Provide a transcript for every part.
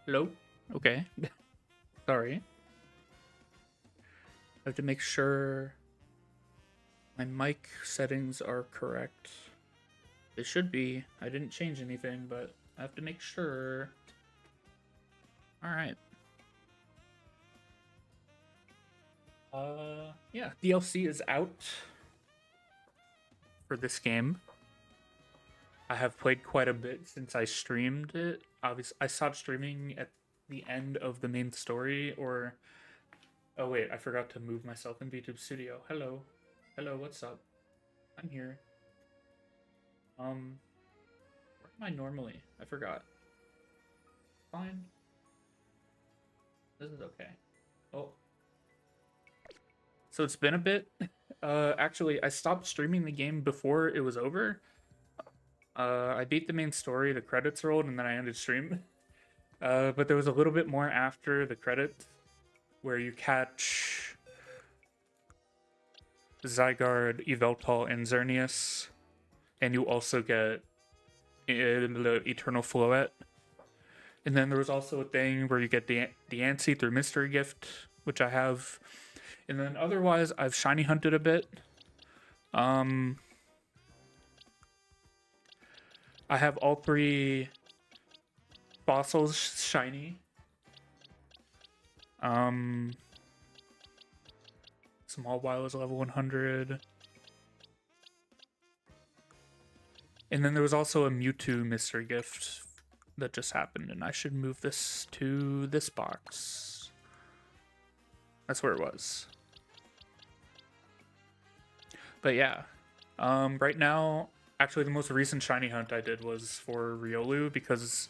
Hello? Okay. Sorry. I have to make sure my mic settings are correct. They should be. I didn't change anything, but I have to make sure. Alright. Yeah, DLC is out for this game. I have played quite a bit since I streamed it. Obviously, I stopped streaming at the end of the main story, or... Oh wait, I forgot to move myself in VTube Studio. Hello. Hello, what's up? I'm here. Where am I normally? I forgot. Fine. This is okay. Oh. So it's been a bit. Actually, I stopped streaming the game before it was over. I beat the main story, the credits rolled, and then I ended stream. But there was a little bit more after the credits where you catch Zygarde, Yveltal, and Xerneas, and you also get the Eternal Floette. And then there was also a thing where you get the Diancie through Mystery Gift, which I have. And then otherwise, I've shiny hunted a bit. I have all three fossils shiny. Small is level 100. And then there was also a Mewtwo mystery gift that just happened, and I should move this to this box. That's where it was. But yeah, right now, actually the most recent shiny hunt I did was for Riolu because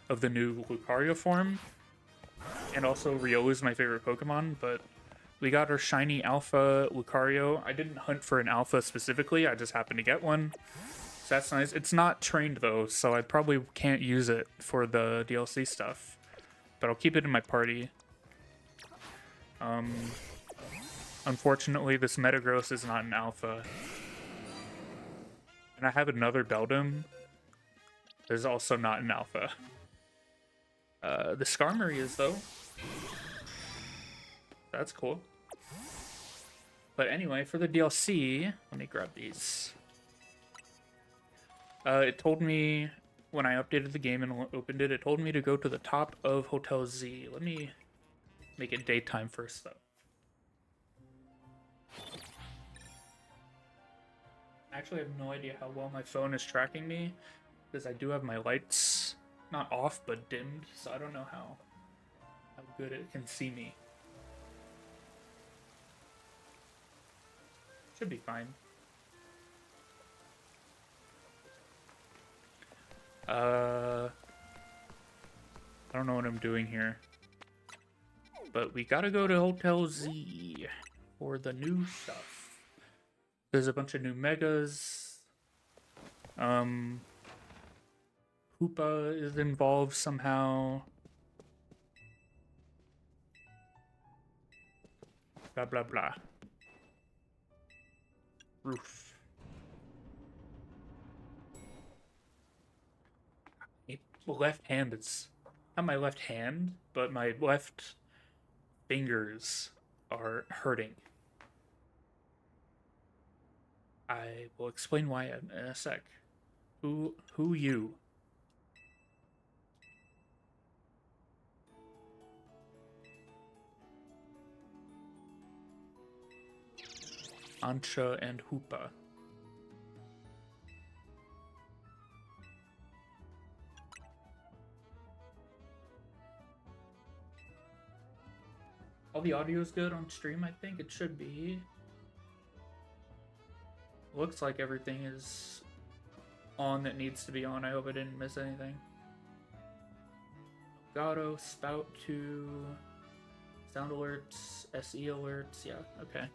of the new Lucario form. And also Riolu's my favorite Pokemon, but we got our shiny alpha Lucario. I didn't hunt for an alpha specifically, I just happened to get one. So that's nice. It's not trained though, so I probably can't use it for the DLC stuff. But I'll keep it in my party. Unfortunately, this Metagross is not an alpha. And I have another Beldum. There's also not an alpha. The Skarmory is, though. That's cool. But anyway, for the DLC, let me grab these. It told me, when I updated the game and opened it, it told me to go to the top of Hotel Z. Let me make it daytime first, though. Actually, I have no idea how well my phone is tracking me, because I do have my lights not off, but dimmed, so I don't know how good it can see me. Should be fine. I don't know what I'm doing here. But we gotta go to Hotel Z for the new stuff. There's a bunch of new megas. Hoopa is involved somehow. Blah, blah, blah. Roof. Left hand, it's not my left hand, but my left fingers are hurting. I will explain why in a sec. Who you? Ancha and Hoopa. All the audio is good on stream, I think it should be. Looks like everything is on that needs to be on. I hope I didn't miss anything. Gato, Spout 2, sound alerts, SE alerts, yeah, okay.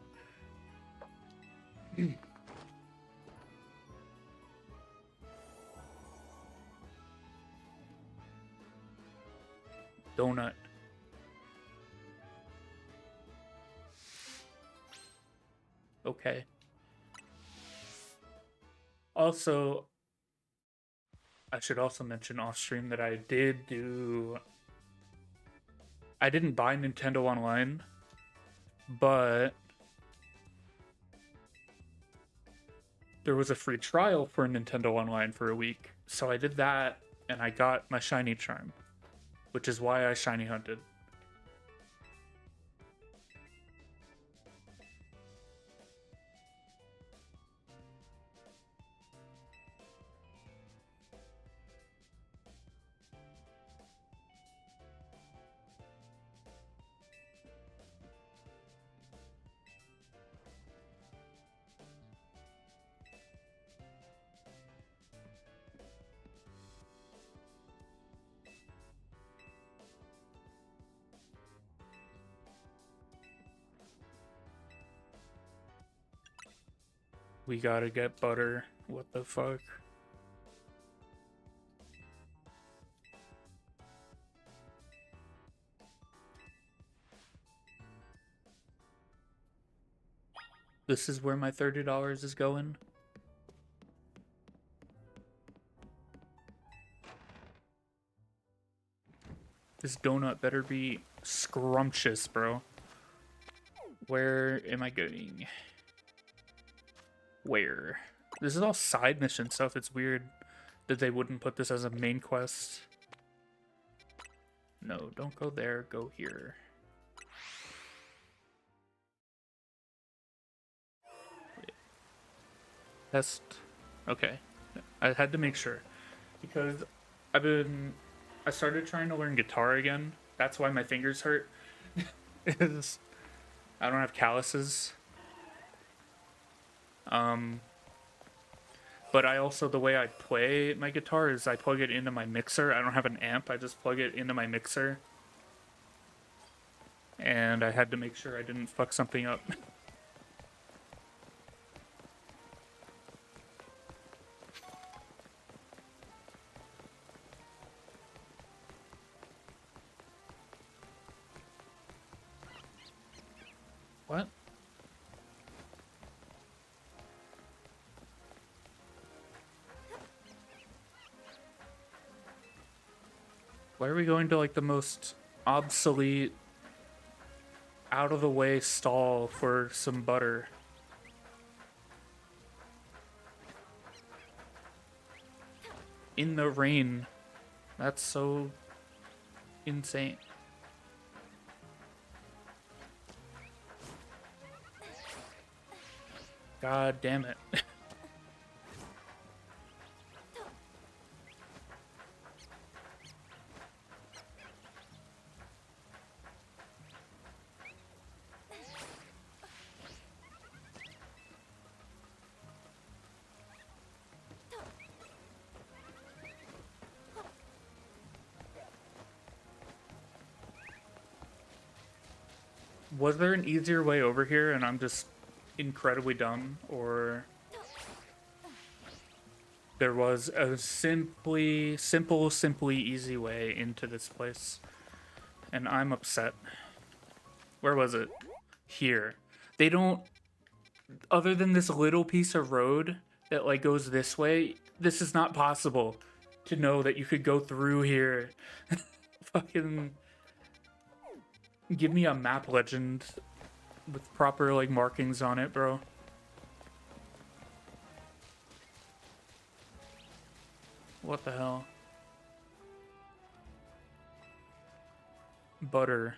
Donut. Okay. Also, I should also mention off stream that I did do I didn't buy Nintendo Online, but there was a free trial for Nintendo Online for a week. So I did that, and I got my shiny charm, which is why I shiny hunted. We gotta get butter. What the fuck? This is where my $30 is going. This donut better be scrumptious, bro. Where am I going? Where? This is all side mission stuff. It's weird that they wouldn't put this as a main quest. No, don't go there. Go here. Test. Okay. I had to make sure. Because I started trying to learn guitar again. That's why my fingers hurt. Is I don't have calluses. But I also, the way I play my guitar is I plug it into my mixer. I don't have an amp. I just plug it into my mixer. And I had to make sure I didn't fuck something up. What? Why are we going to like the most obsolete, out of the way stall for some butter? In the rain. That's so insane. God damn it. Was there an easier way over here and I'm just incredibly dumb, or there was a simply easy way into this place and I'm upset? Where was it? Here. They don't, other than this little piece of road that like goes this way, this is not possible to know that you could go through here. Fucking give me a map legend with proper like markings on it, bro. What the hell? Butter.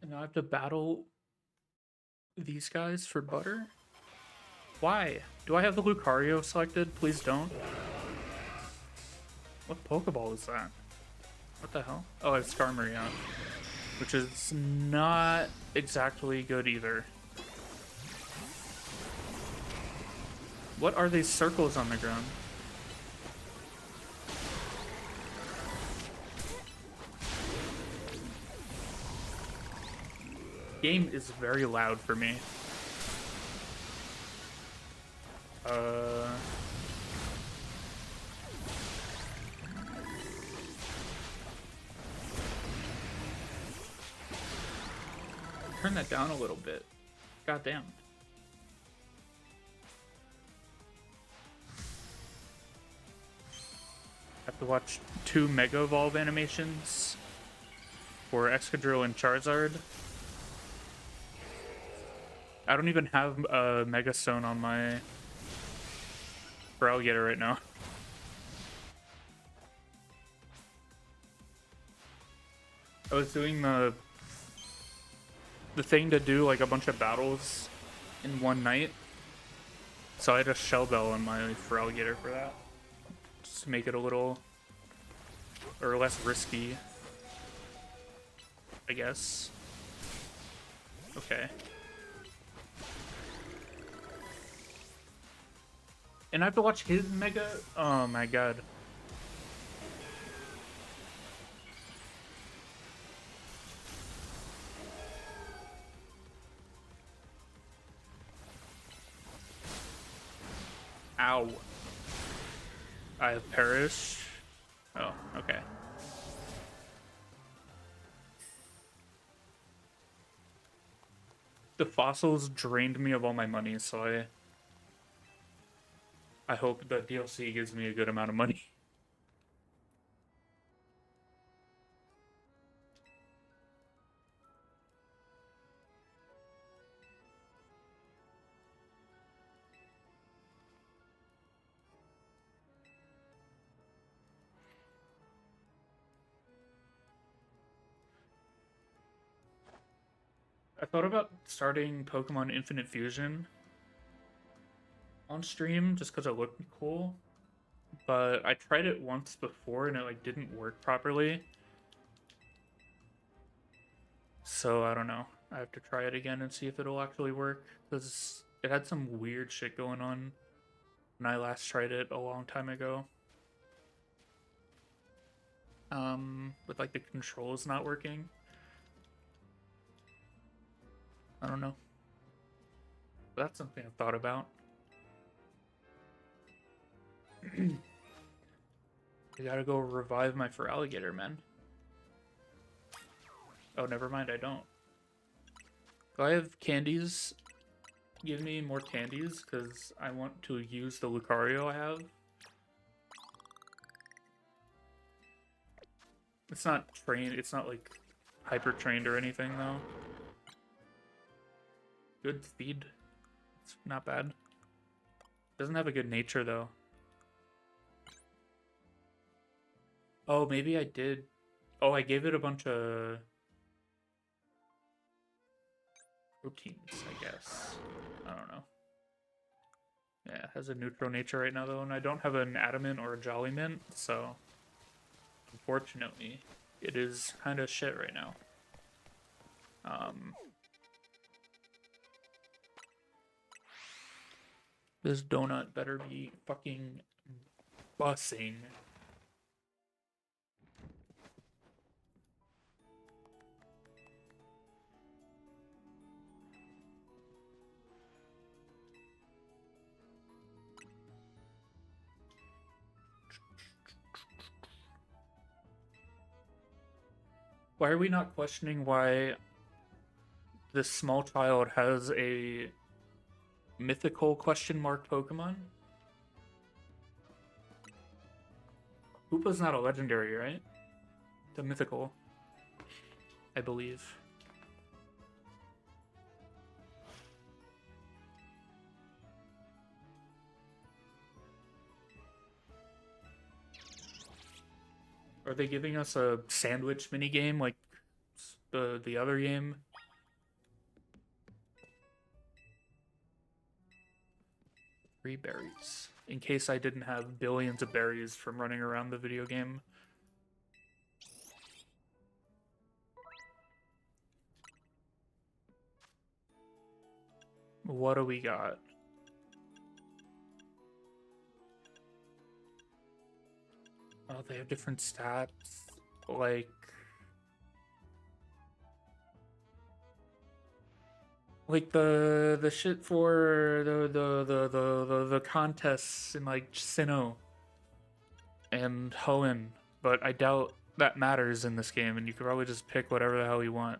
And I have to battle these guys for butter? Why? Do I have the Lucario selected? Please don't. What Pokeball is that? What the hell? Oh, it's Skarmory, which is not exactly good either. What are these circles on the ground? Game is very loud for me. Turn that down a little bit. God damn. Have to watch 2 Mega Evolve animations for Excadrill and Charizard. I don't even have a Mega Stone on my Feraligatr right now. I was doing the thing to do like a bunch of battles in one night, so I had a Shell Bell on my Feraligatr for that, just to make it a little or less risky, I guess. Okay. And I have to watch his Mega. Oh my god. Ow. I have Perish. Oh, okay. The fossils drained me of all my money, so I hope the DLC gives me a good amount of money. I thought about starting Pokemon Infinite Fusion on stream just because it looked cool, but I tried it once before and it like didn't work properly. So I don't know. I have to try it again and see if it'll actually work, because it had some weird shit going on when I last tried it a long time ago. With like the controls not working. I don't know. But that's something I've thought about. I gotta go revive my Feraligatr, man. Oh, never mind, I don't. Do I have candies? Give me more candies, because I want to use the Lucario I have. It's not trained, it's not like hyper trained or anything though. Good speed. It's not bad. Doesn't have a good nature though. Oh, maybe I did. Oh, I gave it a bunch of proteins, I guess. I don't know. Yeah, it has a neutral nature right now though, and I don't have an Adamant or a Jolly Mint, so unfortunately, it is kind of shit right now. This donut better be fucking bussing. Why are we not questioning why this small child has a mythical question mark Pokemon? Hoopa's not a legendary, right? It's a mythical, I believe. Are they giving us a sandwich minigame like the other game? 3 berries. In case I didn't have billions of berries from running around the video game. What do we got? Oh, they have different stats. Like... Like the shit for the contests in like Sinnoh and Hoenn, but I doubt that matters in this game, and you could probably just pick whatever the hell you want.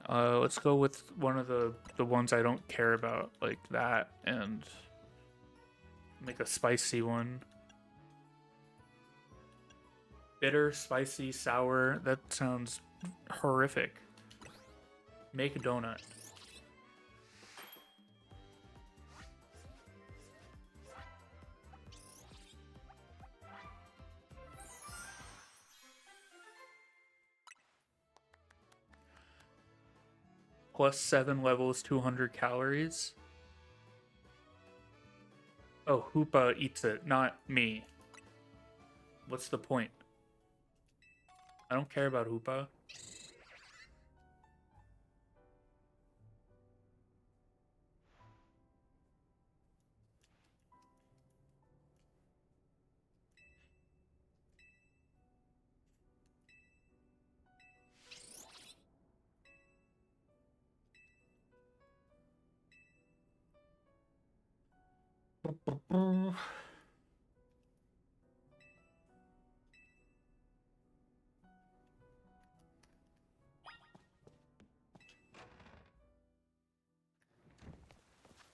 Let's go with one of the ones I don't care about, like that, and make a spicy one. Bitter, spicy, sour. That sounds horrific. Make a donut. Plus 7 levels, 200 calories. Oh, Hoopa eats it, not me. What's the point? I don't care about Hoopa.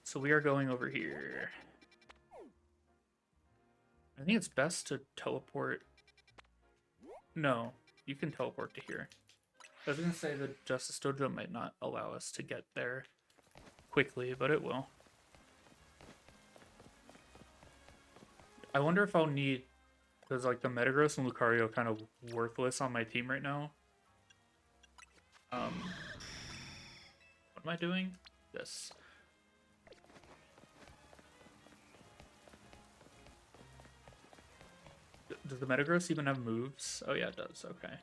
So we are going over here. I think it's best to teleport. No, you can teleport to here. I was gonna say the Justice Dojo might not allow us to get there quickly, but it will. I wonder if I'll need, because like the Metagross and Lucario are kind of worthless on my team right now. What am I doing? This. Does the Metagross even have moves? Oh yeah, it does. Okay.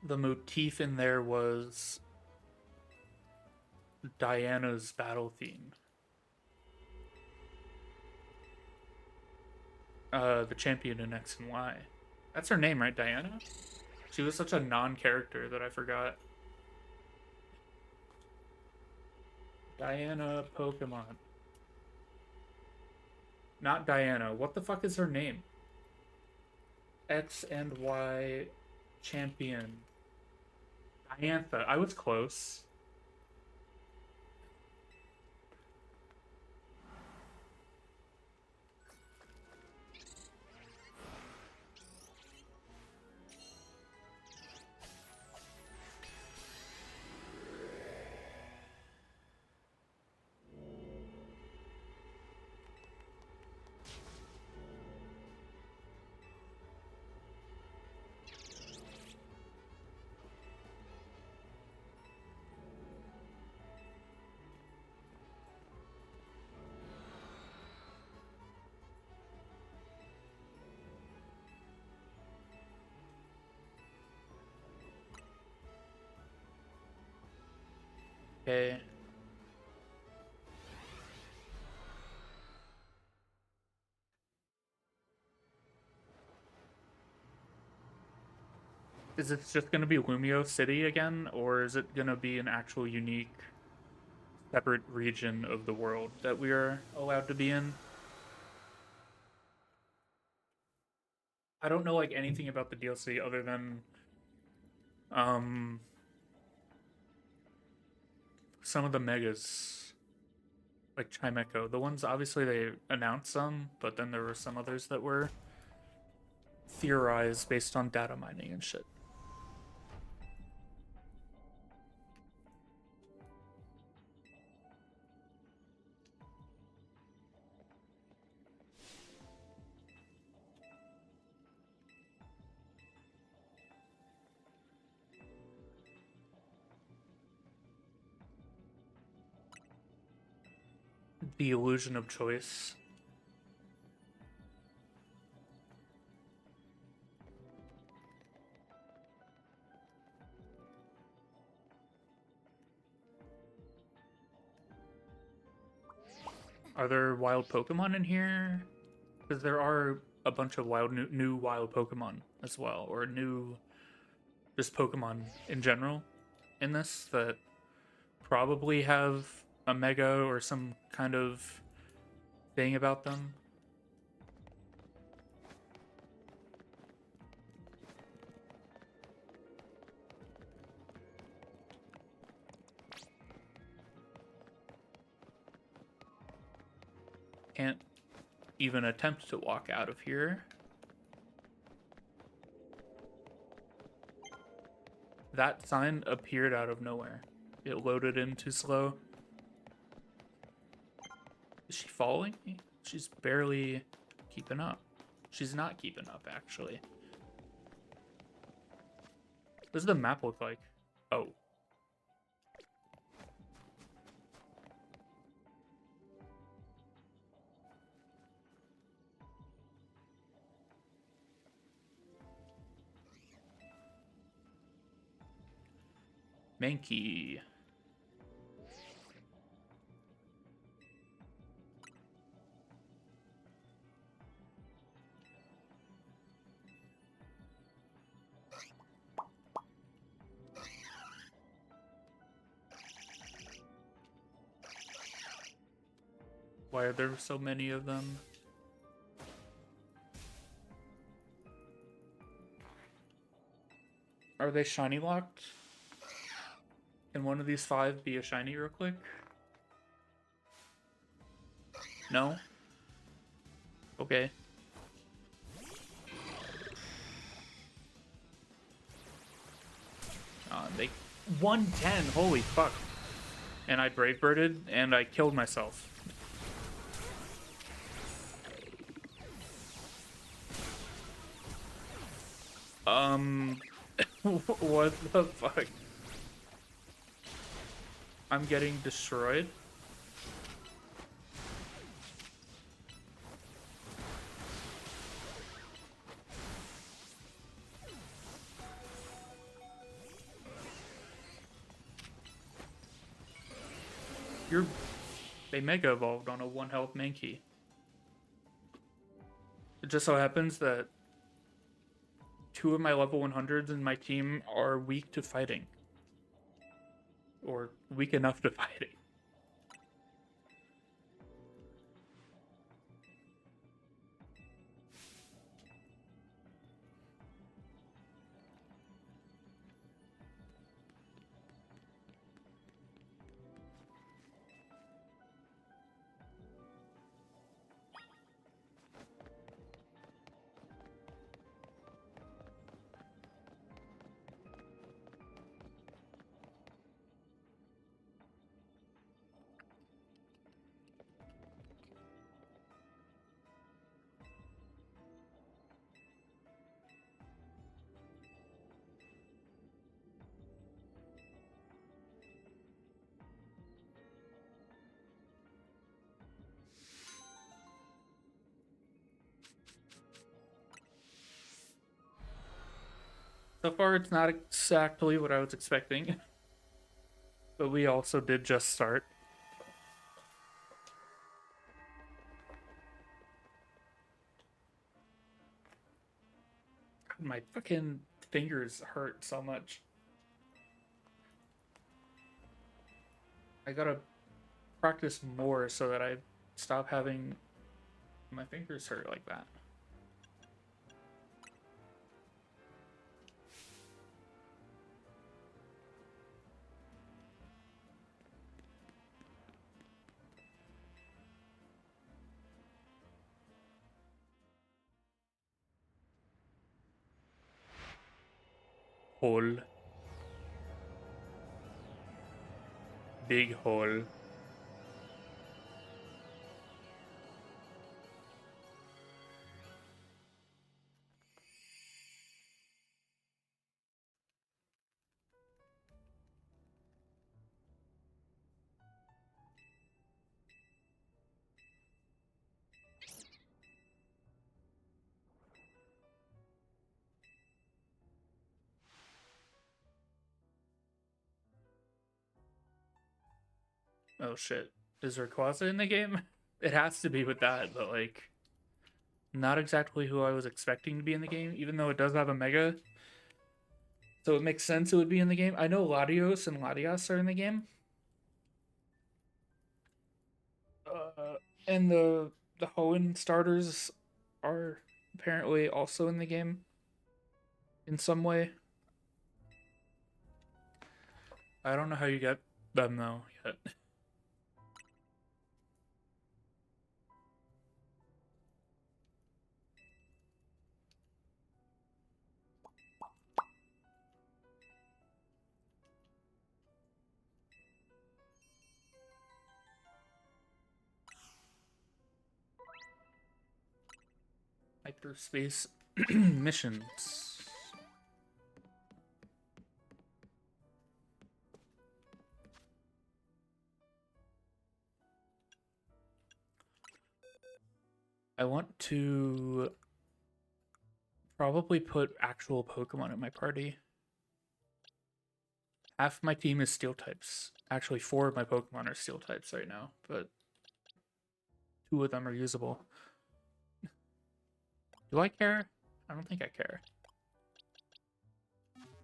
The motif in there was Diana's battle theme. The champion in X and Y. That's her name, right? Diana? She was such a non-character that I forgot. Diana Pokemon. Not Diana. What the fuck is her name? X and Y champion. Diantha. I was close. Okay. Is it just going to be Lumio City again, or is it going to be an actual unique, separate region of the world that we are allowed to be in? I don't know like anything about the DLC other than um some of the megas, like Chimecho. The ones obviously they announced some, but then there were some others that were theorized based on data mining and shit. the illusion of choice. Are there wild Pokemon in here? Because there are a bunch of new wild Pokemon as well, or new just Pokemon in general in this that probably have a mega or some kind of thing about them. Can't even attempt to walk out of here. That sign appeared out of nowhere. It loaded in too slow. Is she following me? She's barely keeping up. She's not keeping up, actually. What does the map look like? Oh. Mankey. Why are there so many of them? Are they shiny locked? Can one of these 5 be a shiny real quick? No? Okay. They 110, holy fuck. And I brave birded and I killed myself. What the fuck? I'm getting destroyed. They mega evolved on a 1 health Mankey. It just so happens that 2 of my level 100s in my team are weak to fighting. Or weak enough to fighting. So far, it's not exactly what I was expecting. But we also did just start. My fucking fingers hurt so much. I gotta practice more so that I stop having my fingers hurt like that. Hole. Big hole. Oh shit. Is Rayquaza in the game? It has to be with that, but like not exactly who I was expecting to be in the game, even though it does have a Mega. So it makes sense it would be in the game. I know Latios and Latias are in the game. And the Hoenn starters are apparently also in the game in some way. I don't know how you get them though yet. Hyperspace missions. I want to probably put actual Pokemon in my party. Half my team is steel types. Actually, 4 of my Pokemon are steel types right now, but 2 of them are usable. Do I care? I don't think I care.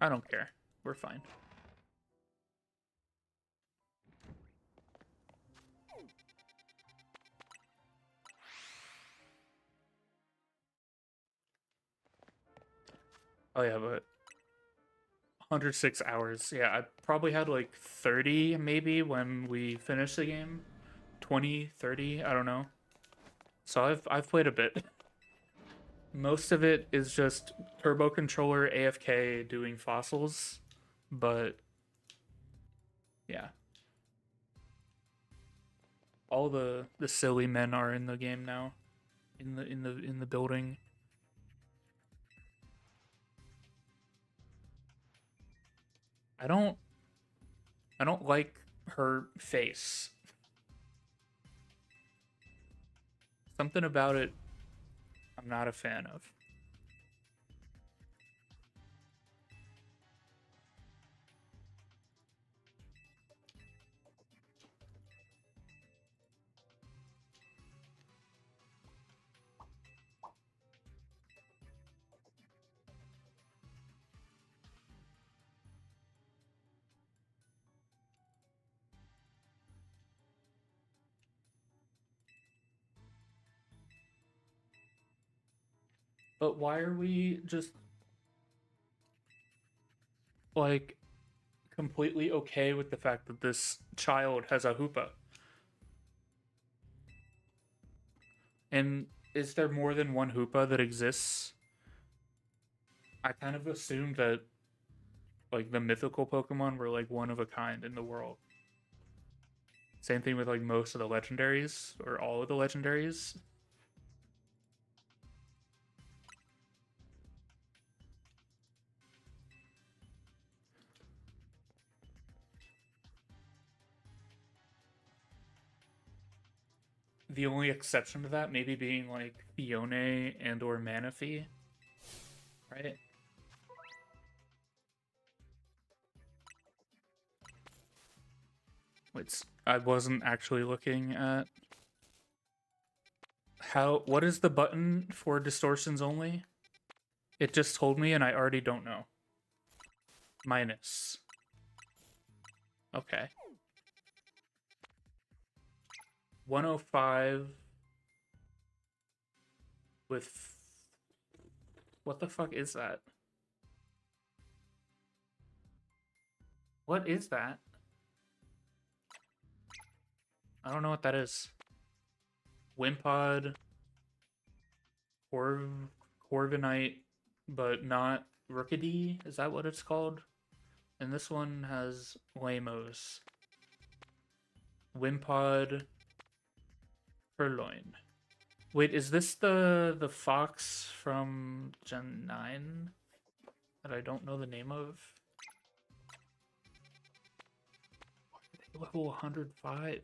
I don't care. We're fine. Oh yeah, but 106 hours. Yeah, I probably had like 30 maybe when we finished the game. 20, 30, I don't know. So I've played a bit. Most of it is just turbo controller AFK doing fossils, but yeah. All the silly men are in the game now in the building. I don't I don't like her face. Something about it I'm not a fan of. But why are we just like completely okay with the fact that this child has a hoopa? And is there more than one hoopa that exists? I kind of assumed that like the mythical Pokemon were like one of a kind in the world. Same thing with like most of the legendaries or all of the legendaries. The only exception to that maybe being like Fione and or Manaphy, right? It's I wasn't actually looking at what is the button for distortions only? It just told me and I already don't know. Minus. Okay. 105 with what the fuck is that? What is that? I don't know what that is. Wimpod, Corviknight, but not Rookidee. Is that what it's called? And this one has Lamos. Wimpod, Purloin. Wait, is this the fox from Gen 9 that I don't know the name of? Level 105.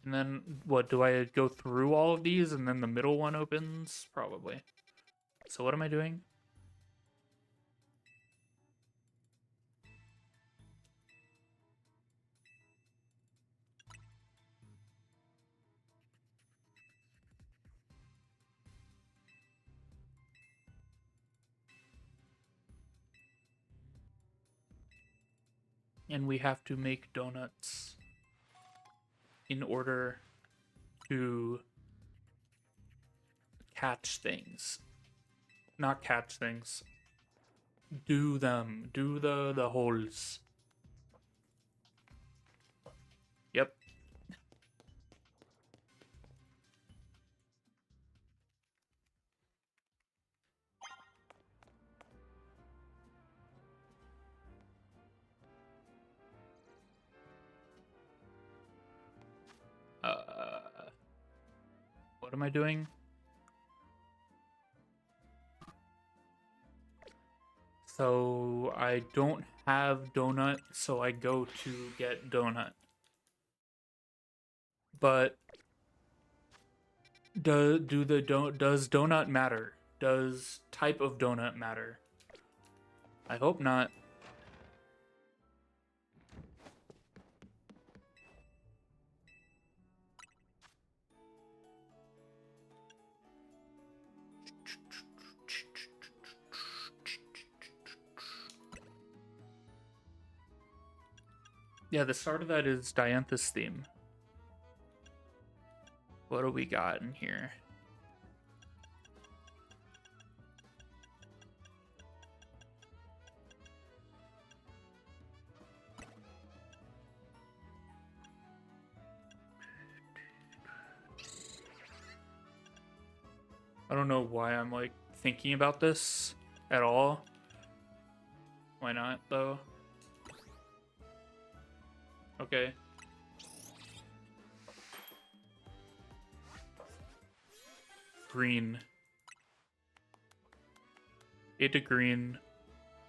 And then, what, do I go through all of these and then the middle one opens? Probably. So what am I doing? And we have to make donuts in order to catch things. Not catch things. Do them. Do the holes. Yep. What am I doing? So I don't have donut, so I go to get donut. But does donut matter? Does type of donut matter? I hope not. Yeah, the start of that is Dianthus theme. What do we got in here? I don't know why I'm like thinking about this at all. Why not though? Okay. Green. 8 to green.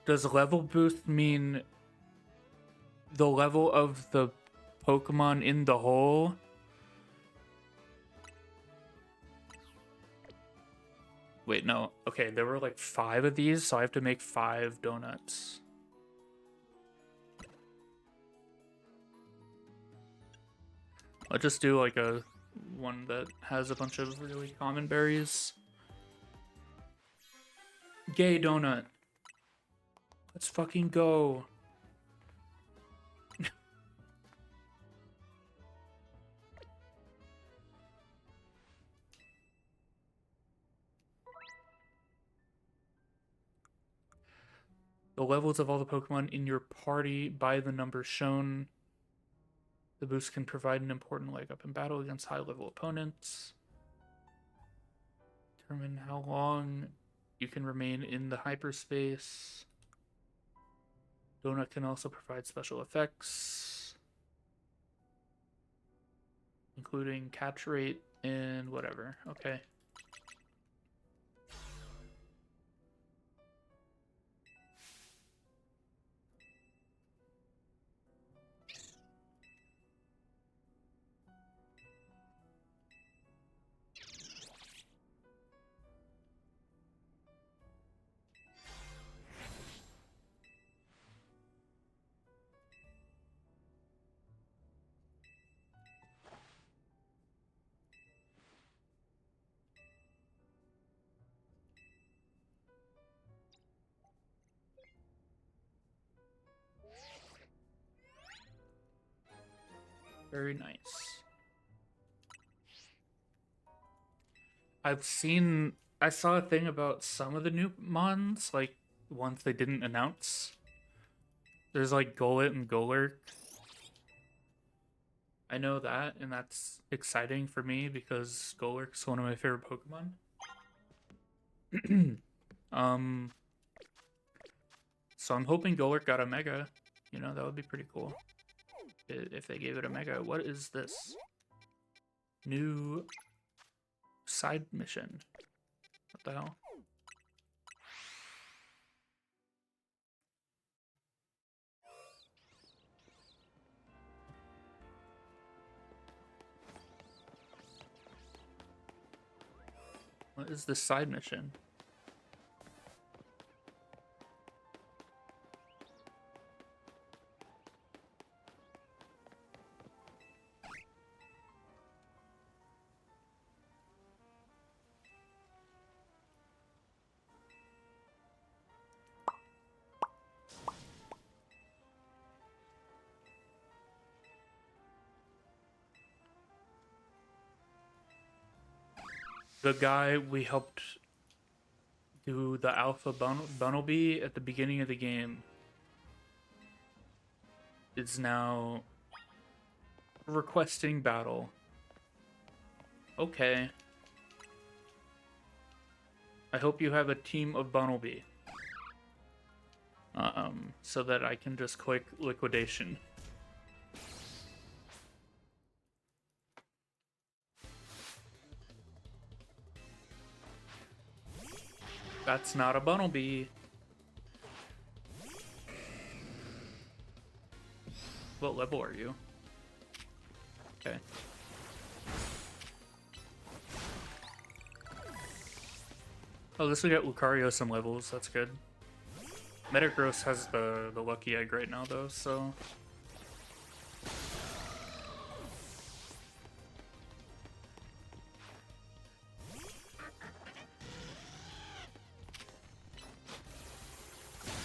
Does level boost mean the level of the Pokemon in the hole? Wait, no. Okay, there were like 5 of these, so I have to make 5 donuts. I'll just do like a one that has a bunch of really common berries. Gay donut. Let's fucking go. The levels of all the Pokemon in your party by the numbers shown. The boost can provide an important leg up in battle against high-level opponents. Determine how long you can remain in the hyperspace. Donut can also provide special effects, including catch rate and whatever. Okay. Very nice. I saw a thing about some of the new mons, like ones they didn't announce. There's like Golett and Golurk. I know that, and that's exciting for me because Golurk's one of my favorite Pokemon. So I'm hoping Golurk got a Mega. You know, that would be pretty cool if they gave it a Mega. What is this? New side mission. What the hell? What is this side mission? The guy we helped do the Alpha Bunnelby at the beginning of the game is now requesting battle. Okay. I hope you have a team of Bunnelby. So that I can just click liquidation. That's not a Bunnelby. What level are you? Okay. Oh, this will get Lucario some levels. That's good. Metagross has the lucky egg right now, though, so...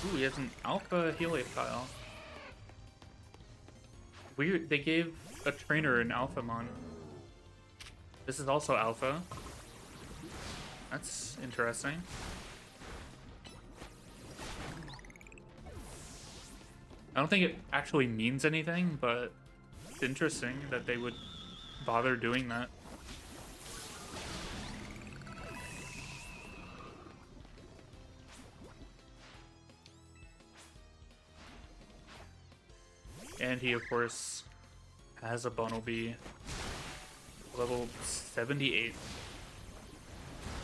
Ooh, he has an Alpha Helioptile. Weird, they gave a trainer an Alphamon. This is also Alpha. That's interesting. I don't think it actually means anything, but it's interesting that they would bother doing that. And he, of course, has a Bunnelby level 78.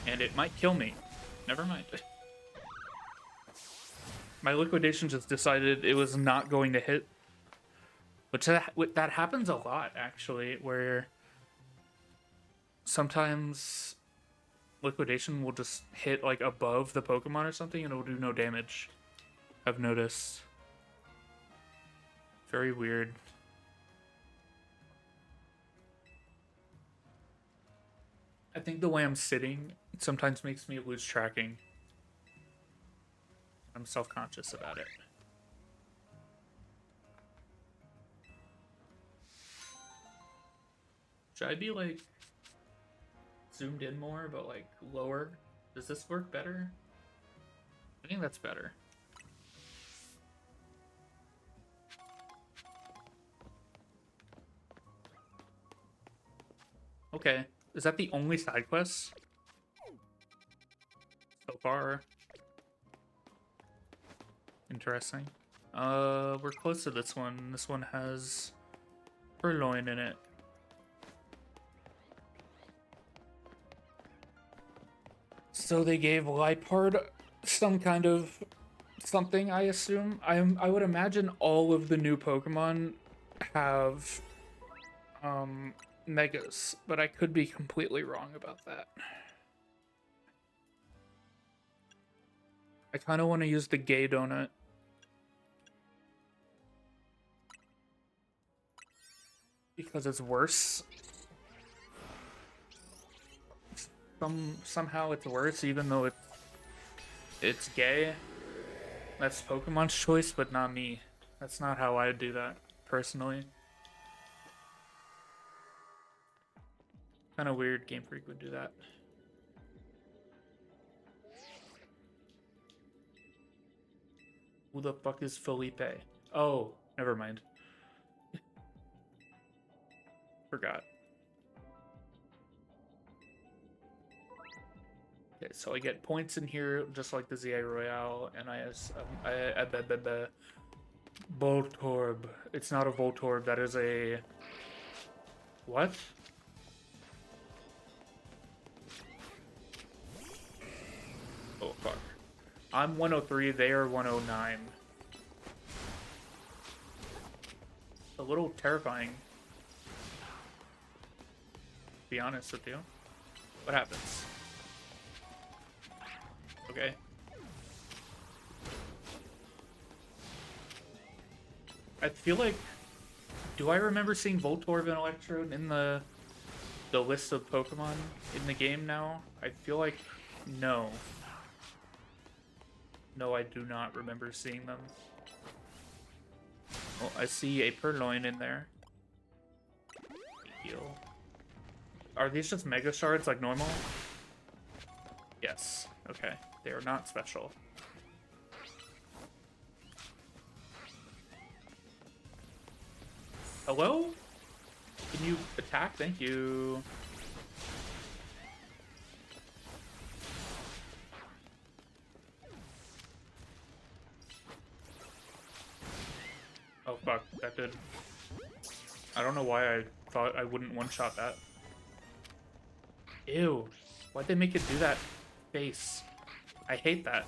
And it might kill me. Never mind. My liquidation just decided it was not going to hit. Which that happens a lot, actually, where sometimes liquidation will just hit like above the Pokemon or something and it will do no damage. I've noticed. Very weird. I think the way I'm sitting sometimes makes me lose tracking. I'm self-conscious about it. Should I be like zoomed in more, but like lower? Does this work better? I think that's better. Okay, is that the only side quest so far? Interesting. We're close to this one. This one has Purloin in it. So they gave Liepard some kind of something, I assume. I would imagine all of the new Pokemon have Megas, but I could be completely wrong about that. I kind of want to use the Gay Donut. Because it's worse. Somehow it's worse, even though it's gay. That's Pokemon's choice, but not me. That's not how I do that, personally. Kind of weird Game Freak would do that. Who the fuck is Felipe? Oh, never mind. Forgot. Okay, so I get points in here, just like the ZA Royale, and I Voltorb. It's not a Voltorb, that is a... What? Oh, fuck. I'm 103, they are 109. A little terrifying. To be honest with you. What happens? Okay. I feel like... Do I remember seeing Voltorb and Electrode in the list of Pokemon in the game now? I feel like... No. No, I do not remember seeing them. Well, I see a Purloin in there. Heal. Are these just Mega Shards like normal? Yes. Okay. They are not special. Hello? Can you attack? Thank you. Oh fuck, that did. I don't know why I thought I wouldn't one-shot that. Ew. Why'd they make it do that face? I hate that.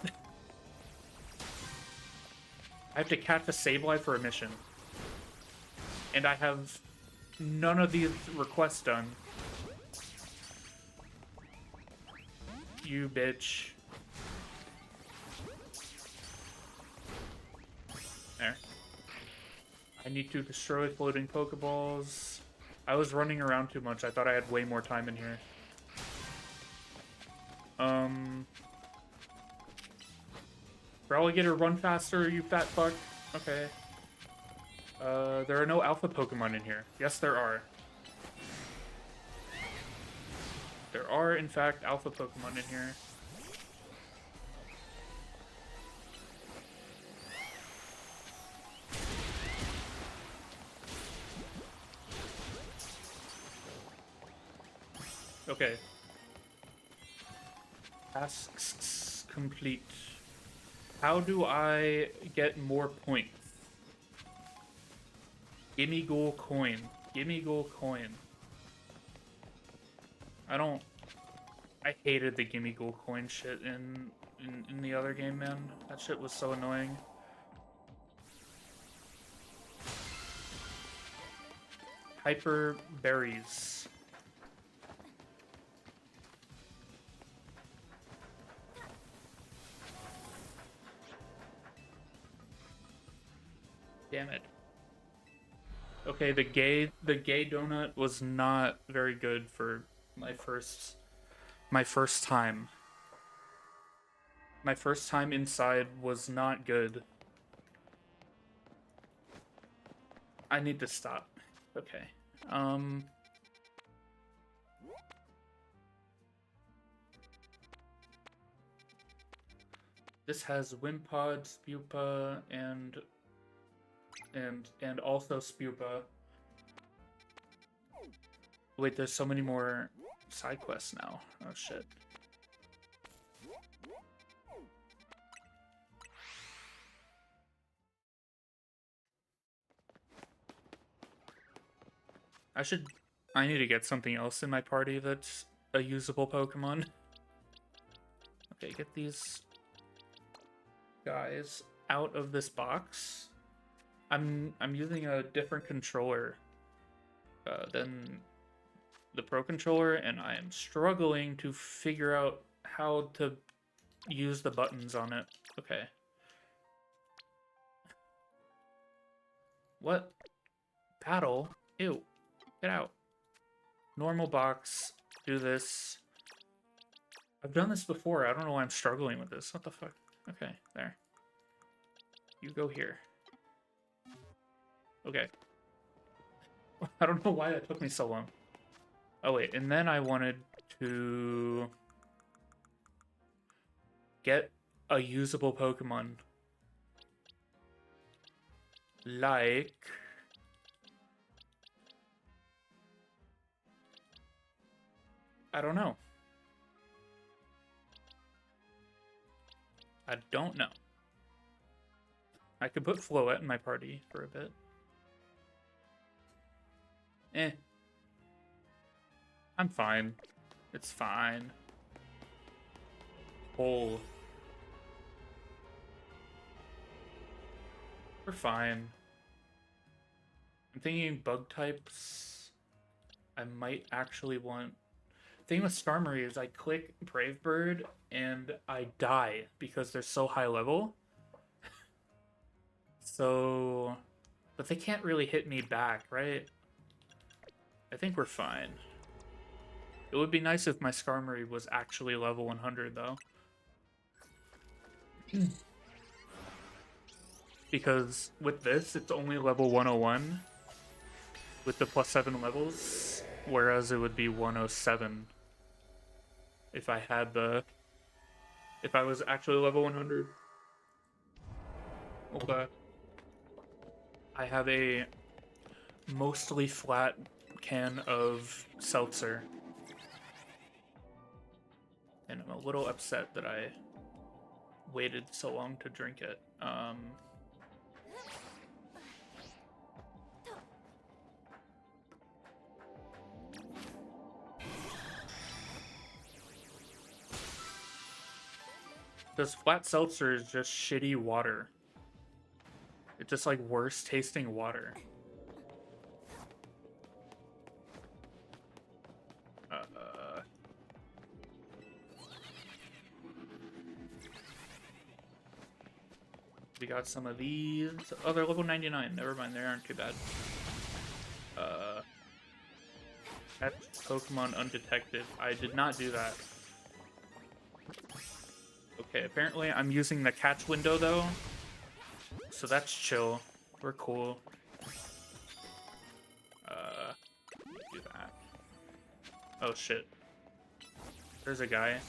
I have to catch a Sableye for a mission. And I have none of these requests done. You bitch. There. I need to destroy floating Pokeballs. I was running around too much. I thought I had way more time in here. Probably get her run faster, you fat fuck. Okay. There are no alpha Pokemon in here. Yes, there are. There are, in fact, alpha Pokemon in here. Okay. Tasks complete. How do I get more points? Gimme gold coin. Gimme gold coin. I hated the gimme gold coin shit in the other game, man. That shit was so annoying. Hyper berries. Damn it. Okay, the gay donut was not very good for my first time. My first time inside was not good. I need to stop. Okay. This has Wimpod, Spupa, and also Spupa. Wait, there's so many more side quests now. Oh shit. I need to get something else in my party that's a usable Pokemon. Okay, get these guys out of this box. I'm using a different controller than the Pro Controller, and I am struggling to figure out how to use the buttons on it. Okay. What? Battle? Ew. Get out. Normal box. Do this. I've done this before. I don't know why I'm struggling with this. What the fuck? Okay, there. You go here. Okay. I don't know why that took me so long. Oh wait, and then I wanted to get a usable Pokemon. Like... I don't know. I don't know. I could put Floette in my party for a bit. Eh. I'm fine. It's fine. Hole. We're fine. I'm thinking bug types. I might actually want... The thing with Skarmory is I click Brave Bird and I die because they're so high level. So... But they can't really hit me back, right? I think we're fine. It would be nice if my Skarmory was actually level 100, though. Because with this, it's only level 101 with the +7 levels, whereas it would be 107 if I had the if I was actually level 100. Okay. I have a mostly flat can of seltzer. And I'm a little upset that I waited so long to drink it. This flat seltzer is just shitty water. It's just like worse tasting water. We got some of these. Oh, they're level 99. Never mind, they aren't too bad. Catch Pokemon undetected. I did not do that. Okay, apparently I'm using the catch window though. So that's chill. We're cool. Do that. Oh shit. There's a guy.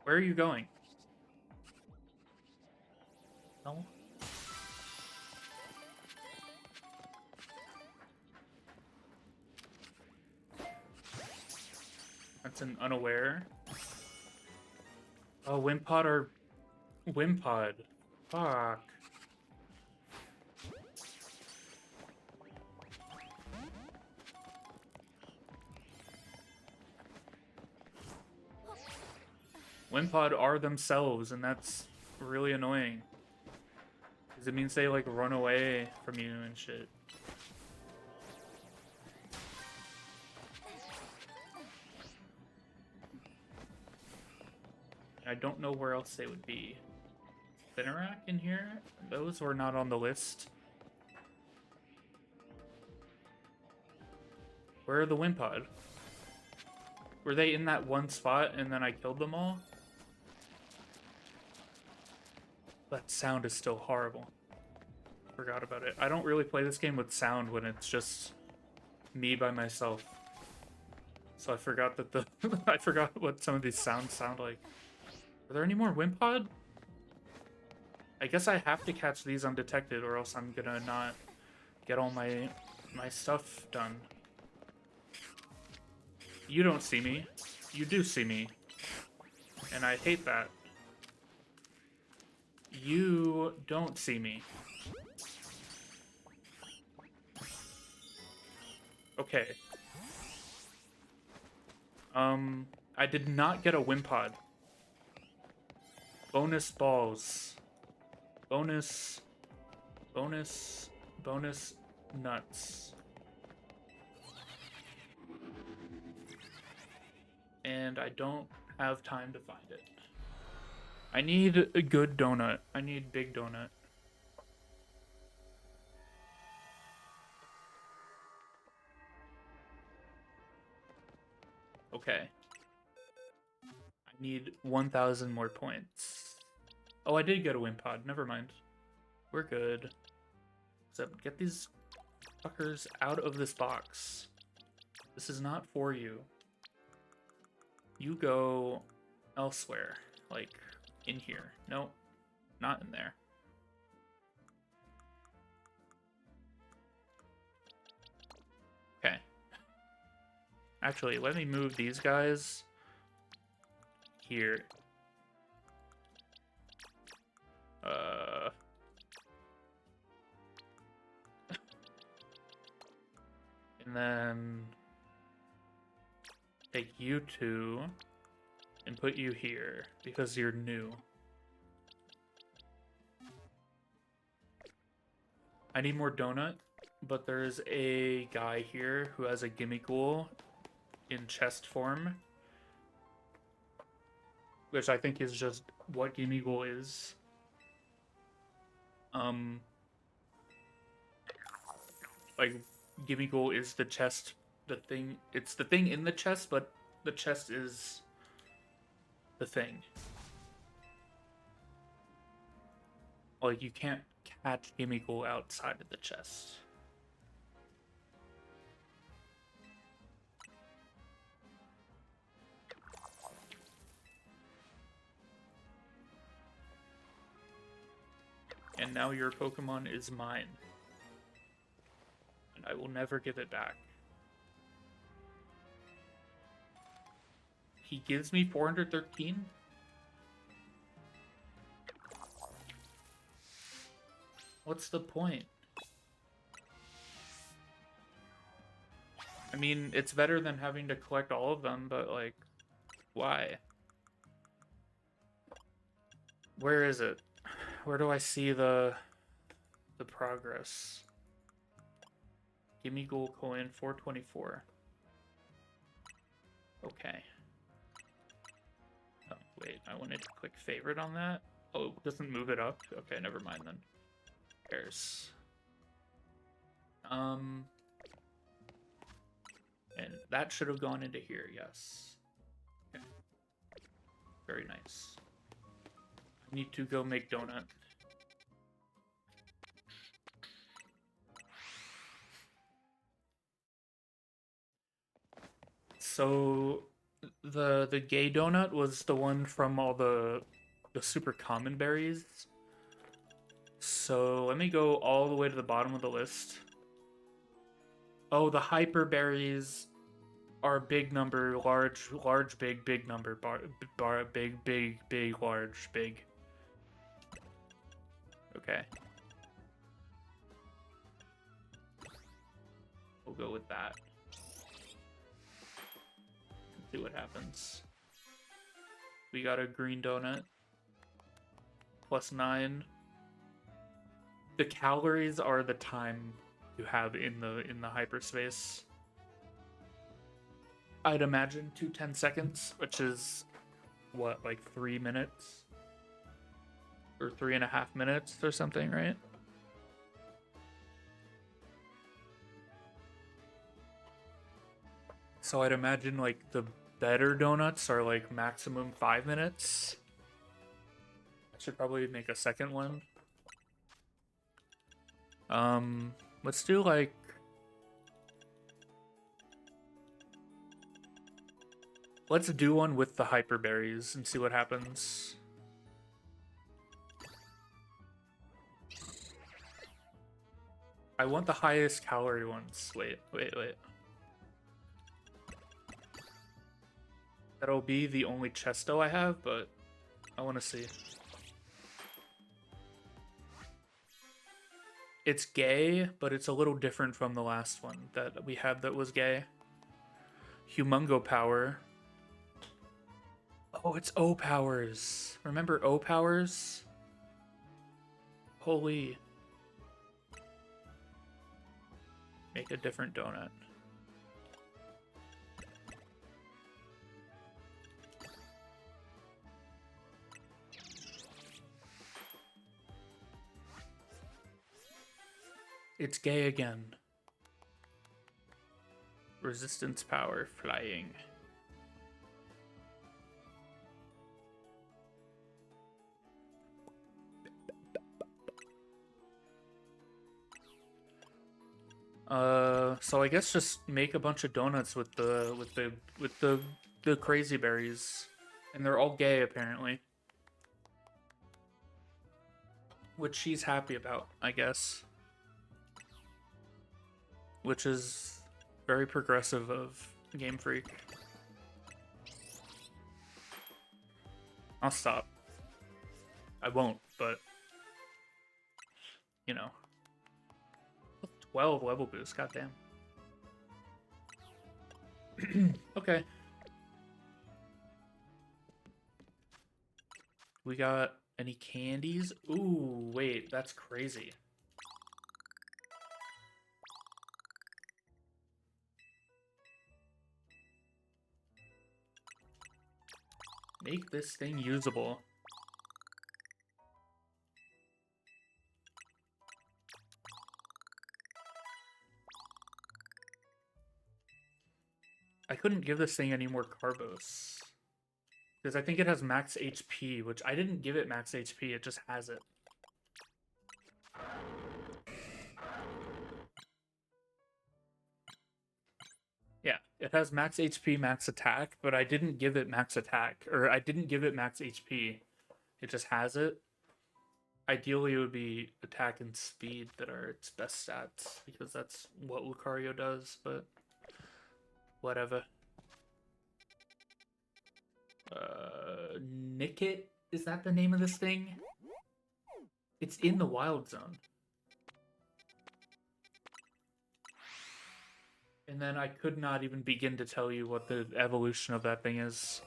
Where are you going? No. That's an unaware. Oh, Wimpod or Wimpod. Fuck. Wimpod are themselves, and that's really annoying. Because it means they, like, run away from you and shit. I don't know where else they would be. Spinarak in here? Those were not on the list. Where are the Wimpod? Were they in that one spot and then I killed them all? That sound is still horrible. Forgot about it. I don't really play this game with sound when it's just me by myself. So I forgot that the I forgot what some of these sounds sound like. Are there any more Wimpod? I guess I have to catch these undetected or else I'm gonna not get all my stuff done. You don't see me. You do see me. And I hate that. You don't see me. Okay. I did not get a Wimpod. Bonus balls. Bonus nuts. And I don't have time to find it. I need a good donut. I need big donut. Okay. I need 1,000 more points. Oh, I did get a Wimpod. Never mind. We're good. Except get these fuckers out of this box. This is not for you. You go elsewhere. Like, in here. Nope. Not in there. Okay. Actually, let me move these guys here. And then take you two and put you here because you're new. I need more donut, but there's a guy here who has a Gimmighoul in chest form, which I think is just what Gimmighoul is. Like, Gimmighoul is the chest the thing. It's the thing in the chest, but the chest is the thing. Like, you can't catch Gimmighoul outside of the chest. And now your Pokemon is mine. And I will never give it back. He gives me 413? What's the point? I mean, it's better than having to collect all of them, but, like, why? Where is it? Where do I see the progress? Gimmighoul coin 424. Okay. Oh, wait, I wanted to click favorite on that. Oh, it doesn't move it up? Okay, never mind then. Cares. And that should have gone into here, yes. Okay. Very nice. I need to go make donut. So the gay donut was the one from all the super common berries. So let me go all the way to the bottom of the list. Oh, the hyper berries are big number, large, big, big number, big, big, big, large, big. Okay. We'll go with that. See what happens. We got a green donut. +9. The calories are the time you have in the hyperspace. I'd imagine 2 10 seconds, which is what, like 3 minutes? Or 3.5 minutes or something, right? So I'd imagine like the better donuts are like maximum 5 minutes. I should probably make a second one. Let's do like... Let's do one with the hyper berries and see what happens. I want the highest calorie ones. Wait. That'll be the only Chesto I have, but I want to see. It's gay, but it's a little different from the last one that we had that was gay. Humongo Power. Oh, it's O-Powers. Remember O-Powers? Holy. Make a different donut. It's gay again. Resistance power, flying. So I guess just make a bunch of donuts with the crazy berries, and they're all gay apparently, which she's happy about, I guess. Which is very progressive of Game Freak. I'll stop. I won't, but you know. 12 level boost, goddamn. Okay. We got any candies? Ooh, wait, that's crazy. Make this thing usable. I couldn't give this thing any more Carbos. Because I think it has max HP, which I didn't give it max HP, it just has it. Yeah, it has max HP, max attack, but I didn't give it max attack, or I didn't give it max HP. It just has it. Ideally, it would be attack and speed that are its best stats, because that's what Lucario does, but whatever. Nickit? Is that the name of this thing? It's in the Wild Zone. And then I could not even begin to tell you what the evolution of that thing is.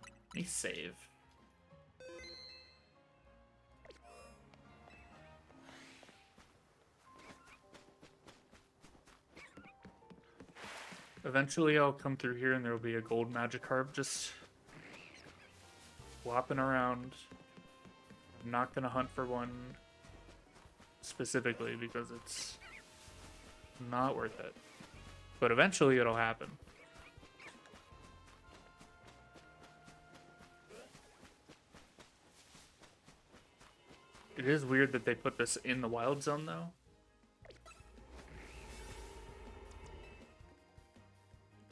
Let me save. Eventually I'll come through here and there will be a gold Magikarp just flopping around. I'm not gonna hunt for one specifically because it's not worth it. But eventually it'll happen. It is weird that they put this in the Wild Zone though.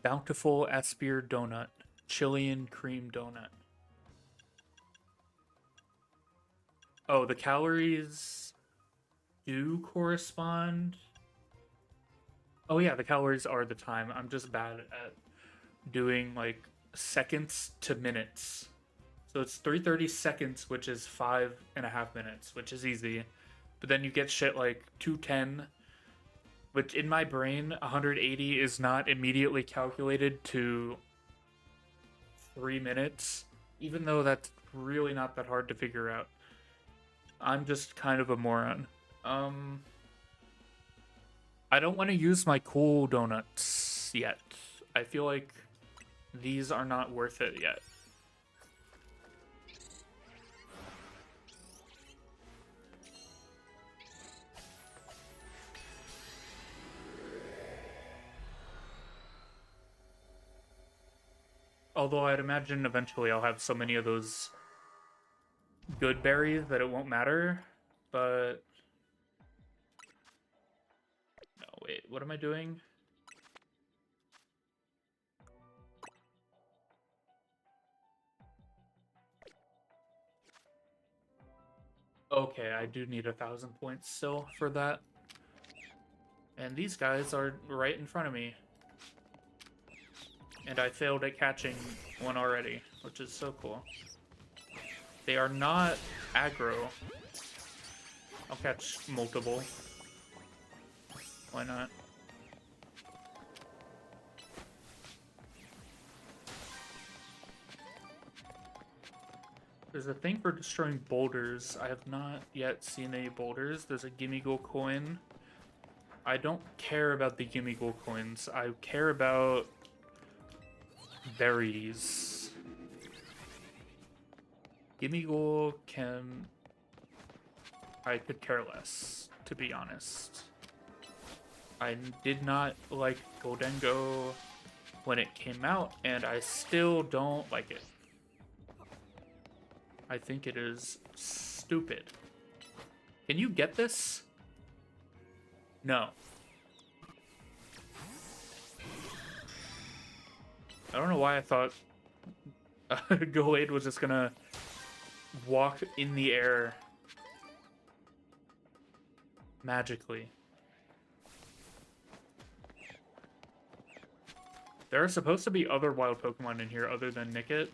Bountiful Aspire Donut. Chilean Cream Donut. Oh, the calories do correspond. Oh yeah, the calories are the time. I'm just bad at doing like seconds to minutes. So it's 330 seconds, which is 5.5 minutes, which is easy. But then you get shit like 210, which in my brain, 180 is not immediately calculated to 3 minutes, even though that's really not that hard to figure out. I'm just kind of a moron. I don't want to use my cool donuts yet. I feel like these are not worth it yet. Although I'd imagine eventually I'll have so many of those good berries that it won't matter, but... No, wait, what am I doing? Okay, I do need 1,000 points still for that. And these guys are right in front of me. And I failed at catching one already, which is so cool. They are not aggro. I'll catch multiple. Why not? There's a thing for destroying boulders. I have not yet seen any boulders. There's a Gimmighoul coin. I don't care about the Gimmighoul coins. I care about berries. Gimmighoul can... I could care less, to be honest. I did not like Goldengo when it came out, and I still don't like it. I think it is stupid. Can you get this? No. I don't know why I thought Gallade was just gonna walk in the air magically. There are supposed to be other wild Pokemon in here other than Nickit,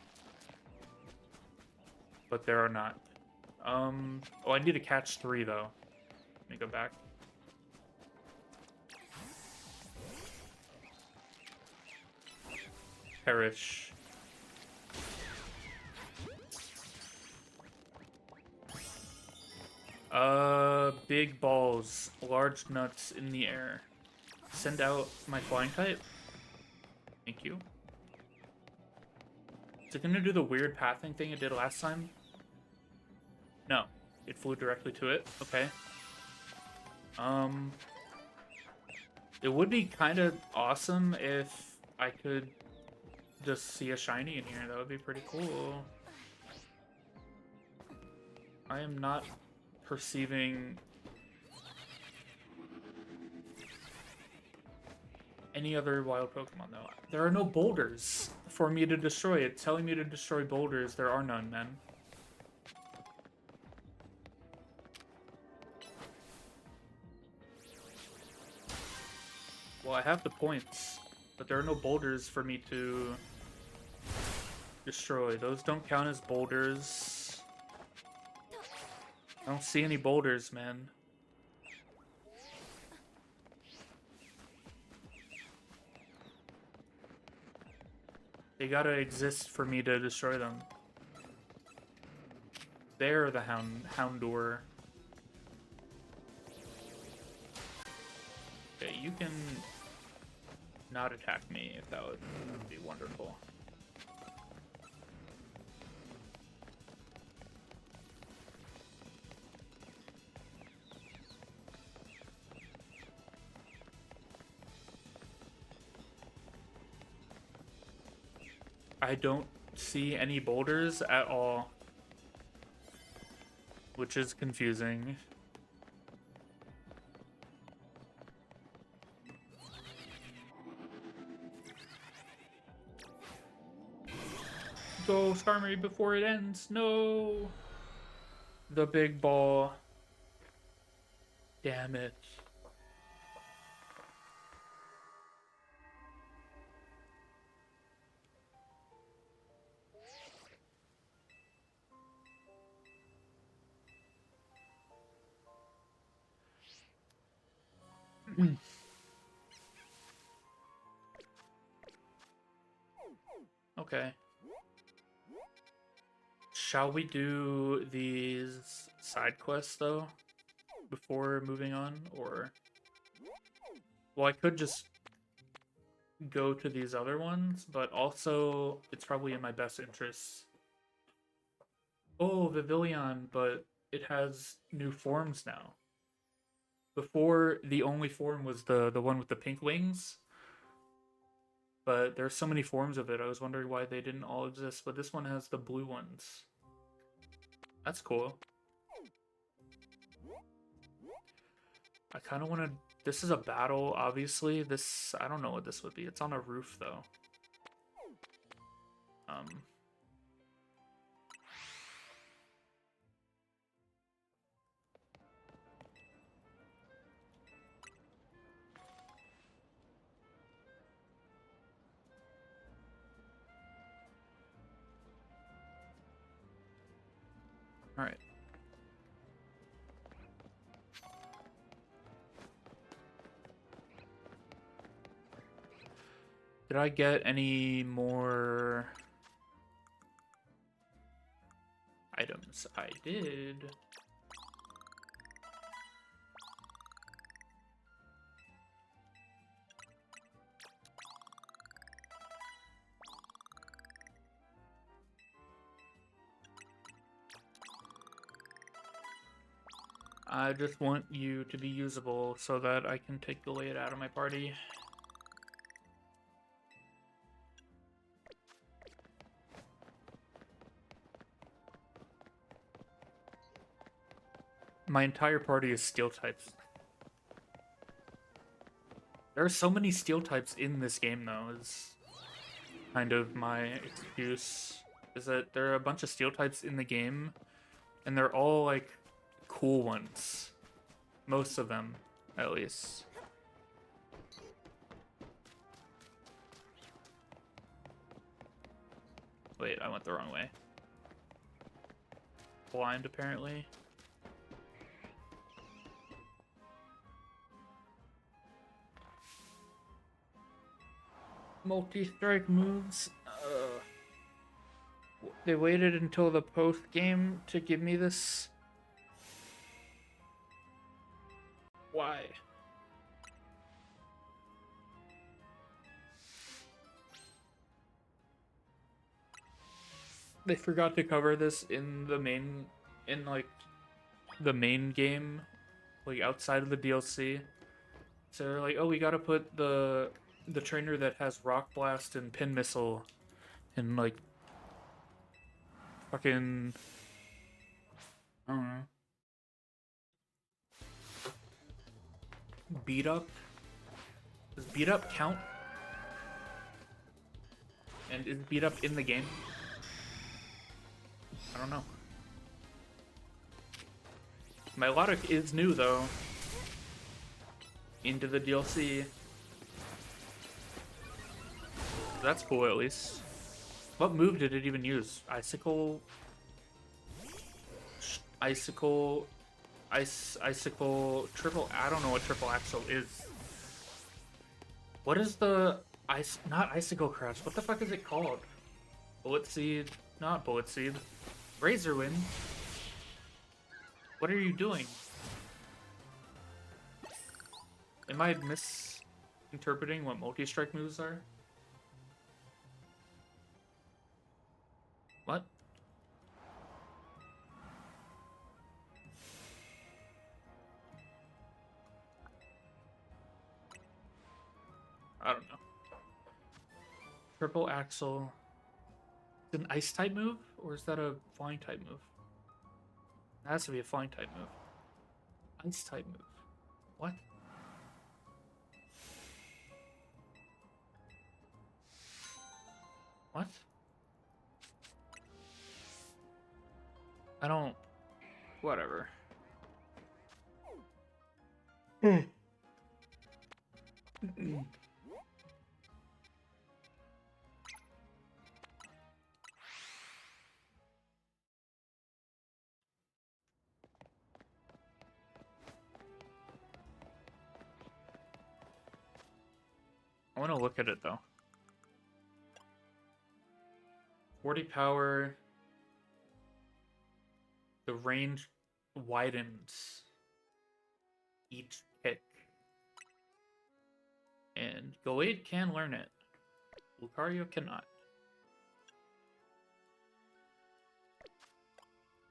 but there are not. Oh, I need to catch 3 though. Let me go back. Perish. Big balls, large nuts in the air. Send out my flying type. Thank you. Is it gonna do the weird pathing thing it did last time? No. It flew directly to it. Okay. It would be kind of awesome if I could just see a shiny in here. That would be pretty cool. I am not perceiving any other wild Pokemon, though. There are no boulders for me to destroy. It's telling me to destroy boulders. There are none, man. Well, I have the points, but there are no boulders for me to destroy. Those don't count as boulders. I don't see any boulders, man. They gotta exist for me to destroy them. They're the Houndour. Okay, you can not attack me if that would be wonderful. I don't see any boulders at all, which is confusing. Go, Skarmory, before it ends. No! The big ball. Damn it. Okay. Shall we do these side quests, though, before moving on? Or... Well, I could just go to these other ones, but also it's probably in my best interest. Oh, Vivillon, but it has new forms now. Before, the only form was the one with the pink wings. But there's so many forms of it, I was wondering why they didn't all exist. But this one has the blue ones. That's cool. I kind of want to... This is a battle, obviously. This... I don't know what this would be. It's on a roof, though. Alright. Did I get any more items? I did. I just want you to be usable so that I can take Gallade out of my party. My entire party is steel types. There are so many steel types in this game, though, is kind of my excuse. Is that there are a bunch of steel types in the game, and they're all, like, cool ones. Most of them, at least. Wait, I went the wrong way. Blind, apparently. Multi-strike moves. They waited until the post-game to give me this. Why? They forgot to cover this in the main, like, the main game, like, outside of the DLC. So they're like, oh, we gotta put the trainer that has Rock Blast and Pin Missile and like fucking I don't know. Beat up? Does beat up count? And is beat up in the game? I don't know. Milotic is new though. Into the DLC. That's cool at least. What move did it even use? Icicle? Icicle? Icicle triple? I don't know what triple axle is. What is the not icicle crash? What the fuck is it called? Bullet seed? Not bullet seed. Razor wind. What are you doing? Am I misinterpreting what multi-strike moves are? What? I don't know. Triple axle. Is it an ice type move? Or is that a flying type move? It has to be a flying type move. Ice type move. What? What? I don't... Whatever. I want to look at it though. 40 power. The range widens each kick. And Gallade can learn it. Lucario cannot.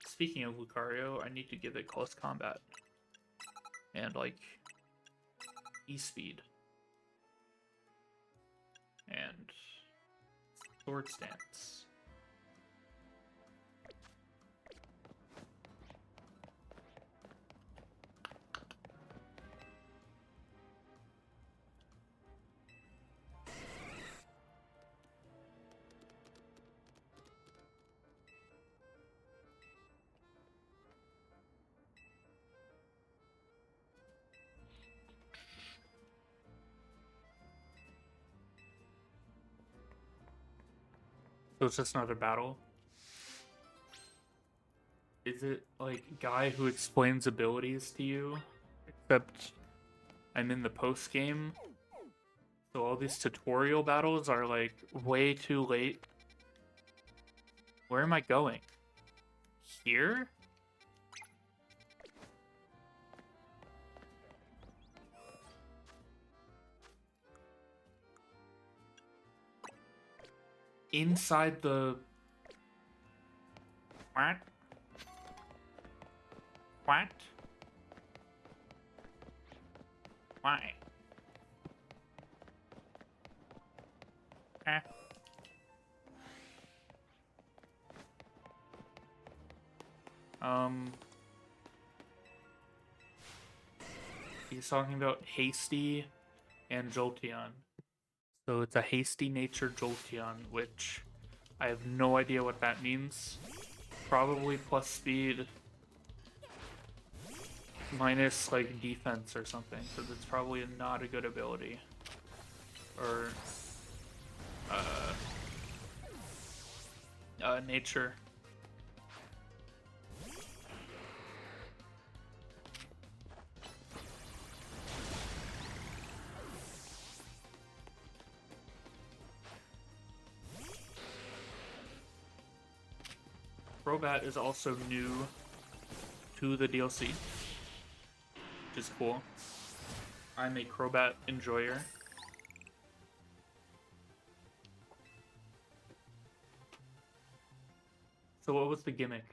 Speaking of Lucario, I need to give it close combat. And like E-speed. And sword stance. So it's just another battle. Is it like guy who explains abilities to you? Except I'm in the post game. So all these tutorial battles are like way too late. Where am I going? Here? Inside the... What? What? Why? Eh. He's talking about Hasty and Jolteon. So it's a Hasty Nature Jolteon, which I have no idea what that means. Probably plus speed minus like defense or something, because it's probably not a good ability. Or nature. Crobat is also new to the DLC, which is cool. I'm a Crobat enjoyer. So what was the gimmick?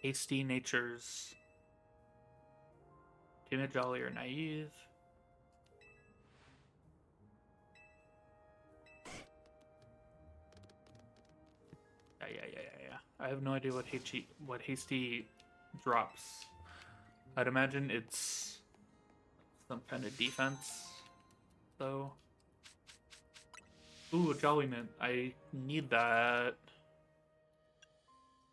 Hasty Natures Timid, jolly, or naive. Yeah. I have no idea what hasty drops. I'd imagine it's some kind of defense, though. Ooh, a Jolly Mint. I need that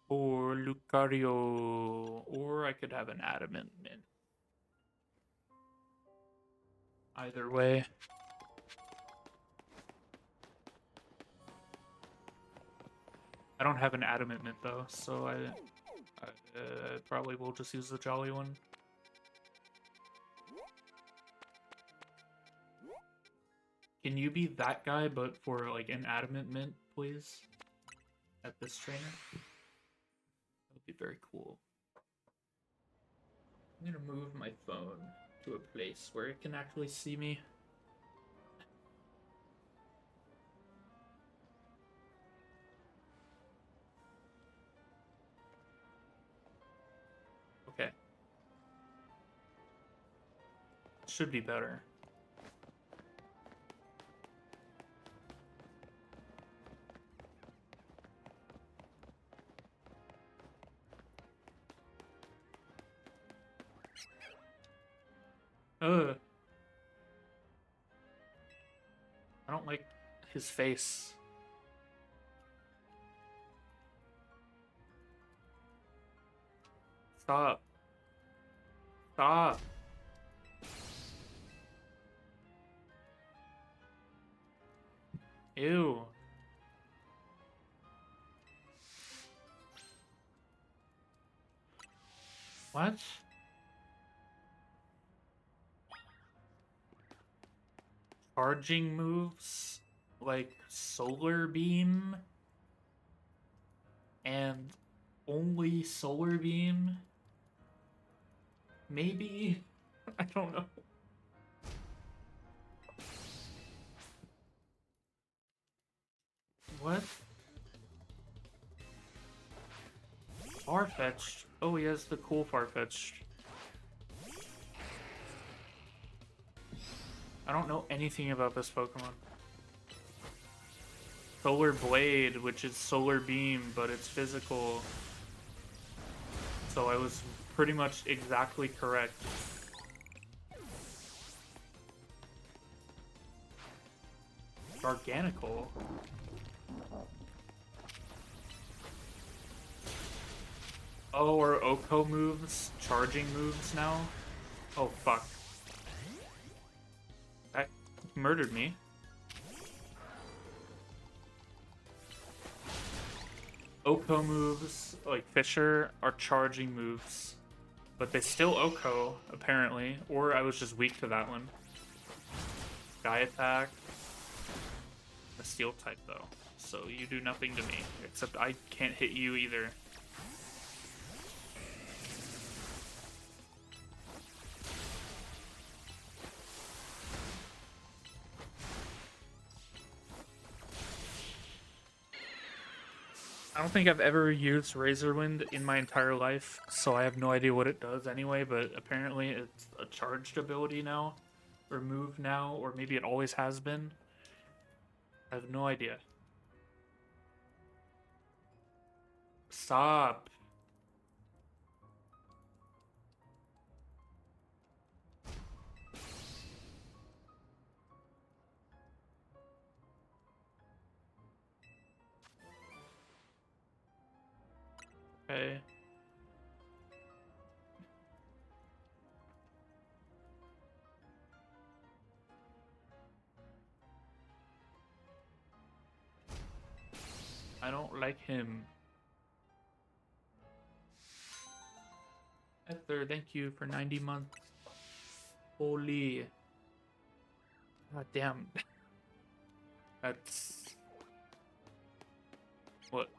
for Lucario. Or I could have an Adamant Mint. Either way. I don't have an Adamant Mint, though, so I probably will just use the Jolly one. Can you be that guy, but for, like, an Adamant Mint, please? At this trainer? That would be very cool. I'm gonna move my phone to a place where it can actually see me. Okay. Should be better. Ugh. I don't like his face. Stop. Stop. Ew. What? Charging moves like Solar Beam and only Solar Beam? Maybe? I don't know. What? Farfetch'd? Oh, he has the cool Farfetch'd. I don't know anything about this Pokemon. Solar Blade, which is Solar Beam, but it's physical. So I was pretty much exactly correct. Garganical? Oh, are Oko moves charging moves now? Oh, fuck. That murdered me. Oko moves, like Fisher, are charging moves. But they still Oko, apparently. Or I was just weak to that one. Sky Attack. A Steel type, though. So you do nothing to me. Except I can't hit you either. I don't think I've ever used Razor Wind in my entire life, so I have no idea what it does anyway, but apparently it's a charged ability now, or move now, or maybe it always has been. I have no idea. Stop. Okay. I don't like him. Ether, thank you for 90 months. Holy. God damn. That's... What?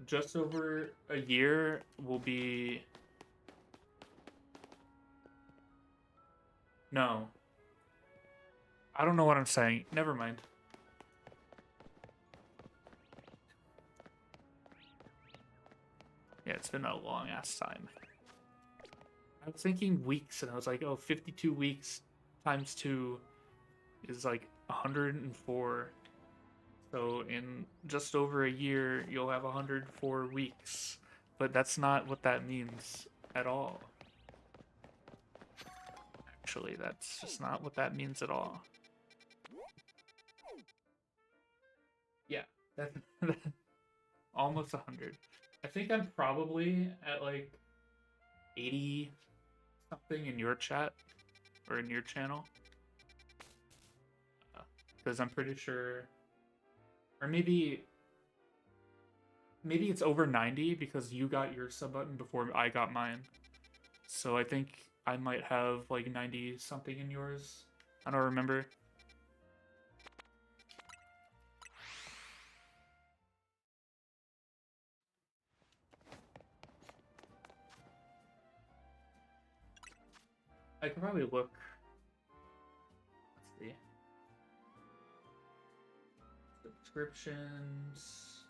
Just over a year will be... No. I don't know what I'm saying. Never mind. Yeah, it's been a long ass time. I was thinking weeks, and I was like, oh, 52 weeks times 2 is like 104. So in just over a year, you'll have 104 weeks. But that's not what that means at all. Actually, that's just not what that means at all. Yeah, that's almost 100. I think I'm probably at like 80 something in your chat or in your channel. Because I'm pretty sure, or maybe it's over 90 because you got your sub button before I got mine. So I think I might have like 90 something in yours. I don't remember. I can probably look. Let's see. Subscriptions.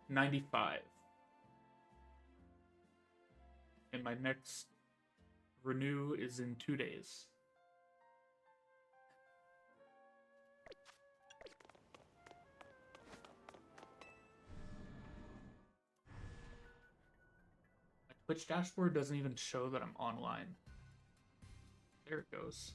95. And my next renew is in 2 days. My Twitch dashboard doesn't even show that I'm online. There it goes.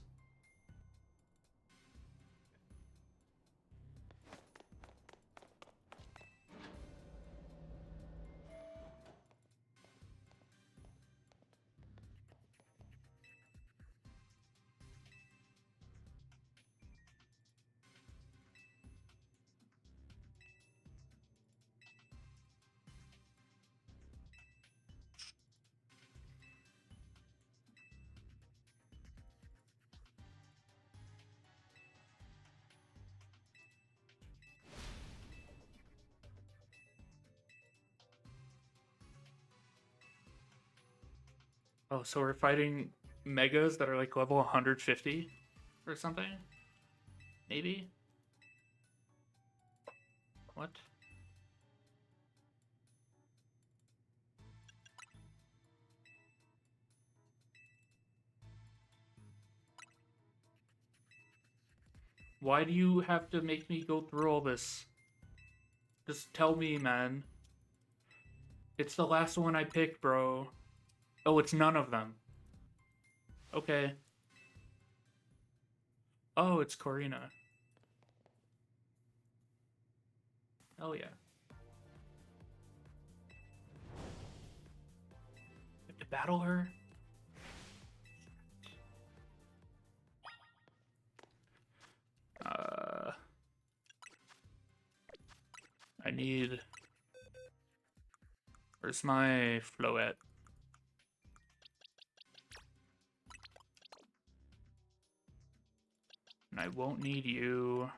Oh, so we're fighting megas that are like level 150 or something? Maybe? What? Why do you have to make me go through all this? Just tell me, man. It's the last one I picked, bro. Oh, it's none of them. Okay. Oh, it's Corina. Hell yeah. I have to battle her? I need... Where's my Floette? And I won't need you.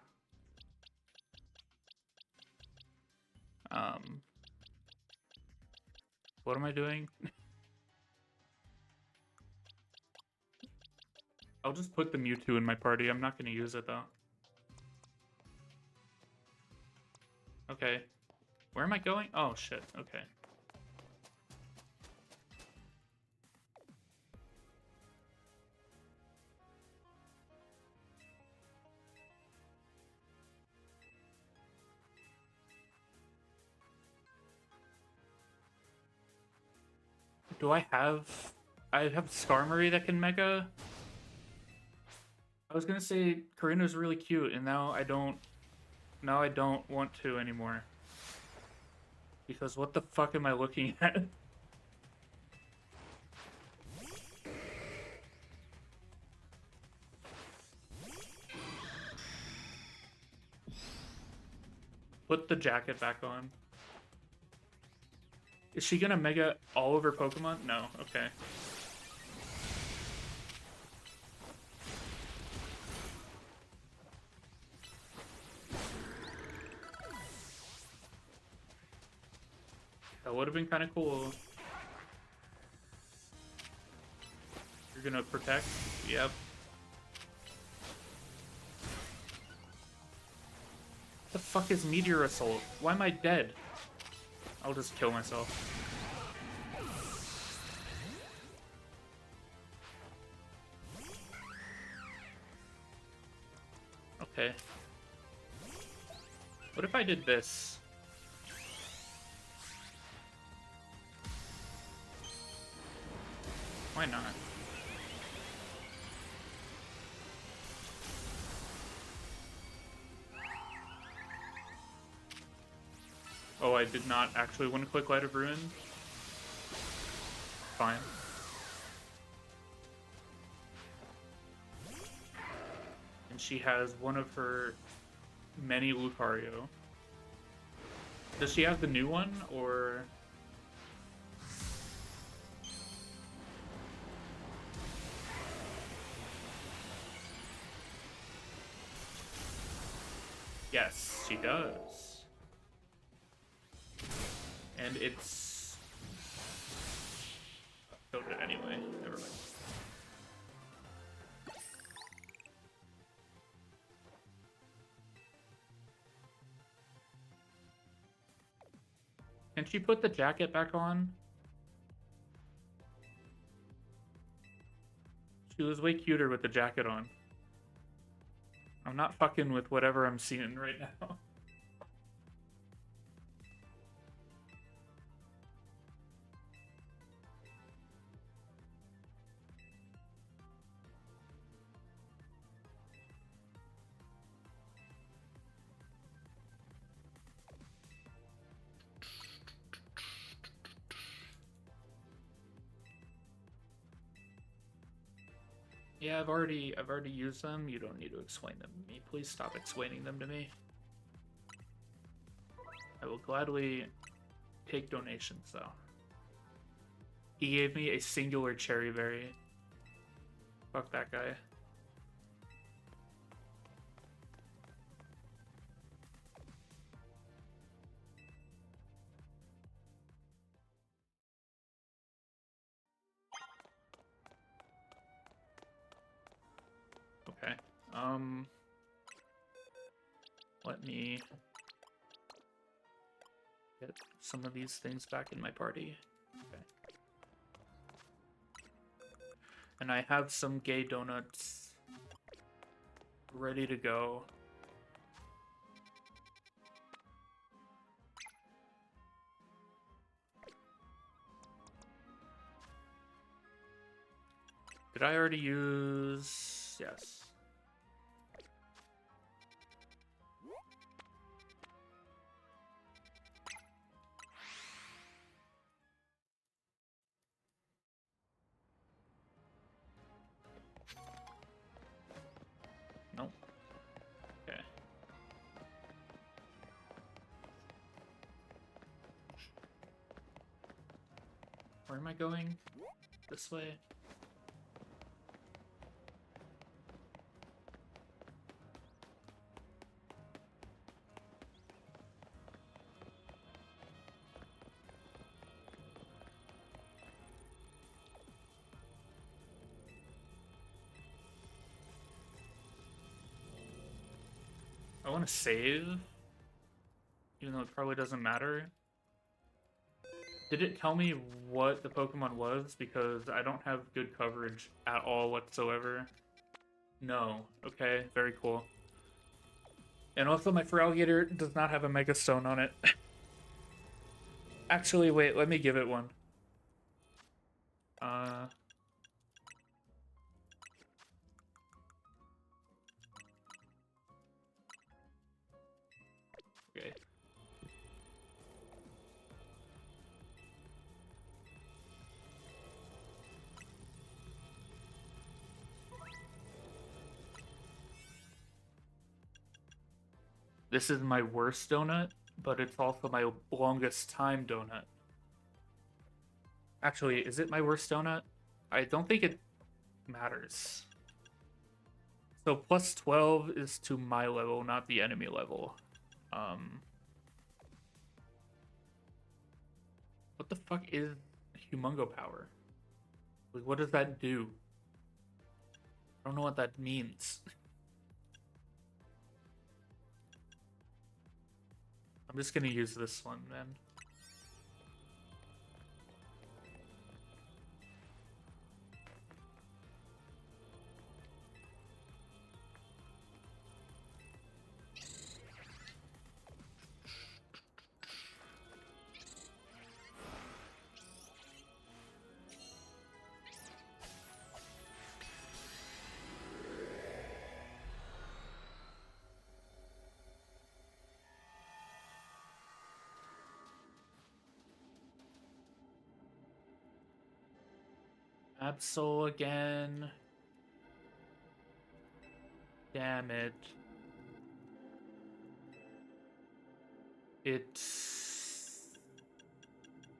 What am I doing? I'll just put the Mewtwo in my party. I'm not going to use it, though. Okay. Where am I going? Oh, shit. Okay. Do I have... I have Skarmory that can Mega? I was gonna say Karina's really cute, and now I don't... Now I don't want to anymore. Because what the fuck am I looking at? Put the jacket back on. Is she gonna Mega all of her Pokemon? No, okay. That would have been kind of cool. You're gonna protect? Yep. What the fuck is Meteor Assault? Why am I dead? I'll just kill myself. Okay. What if I did this? Why not? Oh, I did not actually want to click Light of Ruin. Fine. And she has one of her many Lucario. Does she have the new one, or... Yes, she does. And it's... Killed it anyway. Never mind. Can she put the jacket back on? She was way cuter with the jacket on. I'm not fucking with whatever I'm seeing right now. Yeah, I've already used them. You don't need to explain them to me. Please stop explaining them to me. I will gladly take donations, though. He gave me a singular cherry berry. Fuck that guy. Okay. Let me get some of these things back in my party. Okay. And I have some gay donuts ready to go. Did I already use... Yes. Nope. Okay. Where am I going? This way? I want to save, even though it probably doesn't matter. Did it tell me what the Pokemon was? Because I don't have good coverage at all whatsoever. No. Okay, very cool. And also my Feraligatr does not have a Mega Stone on it. Actually, wait, let me give it one. Okay. This is my worst donut, but it's also my longest time donut. Actually, is it my worst donut? I don't think it matters. So plus 12 is to my level, not the enemy level. What the fuck is Humongo Power? Like, what does that do? I don't know what that means. I'm just gonna use this one, then. Absol again. Damn it. It's...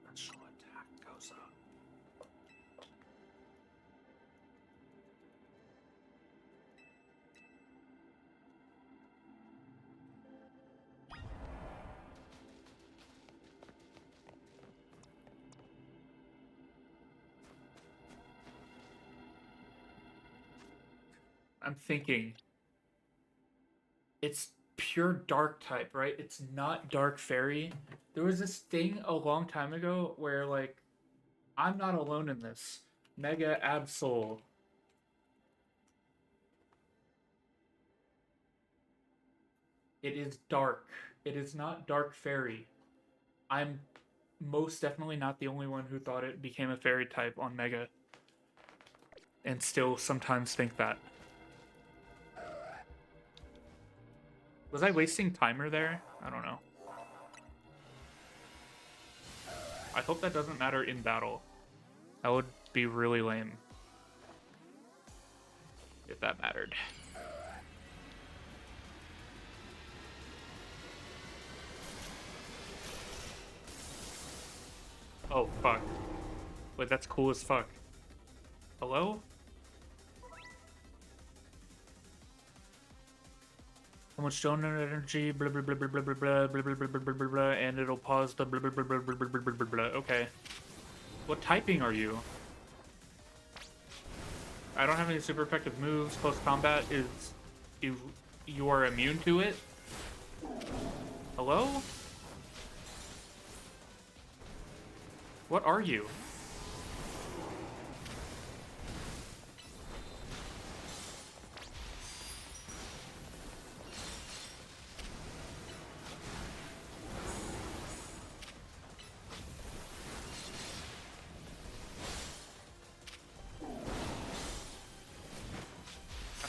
Special attack goes up. I'm thinking it's pure dark type, right? It's not dark fairy. There was this thing a long time ago where, like, I'm not alone in this. Mega Absol. It is dark. It is not dark fairy. I'm most definitely not the only one who thought it became a fairy type on Mega. And still sometimes think that. Was I wasting timer there? I don't know. I hope that doesn't matter in battle. That would be really lame. If that mattered. Oh, fuck. Wait, that's cool as fuck. Hello? How much donor energy, blah blah blah blah blah blah blah blah blah blah blah blah blah, and it'll pause the blah blah blah blah blah blah blah blah blah. Okay. What typing are you? I don't have any super effective moves. Close combat is you are immune to it. Hello? What are you?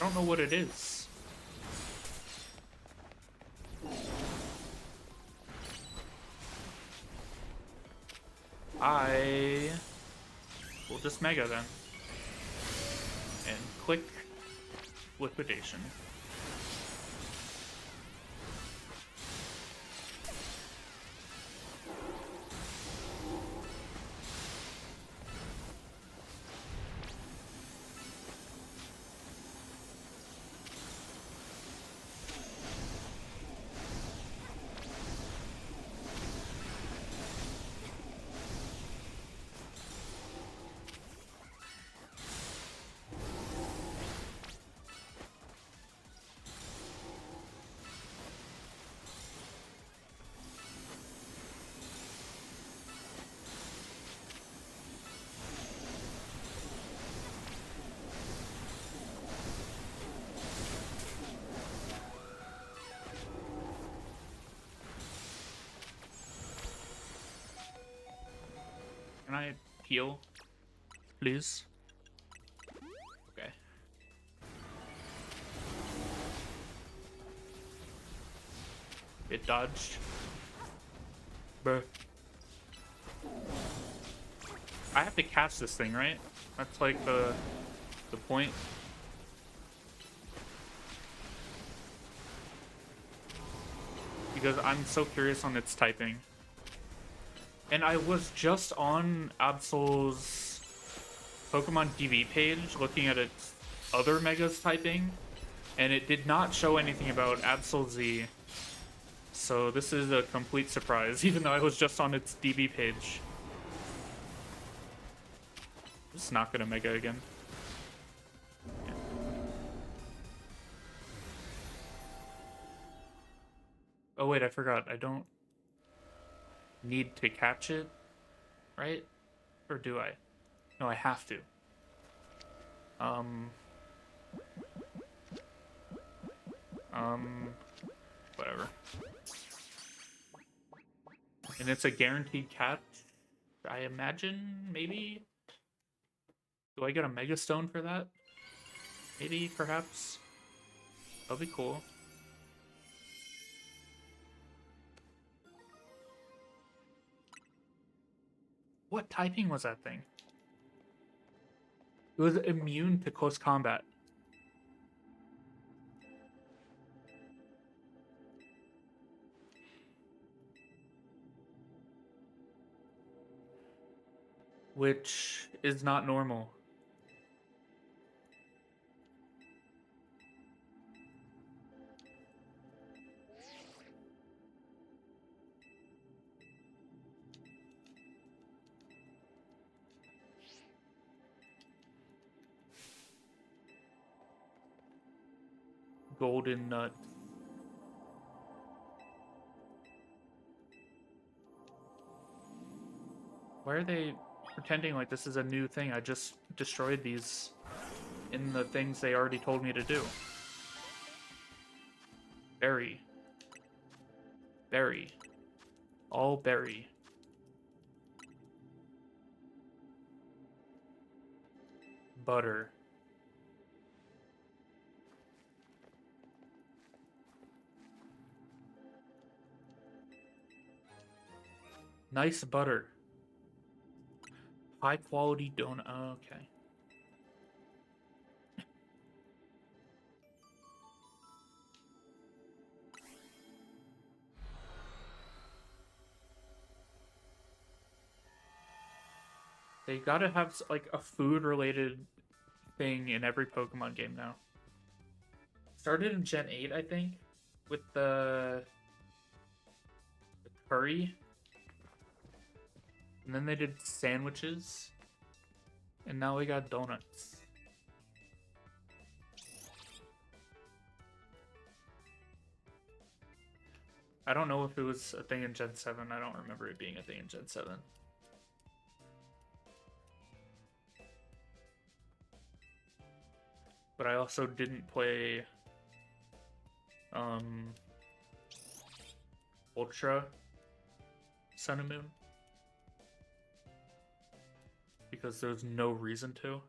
I don't know what it is. I will just Mega then. And click liquidation. Can I heal, please? Okay. It dodged. Bruh. I have to catch this thing, right? That's like the point. Because I'm so curious on its typing. And I was just on Absol's Pokemon TV page looking at its other Megas typing, and it did not show anything about Absol Z. So this is a complete surprise, even though I was just on its DB page. It's not gonna Mega again. Yeah. Oh wait, I forgot. I don't need to catch it, right? Or do I? No, I have to. Whatever. And it's a guaranteed catch, I imagine, maybe? Do I get a Mega Stone for that? Maybe, perhaps? That'll be cool. What typing was that thing? It was immune to close combat. Which is not normal. Golden nut. Why are they pretending like this is a new thing? I just destroyed these in the things they already told me to do. Berry. Berry. All berry. Butter. Nice butter. High quality donut. Oh, okay. They gotta have like a food related thing in every Pokemon game now. Started in Gen 8, I think, with the curry. And then they did sandwiches. And now we got donuts. I don't know if it was a thing in Gen 7. I don't remember it being a thing in Gen 7. But I also didn't play Ultra Sun and Moon because there's no reason to.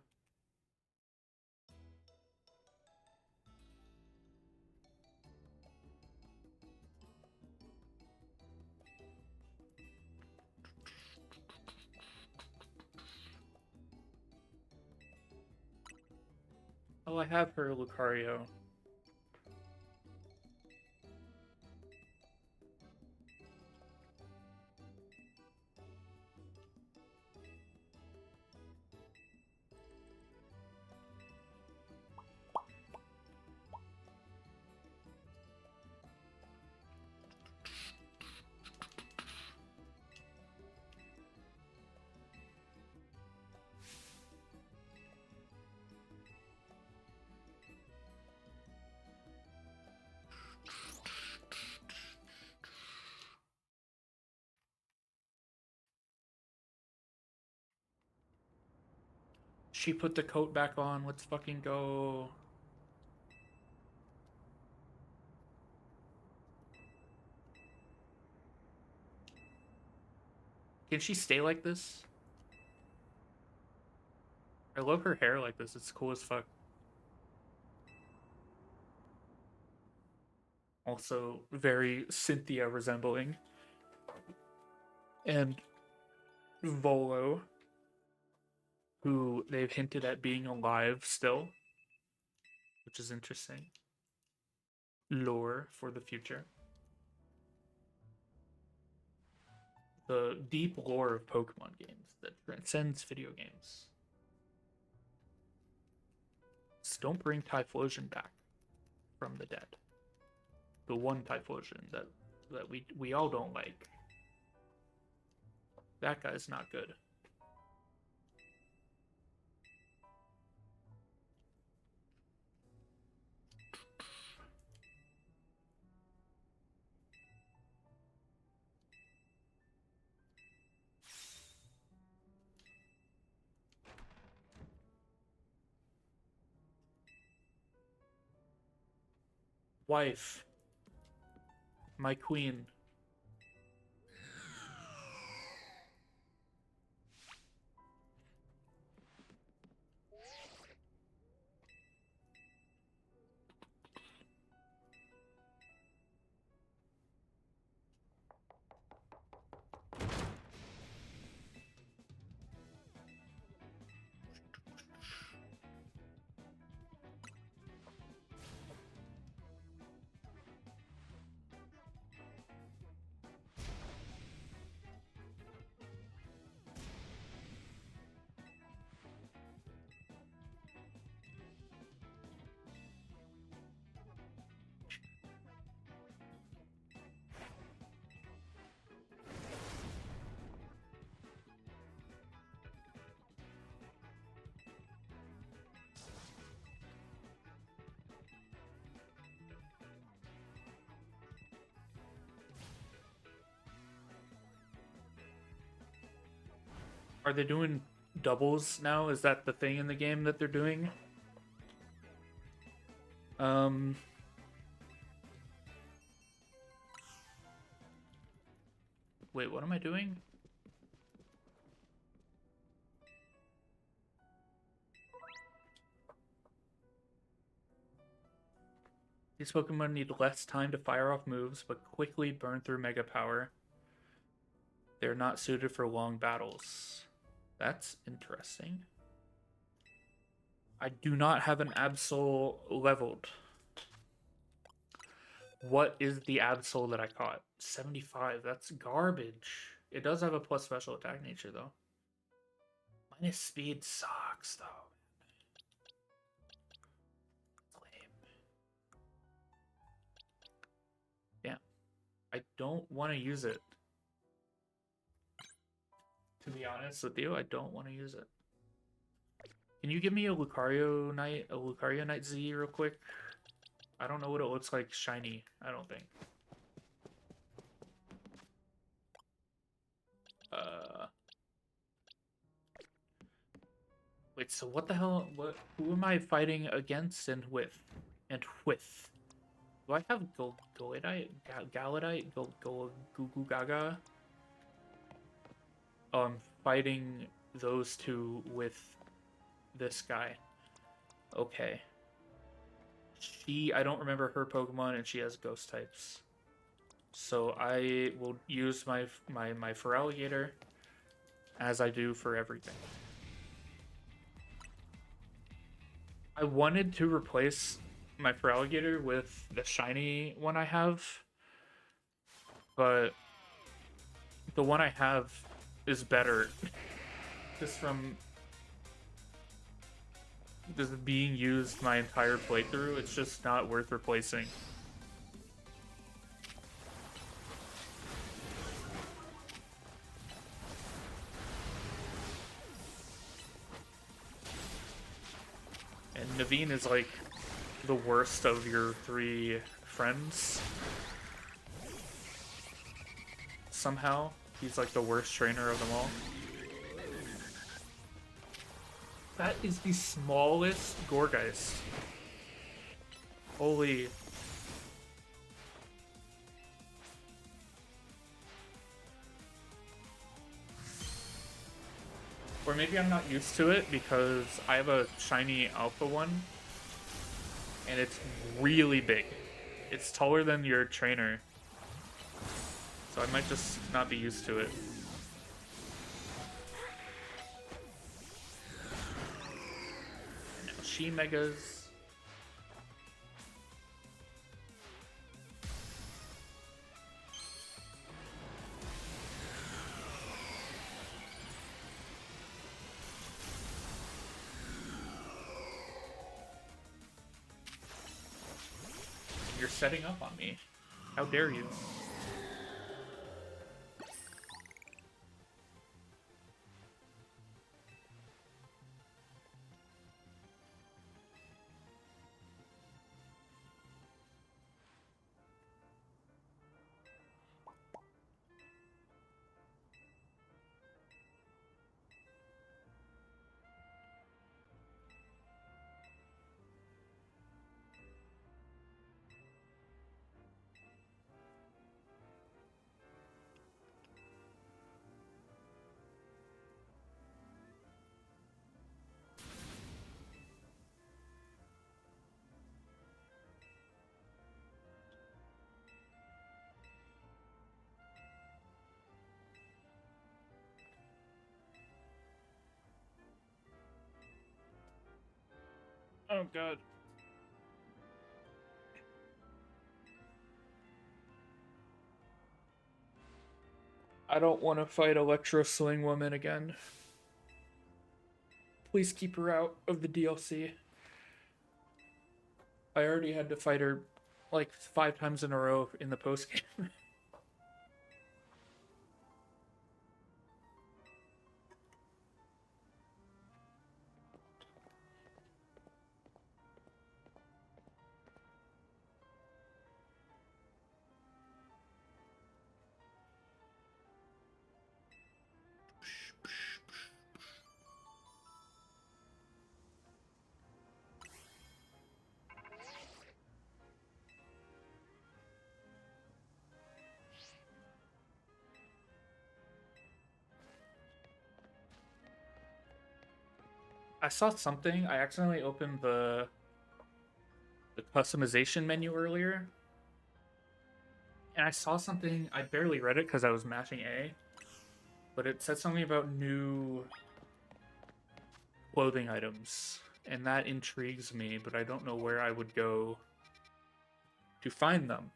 Oh, I have her Lucario. She put the coat back on. Let's fucking go. Can she stay like this? I love her hair like this. It's cool as fuck. Also very Cynthia resembling. And Volo, who they've hinted at being alive still, which is interesting. Lore for the future. The deep lore of Pokemon games that transcends video games. Just don't bring Typhlosion back from the dead. The one Typhlosion that we all don't like. That guy's not good. Wife. My queen. Are they doing doubles now? Is that the thing in the game that they're doing? Um, wait, what am I doing? These Pokemon need less time to fire off moves, but quickly burn through Mega Power. They're not suited for long battles. That's interesting. I do not have an Absol leveled. What is the Absol that I caught? 75. That's garbage. It does have a plus special attack nature, though. Minus speed sucks, though. Lame. Yeah. I don't want to use it. To be honest with you, I don't want to use it. Can you give me a Lucario Knight Z real quick? I don't know what it looks like shiny, I don't think. Wait, so what the hell, who am I fighting against and with? Do I have Galadite? Goo Goo Gaga? Oh, I'm fighting those two with this guy. Okay. I don't remember her Pokemon, and she has ghost types. So I will use my Feraligatr, as I do for everything. I wanted to replace my Feraligatr with the shiny one I have, but the one I have is better. Just from just being used my entire playthrough, it's just not worth replacing. And Naveen is like the worst of your three friends. Somehow, he's like the worst trainer of them all. That is the smallest Gourgeist. Holy. Or maybe I'm not used to it because I have a shiny alpha one. And it's really big. It's taller than your trainer. So I might just not be used to it. Now She-Megas. You're setting up on me. How dare you? Oh god. I don't want to fight Electro Sling Woman again. Please keep her out of the DLC. I already had to fight her like 5 times in a row in the post game. I saw something. I accidentally opened the customization menu earlier, and I saw something. I barely read it because I was mashing A, but it said something about new clothing items, and that intrigues me, but I don't know where I would go to find them.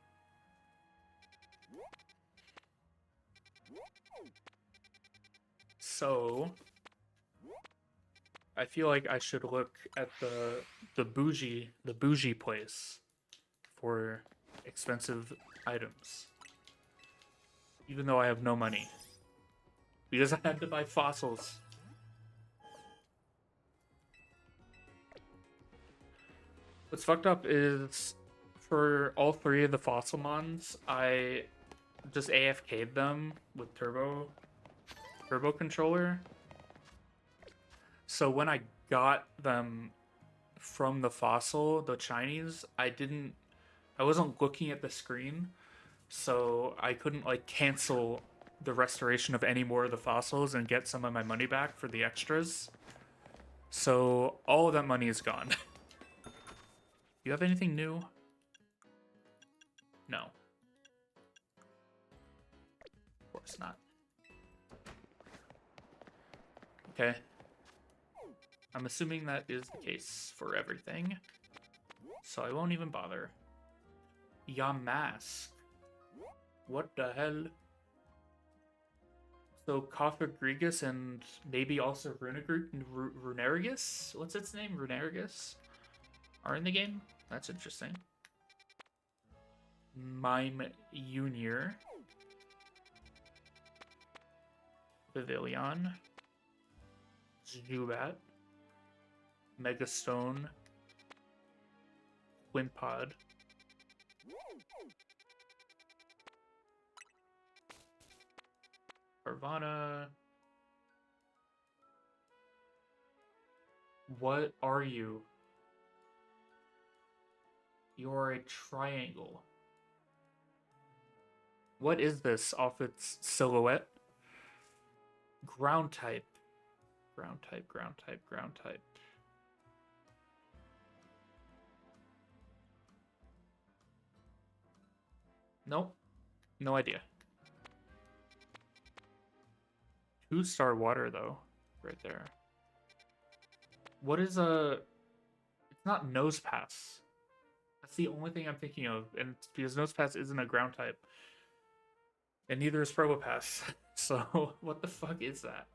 So I feel like I should look at the bougie place for expensive items, even though I have no money because I had to buy fossils. What's fucked up is for all three of the fossil mons, I just AFK'd them with turbo controller. So when I got them from the fossil, the Chinese, I wasn't looking at the screen, so I couldn't like cancel the restoration of any more of the fossils and get some of my money back for the extras. So all of that money is gone. You have anything new? No. Of course not. Okay. I'm assuming that is the case for everything. So I won't even bother. Yamask. What the hell? So Cofagrigus and maybe also Runerigus? What's its name? Runerigus? Are in the game? That's interesting. Mime Junior. Pavilion. Zubat. Megastone. Wimpod. Carvana. What are you? You're a triangle. What is this off its silhouette? Ground type. Ground type, ground type, ground type. Nope. No idea. 2-star water, though. Right there. What is a... It's not Nosepass. That's the only thing I'm thinking of. And it's because Nosepass isn't a ground type. And neither is Probopass. So, what the fuck is that?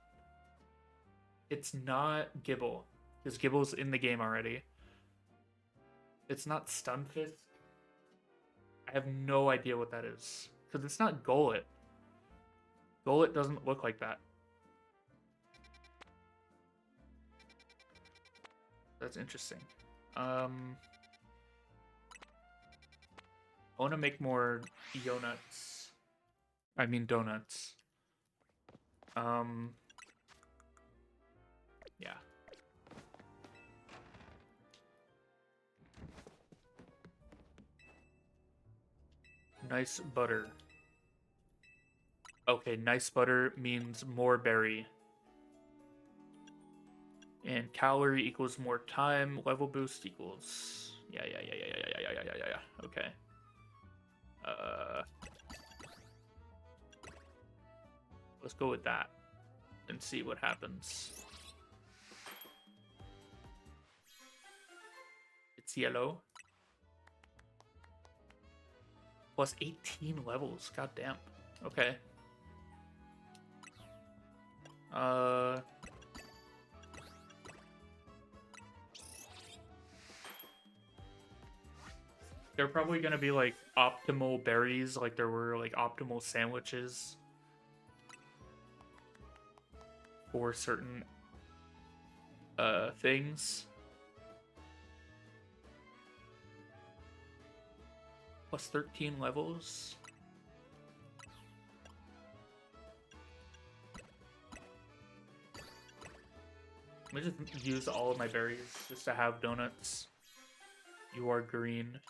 It's not Gibble. Because Gibble's in the game already. It's not Stunfisk. I have no idea what that is. Because it's not Golett. Golett doesn't look like that. That's interesting. I want to make more donuts. I mean donuts. Yeah. Nice butter. Okay, nice butter means more berry. And calorie equals more time. Level boost equals... Yeah. Okay. Let's go with that and see what happens. It's yellow. Plus 18 levels. God damn. Okay. They're probably gonna be like optimal berries, like there were like optimal sandwiches for certain things. Plus 13 levels. Let me just use all of my berries just to have donuts. You are green.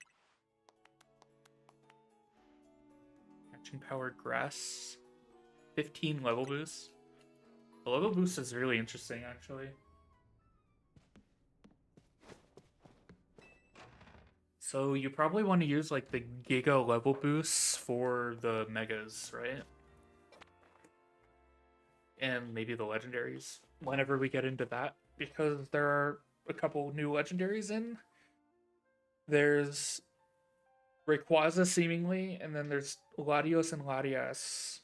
Catching power grass. 15 level boost. The level boost is really interesting, actually. So you probably want to use like the Giga level boosts for the megas, right? And maybe the legendaries whenever we get into that, because there are a couple new legendaries in. There's Rayquaza seemingly, and then there's Latios and Latias.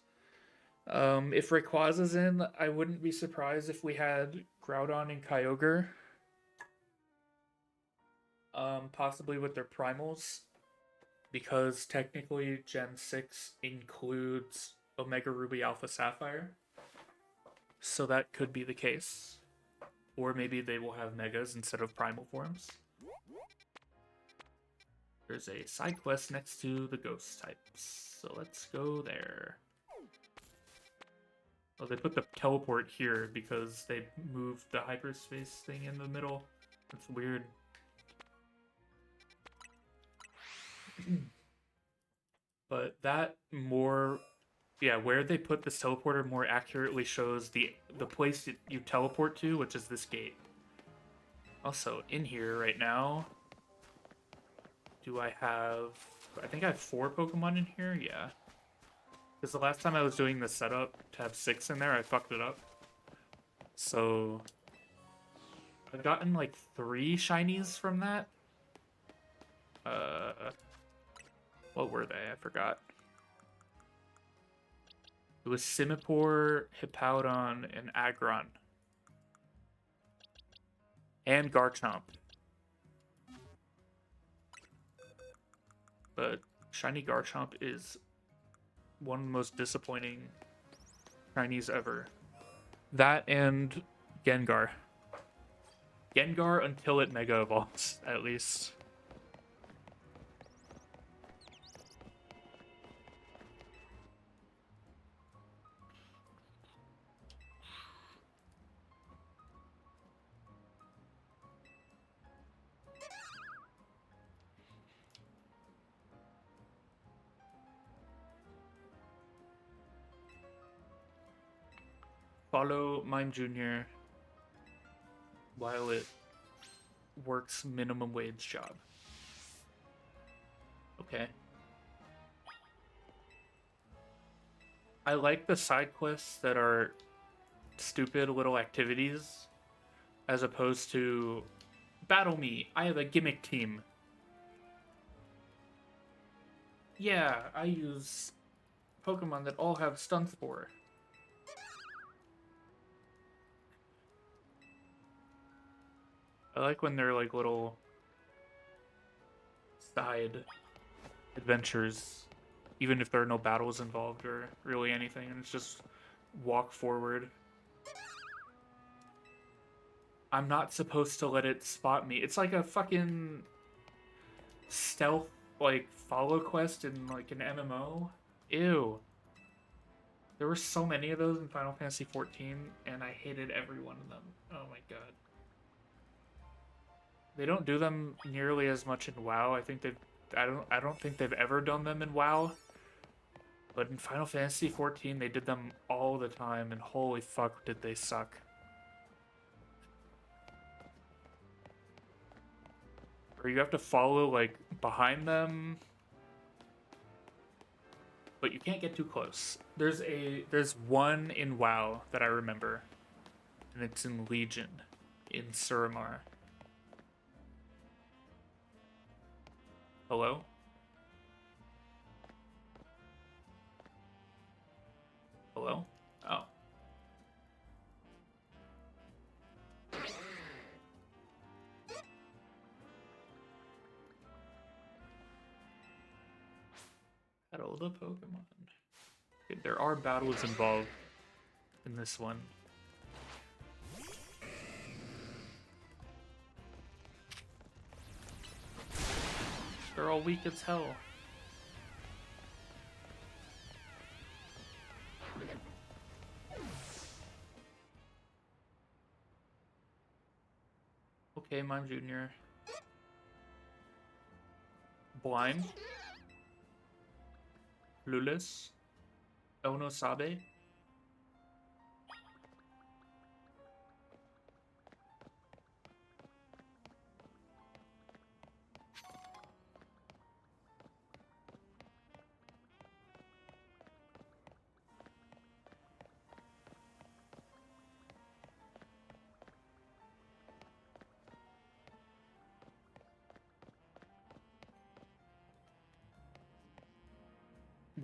If Rayquaza's in, I wouldn't be surprised if we had Groudon and Kyogre. Possibly with their primals, because technically Gen 6 includes Omega Ruby Alpha Sapphire. So that could be the case. Or maybe they will have megas instead of primal forms. There's a side quest next to the ghost types, so let's go there. Oh, they put the teleport here because they moved the hyperspace thing in the middle. That's weird. But that more, yeah, where they put this teleporter more accurately shows the place that you teleport to, which is this gate. Also, in here right now, do I have... I think I have 4 Pokemon in here, yeah. Because the last time I was doing the setup to have 6 in there, I fucked it up. So, I've gotten like 3 shinies from that. What were they? I forgot. It was Simipour, Hippowdon, and Aggron. And Garchomp. But shiny Garchomp is one of the most disappointing shinies ever. That and Gengar. Gengar until it Mega Evolves, at least. Follow Mime Jr. while it works minimum wage job. Okay. I like the side quests that are stupid little activities as opposed to battle me. I have a gimmick team. Yeah, I use Pokemon that all have Stun Spore. I like when they're like little side adventures, even if there are no battles involved or really anything, and it's just walk forward. I'm not supposed to let it spot me. It's like a fucking stealth, like, follow quest in like an MMO. Ew. There were so many of those in Final Fantasy XIV, and I hated every one of them. Oh my god. They don't do them nearly as much in WoW. I don't think they've ever done them in WoW. But in Final Fantasy XIV, they did them all the time, and holy fuck, did they suck. Or you have to follow, like, behind them, but you can't get too close. There's one in WoW that I remember, and it's in Legion, in Suramar. Hello? Hello? Oh. Battle the Pokemon. Okay, there are battles involved in this one. They're all weak as hell. Okay, Mime Jr. Blind. Clueless. Ono Sabe.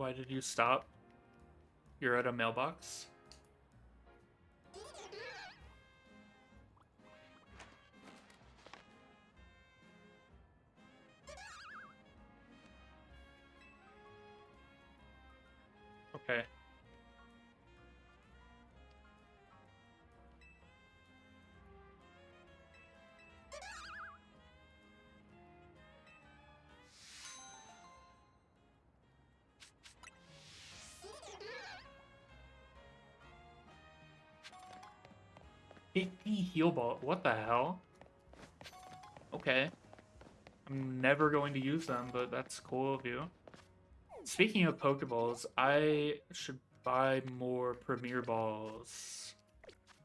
Why did you stop? You're at a mailbox? Okay. Heal ball. What the hell? Okay. I'm never going to use them, but that's cool of you. Speaking of Pokeballs, I should buy more Premier Balls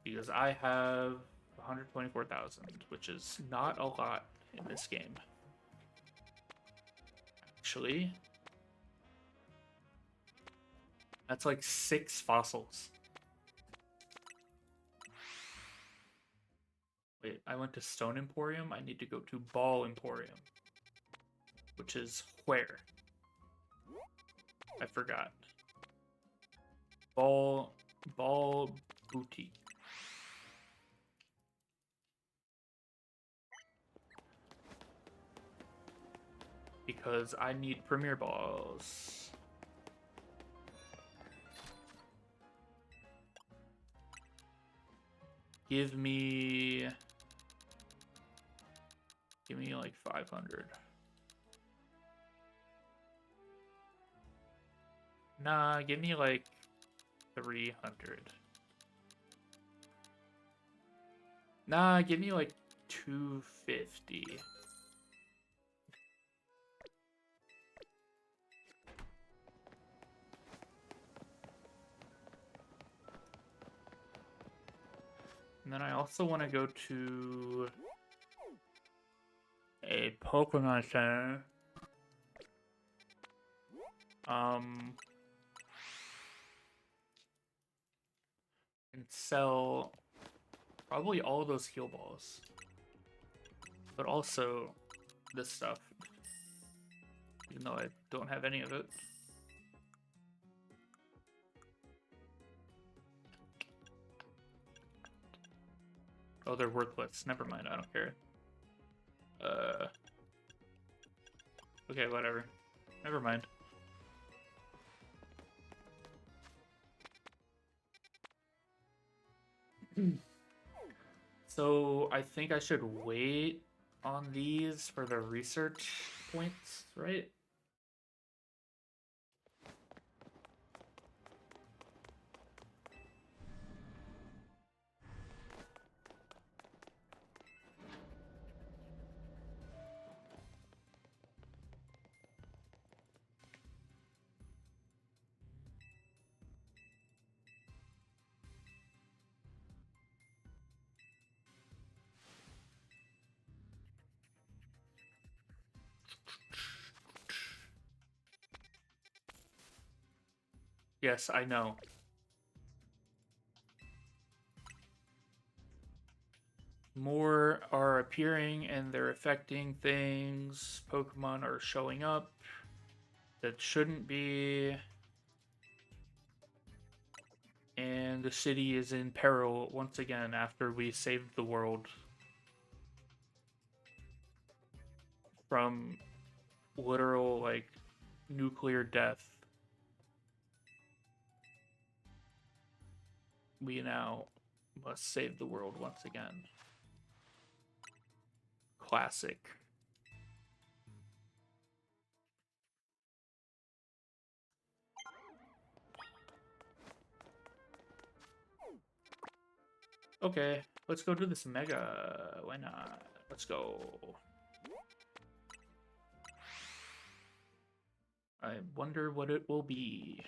because I have 124,000, which is not a lot in this game. Actually, that's like 6 fossils. Wait, I went to Stone Emporium. I need to go to Ball Emporium, which is where? I forgot. Ball Boutique. Because I need Premier Balls. Give me like 500. Nah, give me like 300. Nah, give me like 250. And then I also want to go to a Pokemon Center. And sell probably all of those heal balls. But also this stuff. Even though I don't have any of it. Oh, they're worthless. Never mind, I don't care. Okay, whatever. Never mind. So I think I should wait on these for the research points, right? Yes, I know. More are appearing and they're affecting things. Pokemon are showing up that shouldn't be. And the city is in peril once again after we saved the world from literal, like, nuclear death. We now must save the world once again. Classic. Okay, let's go do this mega. Why not? Let's go. I wonder what it will be.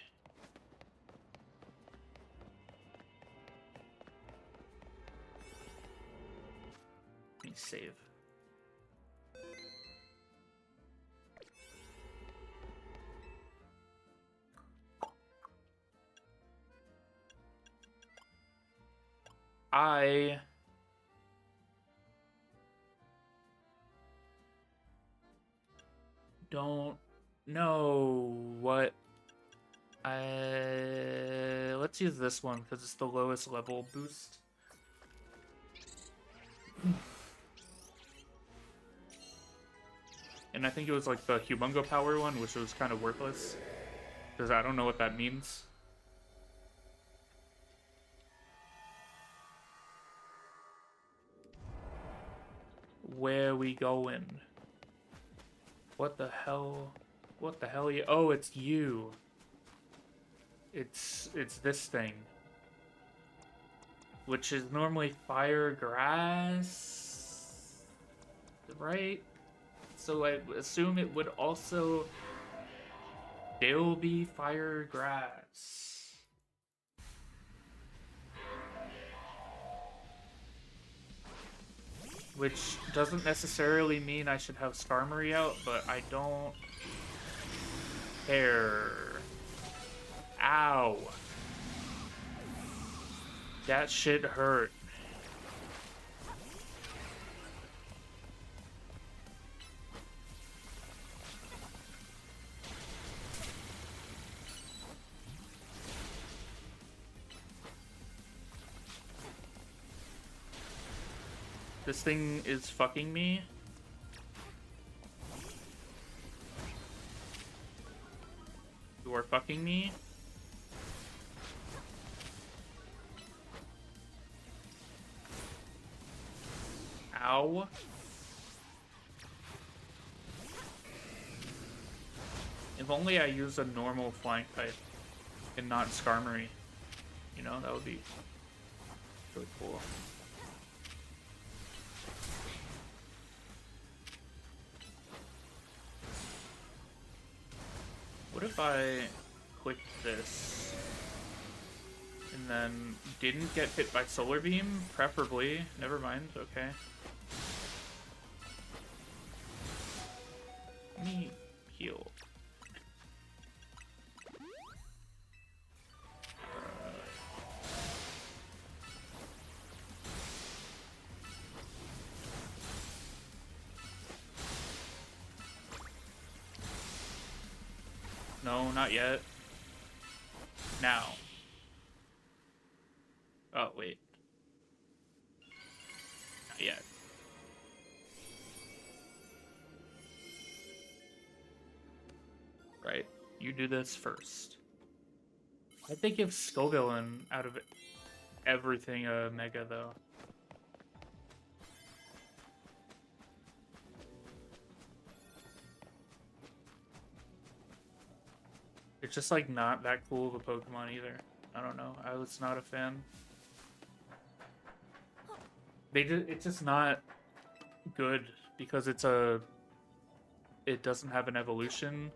Let me save. I don't know what Let's use this one because it's the lowest level boost. And I think it was like the Humongo Power one, which was kind of worthless. Because I don't know what that means. Where we going? What the hell? What the hell? Oh, it's you. It's this thing. Which is normally fire grass. Right? So I assume it would also still be fire grass. Which doesn't necessarily mean I should have Skarmory out, but I don't care. Ow. That shit hurt. This thing is fucking me. You are fucking me. Ow. If only I used a normal flying type and not Skarmory. You know, that would be really cool. What if I clicked this and then didn't get hit by Solar Beam? Preferably. Never mind. Okay. Let me heal. No, not yet. Now. Oh, wait. Not yet. Right. You do this first. I think give Scovillain out of everything a Mega, though. It's just like not that cool of a Pokemon either. I don't know. I was not a fan. It's just not good because it doesn't have an evolution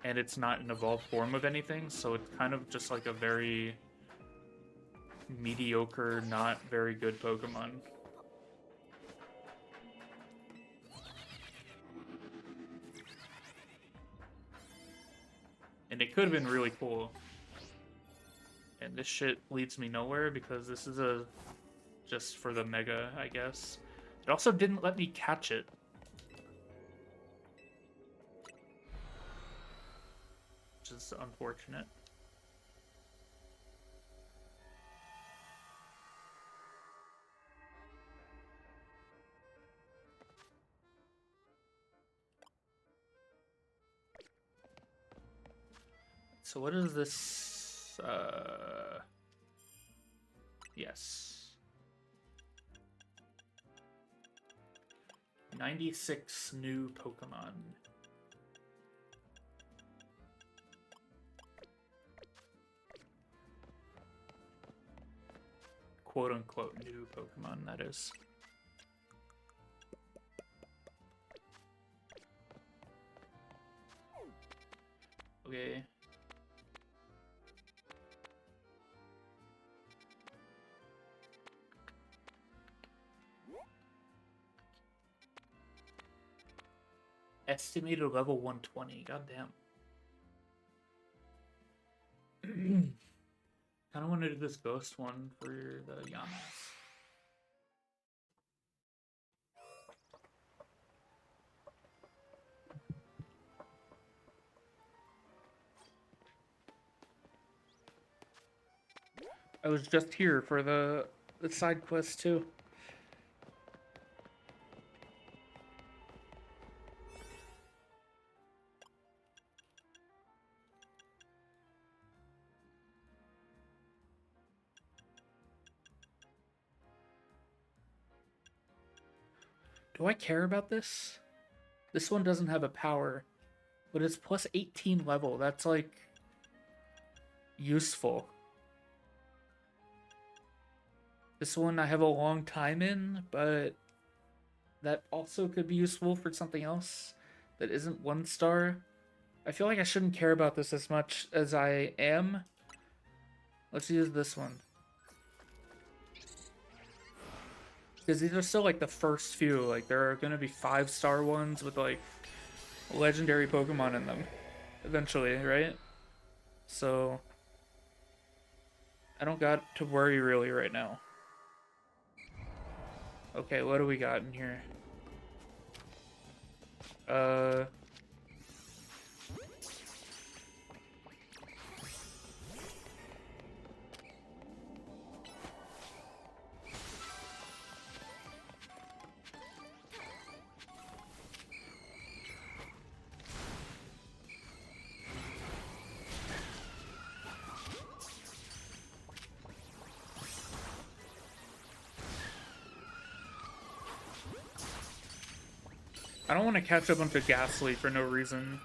and it's not an evolved form of anything, so it's kind of just like a very mediocre, not very good Pokemon. And it could have been really cool. And this shit leads me nowhere because this is just for the Mega, I guess. It also didn't let me catch it. Which is unfortunate. So what is this? Yes. 96 new Pokemon. Quote unquote new Pokemon, that is. Okay. Estimated level 120. Goddamn. Kind of want to do this ghost one for the Yamas. I was just here for the side quest too. Do I care about this? This one doesn't have a power, but it's plus 18 level. That's like useful. This one I have a long time in, but that also could be useful for something else that isn't 1-star. I feel like I shouldn't care about this as much as I am. Let's use this one. Because these are still like the first few. Like there are going to be 5-star ones with like legendary Pokemon in them eventually, right? So I don't got to worry really right now. Okay, what do we got in here? I don't want to catch a bunch of Ghastly for no reason.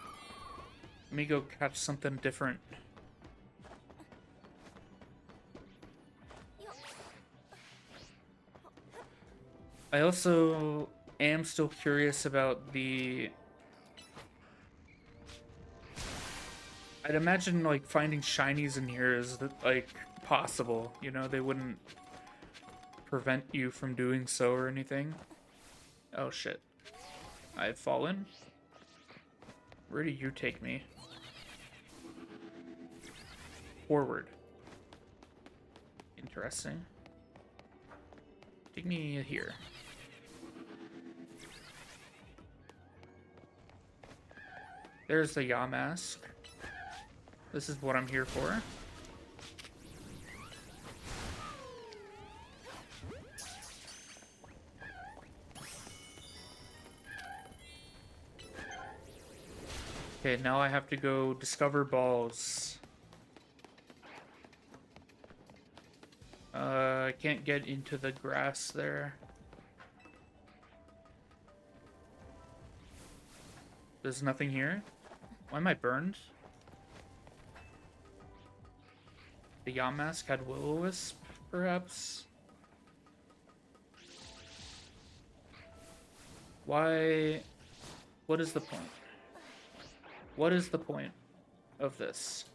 Let me go catch something different. I also am still curious about the... I'd imagine like finding shinies in here is like possible, you know, they wouldn't prevent you from doing so or anything. Oh shit. I've fallen. Where do you take me? Forward. Interesting. Take me here. There's the Yamask. This is what I'm here for. Okay, now I have to go discover balls. I can't get into the grass there. There's nothing here. Why am I burned? The Yamask had Will-O-Wisp, perhaps? Why? What is the point? What is the point of this?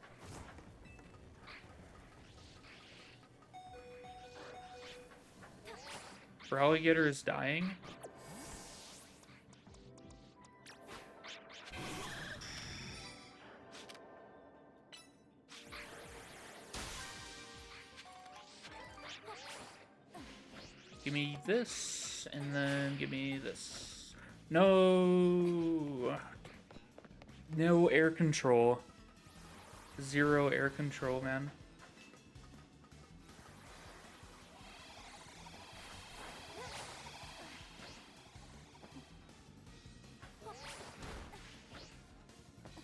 Feraligatr is dying. Give me this, and then give me this. No! No air control. 0 air control, man.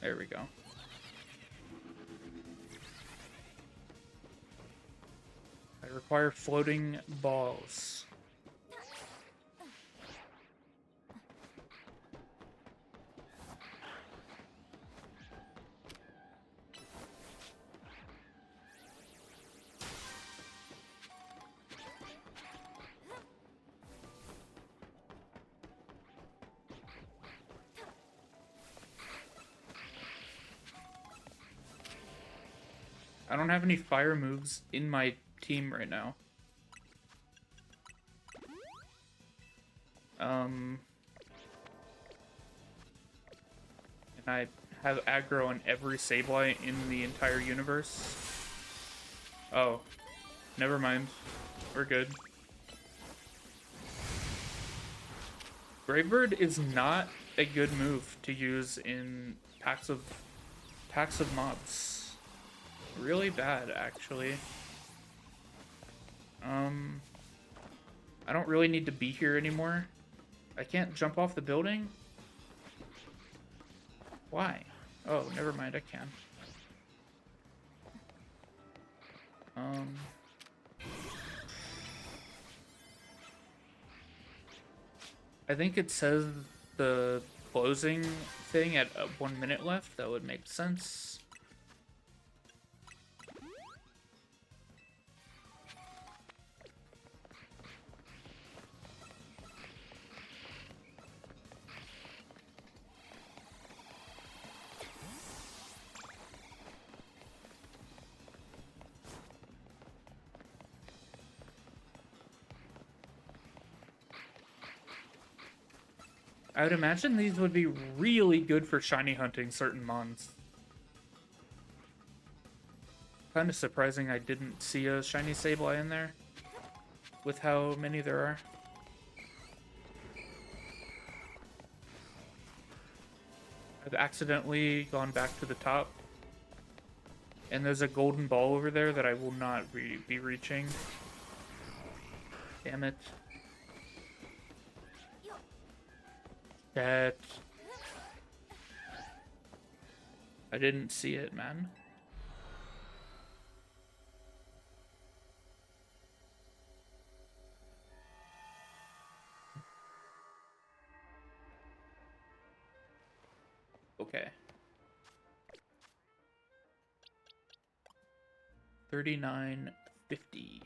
There we go. I require floating balls. I don't have any fire moves in my team right now. And I have aggro on every Sableye in the entire universe. Oh, never mind. We're good. Gravebird is not a good move to use in packs of mobs. Really bad, actually. Um, I don't really need to be here anymore. I can't jump off the building? Why? Oh, never mind, I can. I think it says the closing thing at 1 minute left. That would make sense. I would imagine these would be really good for shiny hunting certain mons. Kind of surprising I didn't see a shiny Sableye in there with how many there are. I've accidentally gone back to the top. And there's a golden ball over there that I will not be reaching. Damn it. That... I didn't see it, man. Okay. 39.50.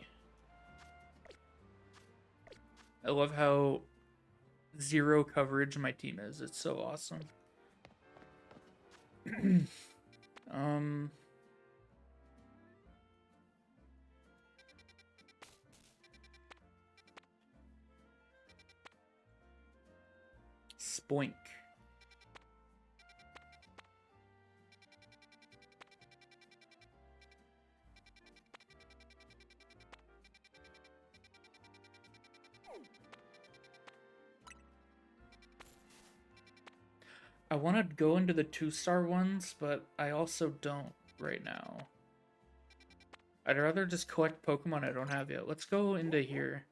I love how zero coverage my team is. It's so awesome. Spoink. I want to go into the 2-star ones, but I also don't right now. I'd rather just collect Pokemon I don't have yet. Let's go into here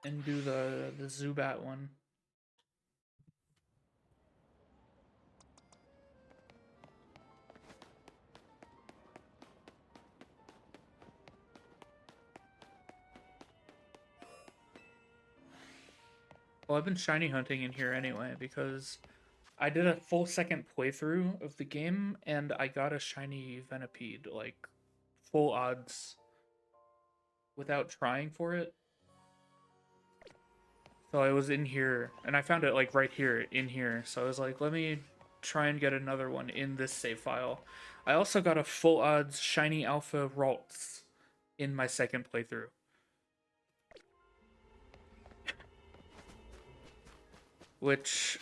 and do the Zubat one. Well, I've been shiny hunting in here anyway because I did a full second playthrough of the game and I got a shiny Venipede, like full odds without trying for it. So I was in here and I found it like right here in here. So I was like, let me try and get another one in this save file. I also got a full odds shiny alpha Ralts in my second playthrough. Which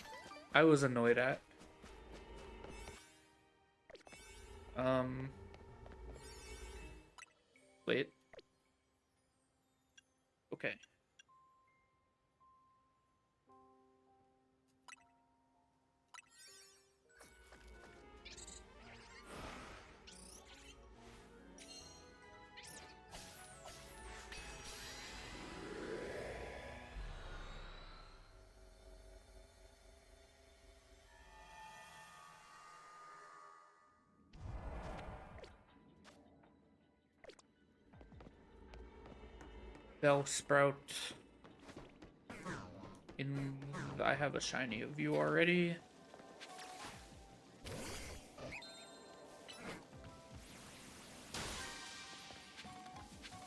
I was annoyed at. Wait. Okay. Bellsprout. I have a shiny of you already.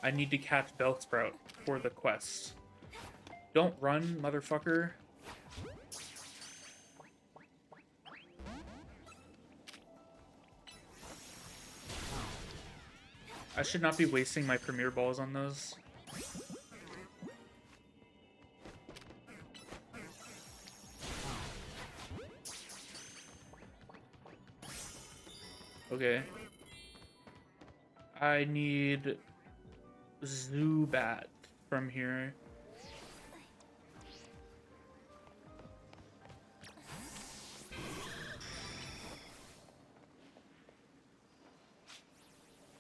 I need to catch Bellsprout for the quest. Don't run, motherfucker. I should not be wasting my Premier Balls on those. Okay. I need Zubat from here.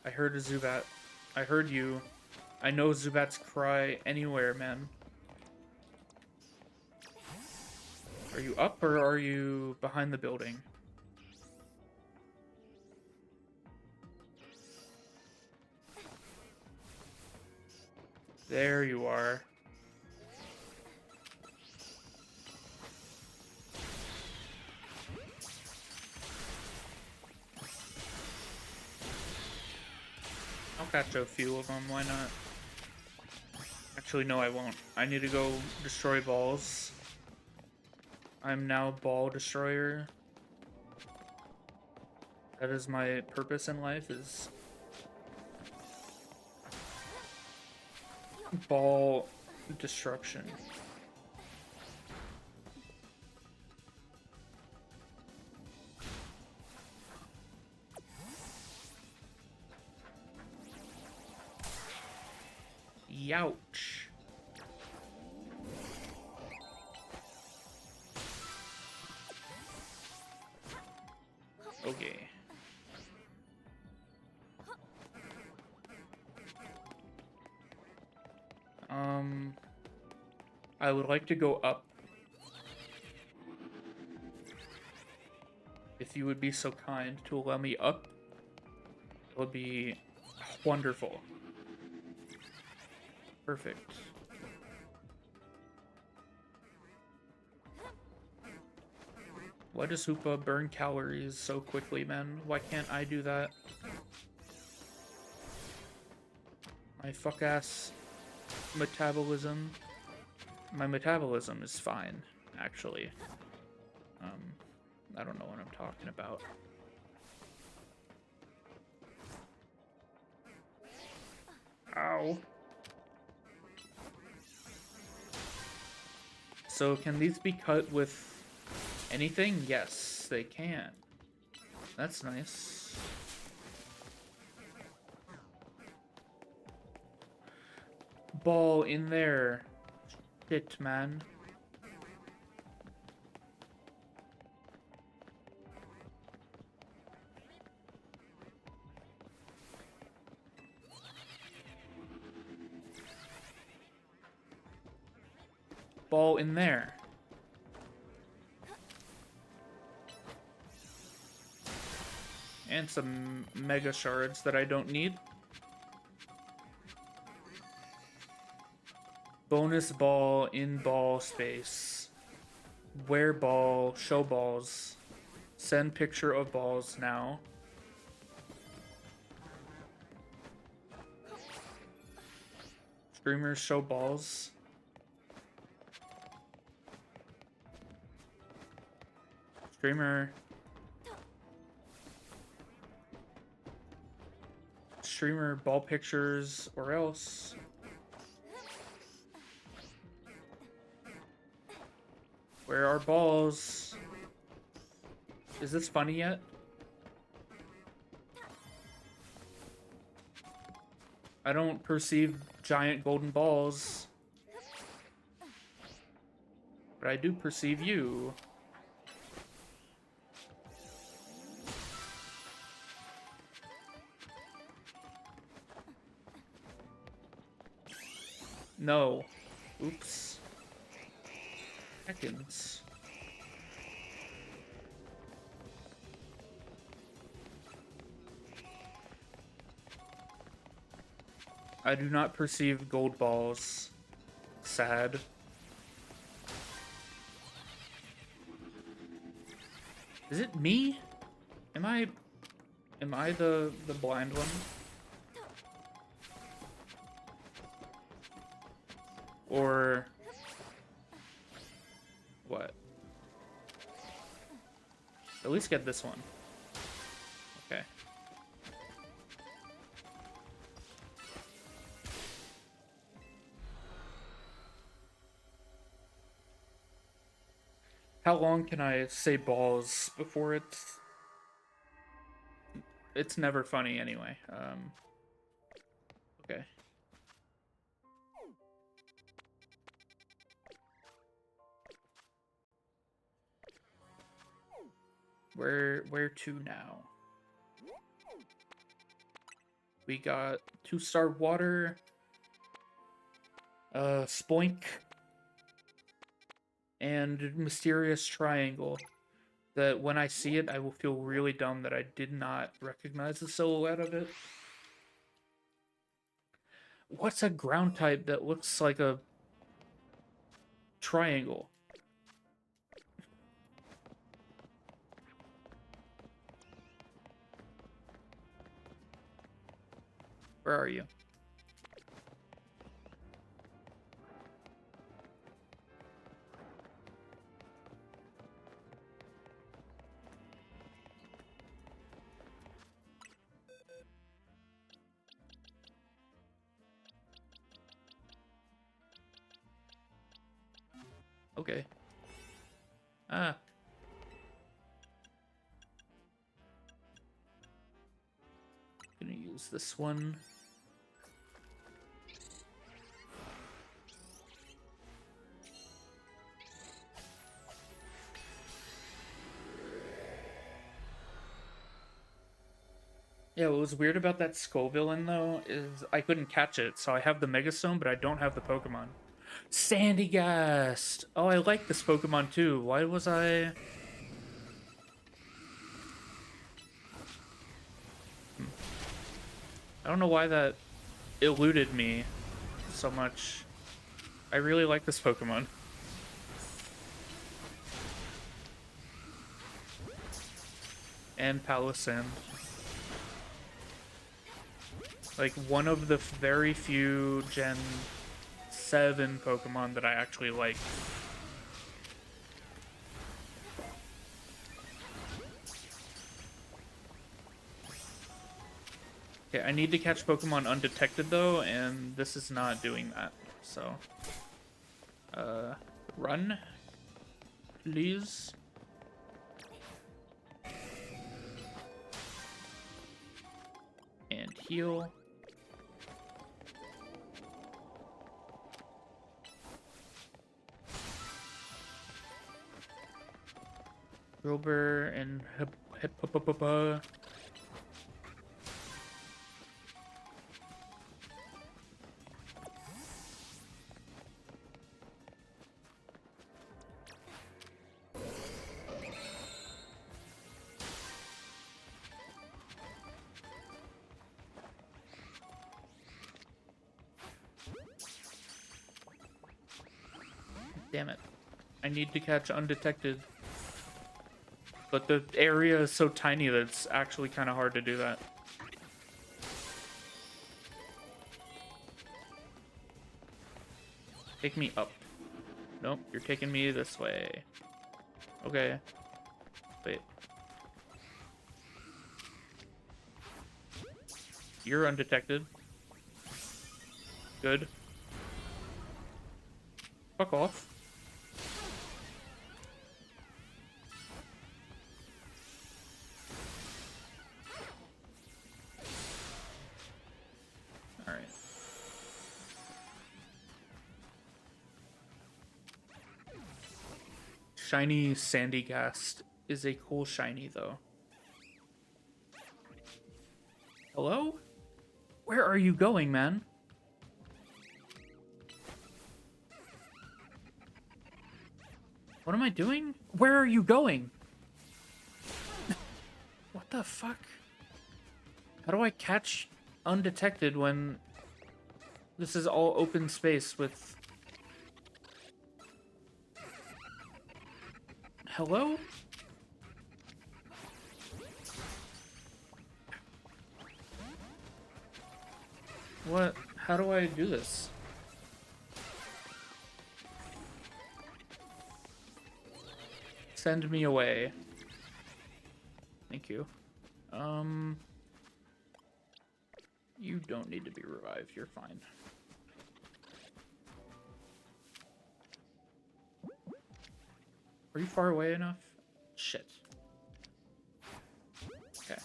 I heard a Zubat. I heard you. I know Zubat's cry anywhere, man. Are you up or are you behind the building? There you are. I'll catch a few of them, why not? Actually, no, I won't. I need to go destroy balls. I'm now Ball Destroyer. That is my purpose in life, is ball destruction. Youch. Okay. I would like to go up. If you would be so kind to allow me up, it would be wonderful. Perfect. Why does Hoopa burn calories so quickly, man? Why can't I do that? My fuck-ass metabolism. My metabolism is fine, actually. I don't know what I'm talking about. Ow. So can these be cut with anything? Yes, they can. That's nice. Ball in there. Shit, man. Ball in there. And some mega shards that I don't need. Bonus ball in ball space. Where ball, show balls. Send picture of balls now. Streamers show balls. Streamer. Streamer ball pictures or else. Where are balls? Is this funny yet? I don't perceive giant golden balls. But I do perceive you. No. Oops. Seconds. I do not perceive gold balls. Sad. Is it me? Am I the blind one? Or what? At least get this one. Okay. How long can I say balls before it's never funny anyway. Okay. Where to now? We got 2-star water, Spoink, and Mysterious Triangle. That when I see it, I will feel really dumb that I did not recognize the silhouette of it. What's a ground type that looks like a triangle? Where are you? Okay. Ah. Gonna use this one. Yeah, what was weird about that Skull villain, though, is I couldn't catch it, so I have the Megastone, but I don't have the Pokemon. Sandygast! Oh, I like this Pokemon, too. Why was I... I don't know why that eluded me so much. I really like this Pokemon. And Palossand. Like, one of the very few Gen 7 Pokemon that I actually like. Okay, I need to catch Pokemon undetected, though, and this is not doing that, so... run, please. And heal. Wilbur and Damn it. I need to catch undetected. But the area is so tiny that it's actually kind of hard to do that. Take me up. Nope, you're taking me this way. Okay. Wait. You're undetected. Good. Fuck off. Alright. Shiny Sandygast is a cool shiny, though. Hello? Where are you going, man? What am I doing? Where are you going? What the fuck? How do I catch undetected when this is all open space with... Hello? What? How do I do this? Send me away. Thank you. You don't need to be revived. You're fine. Are you far away enough? Shit. Okay.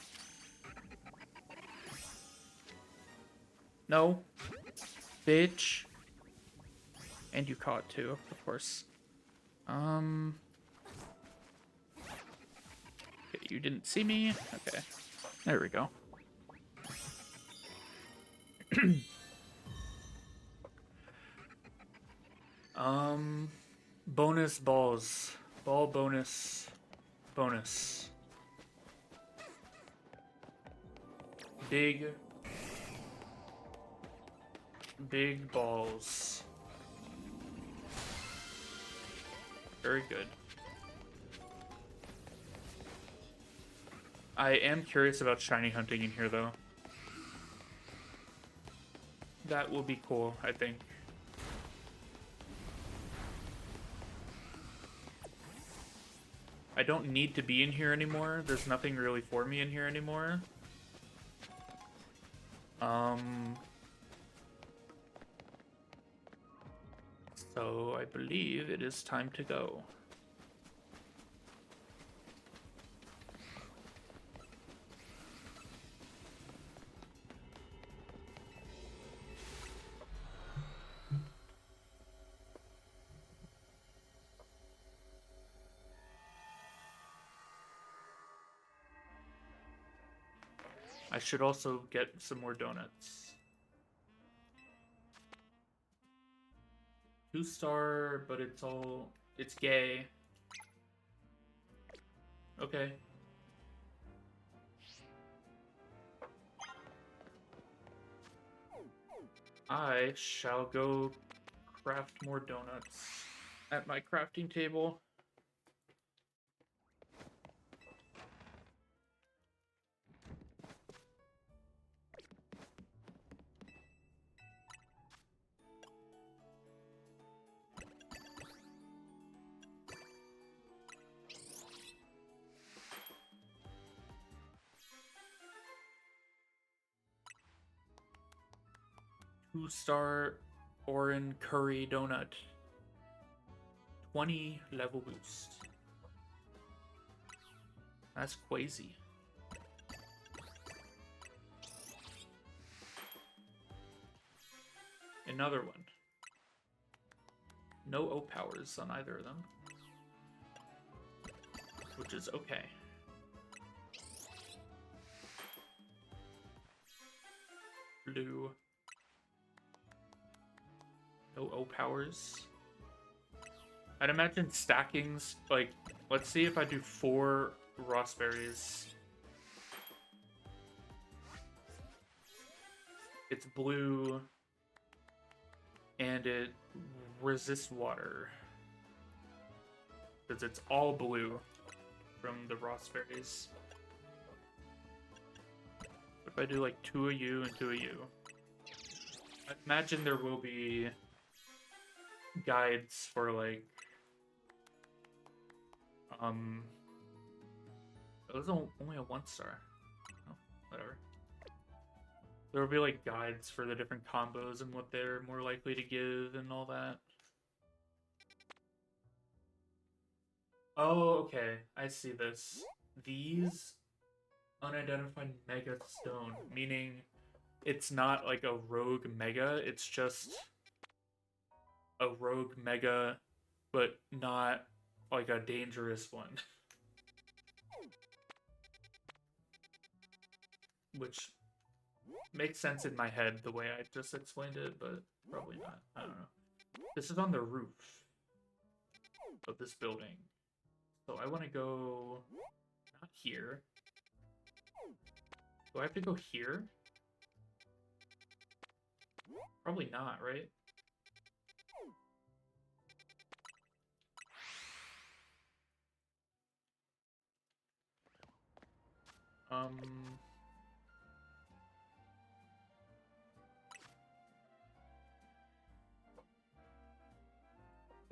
No. Bitch. And you caught too, of course. Okay, you didn't see me? Okay. There we go. Bonus balls. Ball bonus. Bonus. Big balls. Very good. I am curious about shiny hunting in here, though. That will be cool, I think. I don't need to be in here anymore. There's nothing really for me in here anymore. So I believe it is time to go. I should also get some more donuts. 2-star, but it's gay. Okay. I shall go craft more donuts at my crafting table. Two-star Orin Curry Donut. 20 level boost. That's crazy. Another one. No O powers on either of them. Which is okay. Blue. No O powers. I'd imagine stackings, like, let's see if I do 4 raspberries. It's blue, and it resists water. Because it's all blue from the raspberries. If I do like 2 of you and 2 of you, I imagine there will be guides for like it was only a 1-star. Oh, whatever. There will be like guides for the different combos and what they're more likely to give and all that. Oh, okay. I see this. These unidentified mega stone, meaning it's not like a rogue mega, it's just a rogue mega, but not like a dangerous one. Which makes sense in my head the way I just explained it, but probably not. I don't know. This is on the roof of this building. So I want to go not here. Do I have to go here? Probably not, right?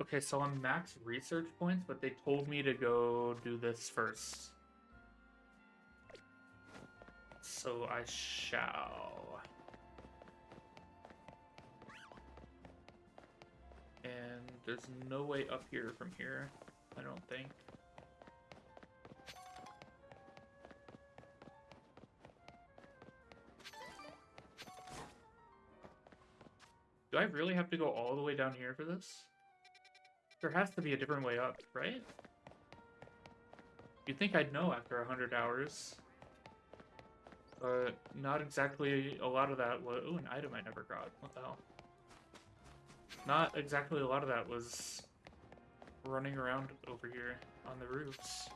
Okay, so I'm max research points, but they told me to go do this first. So I shall. And there's no way up here from here, I don't think. Do I really have to go all the way down here for this? There has to be a different way up, right? You'd think I'd know after 100 hours. But not exactly a lot of that was... Ooh, an item I never got. What the hell? Not exactly a lot of that was running around over here on the roofs.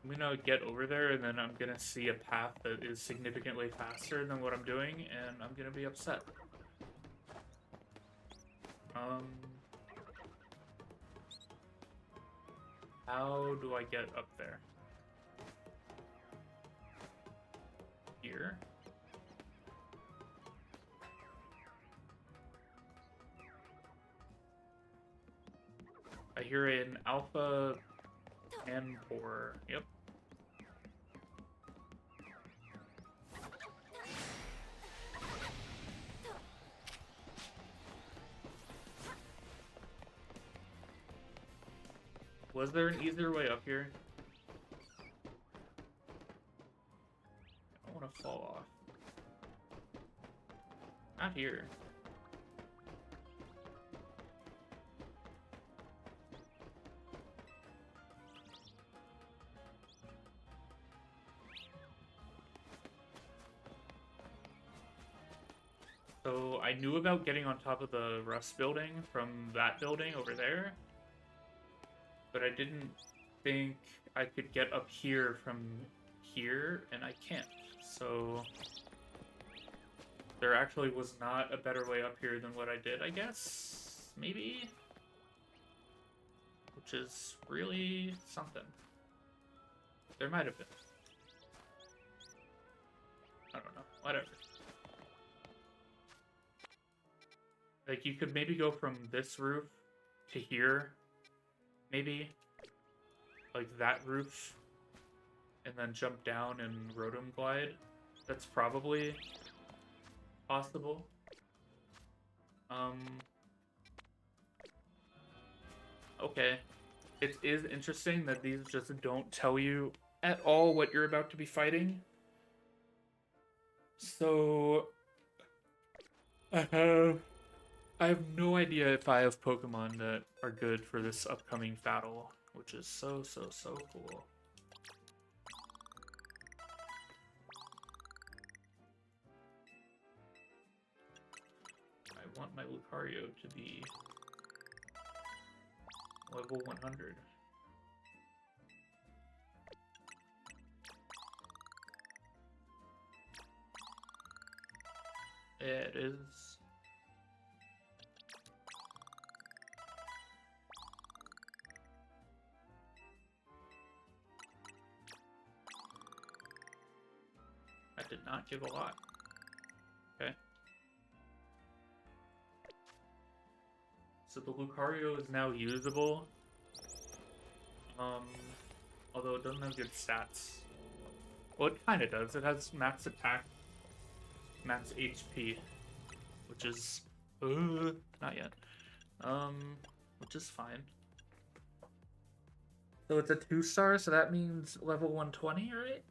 I'm gonna get over there and then I'm gonna see a path that is significantly faster than what I'm doing and I'm gonna be upset. How do I get up there? Here? I hear an alpha Anpor. Yep. Was there an easier way up here? I don't want to fall off. Not here. So I knew about getting on top of the Rust building from that building over there, but I didn't think I could get up here from here, and I can't. So there actually was not a better way up here than what I did, I guess? Maybe? Which is really something. There might have been. I don't know. Whatever. Like, you could maybe go from this roof to here. Maybe. Like that roof. And then jump down and rotom glide. That's probably possible. Okay. It is interesting that these just don't tell you at all what you're about to be fighting. So I have no idea if I have Pokemon that are good for this upcoming battle, which is so cool. I want my Lucario to be level 100. It is. That did not give a lot. Okay. So the Lucario is now usable. Although it doesn't have good stats. Well, it kind of does. It has max attack, max HP, which is not yet. Which is fine. So it's a 2-star, so that means level 120, right?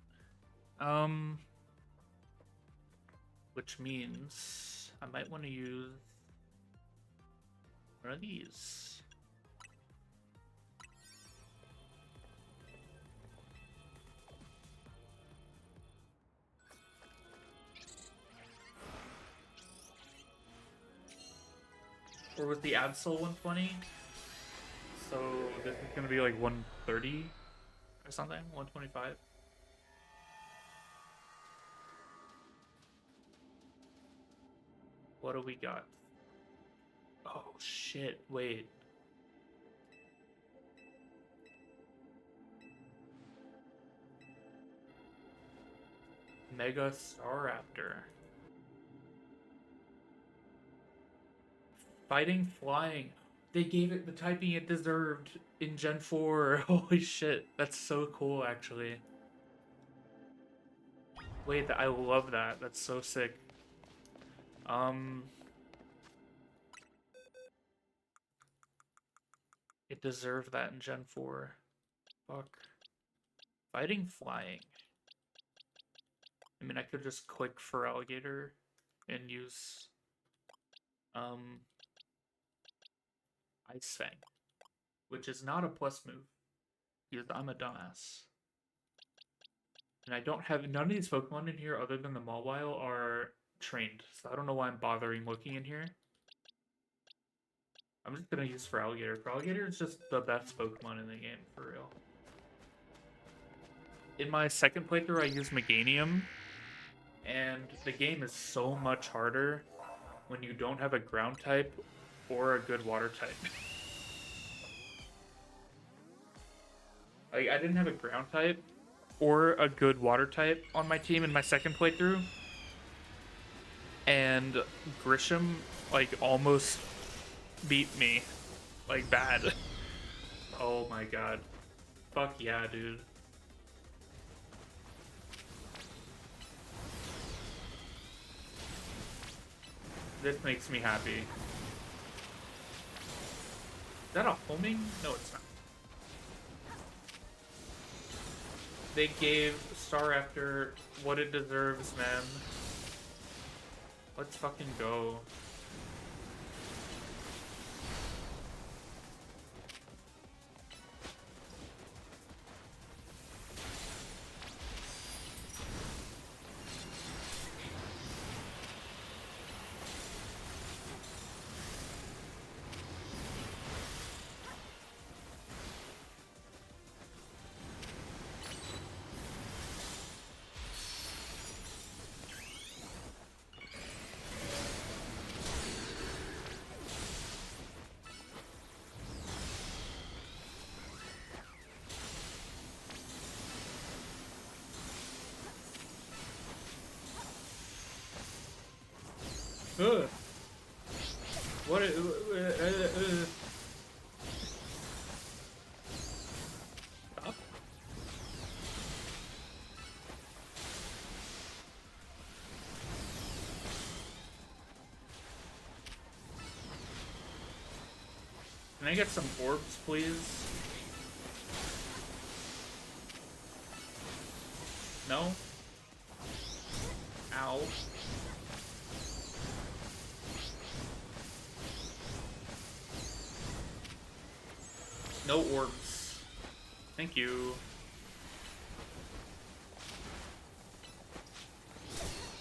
Which means I might want to use one of these. Or was the Absol 120? So this is gonna be like 130 or something? 125? What do we got? Oh shit, wait. Mega Staraptor. Fighting flying. They gave it the typing it deserved in Gen 4. Holy shit. That's so cool, actually. Wait, I love that. That's so sick. It deserved that in Gen 4. Fuck. Fighting flying. I mean, I could just click for alligator and use Ice Fang, which is not a plus move because I'm a dumbass. And I don't have none of these Pokemon in here other than the Mawile are trained, so I don't know why I'm bothering looking in here. I'm just gonna use for alligator. For alligator is just the best Pokemon in the game, for real. In my second playthrough, I used Meganium, and the game is so much harder when you don't have a ground type or a good water type. Like, I didn't have a ground type or a good water type on my team in my second playthrough, and Grisham, like, almost beat me, like, bad. Oh my god. Fuck yeah, dude. This makes me happy. Is that a homing? No, it's not. They gave Staraptor what it deserves, man. Let's fucking go. Ugh. What? Stop. Can I get some orbs, please? No? Ow. No orbs. Thank you.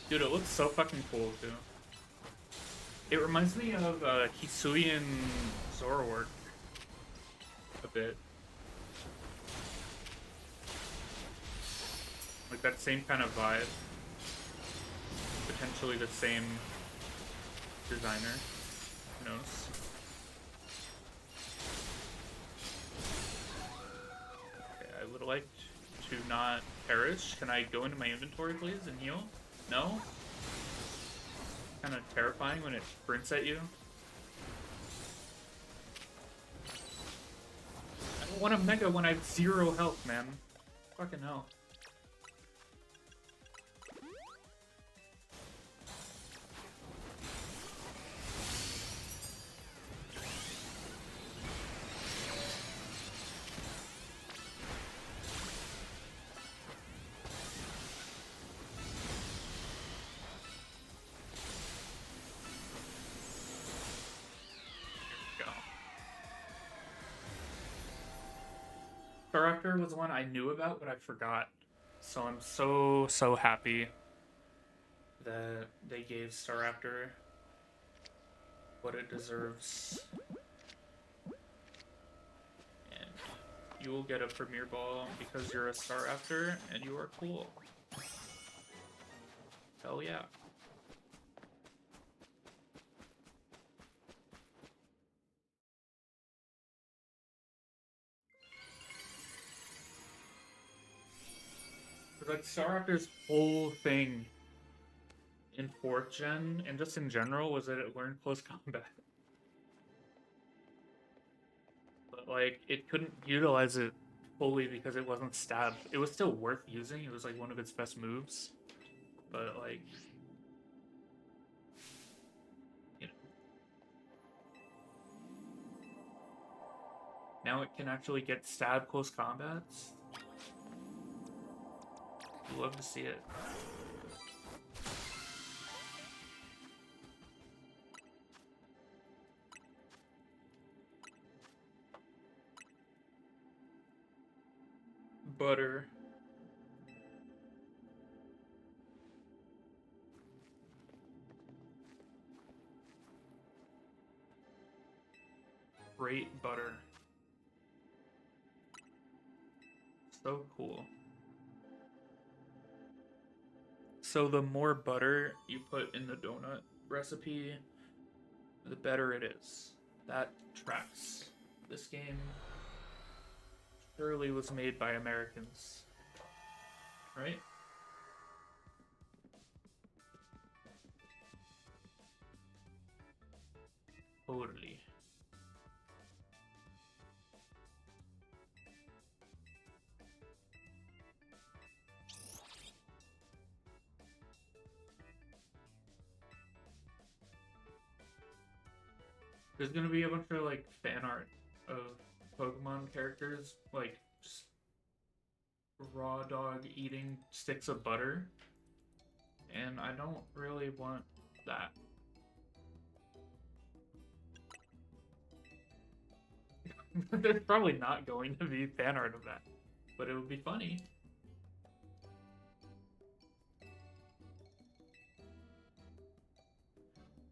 Dude, it looks so fucking cool, too. It reminds me of Hisuian Zoroark a bit. Like that same kind of vibe. Potentially the same designer. Who knows? Okay, I would like to not perish. Can I go into my inventory, please, and heal? No? Kind of terrifying when it sprints at you. I don't want a Mega when I have 0 health, man. Fucking hell. Staraptor was one I knew about, but I forgot. So I'm so happy that they gave Staraptor what it deserves. And you will get a Premier Ball because you're a Staraptor and you are cool. Hell yeah. Like Staraptor's whole thing in 4th gen and just in general was that it learned close combat. but like it couldn't utilize it fully because it wasn't stab. It was still worth using. It was like one of its best moves, but like, you know, now it can actually get stab close combats. Love to see it. Butter. Great butter. So cool. So the more butter you put in the donut recipe, the better it is. That tracks. This game surely was made by Americans, right? Totally. There's gonna be a bunch of like fan art of Pokemon characters, like just raw dog eating sticks of butter, and I don't really want that. There's probably not going to be fan art of that, but it would be funny.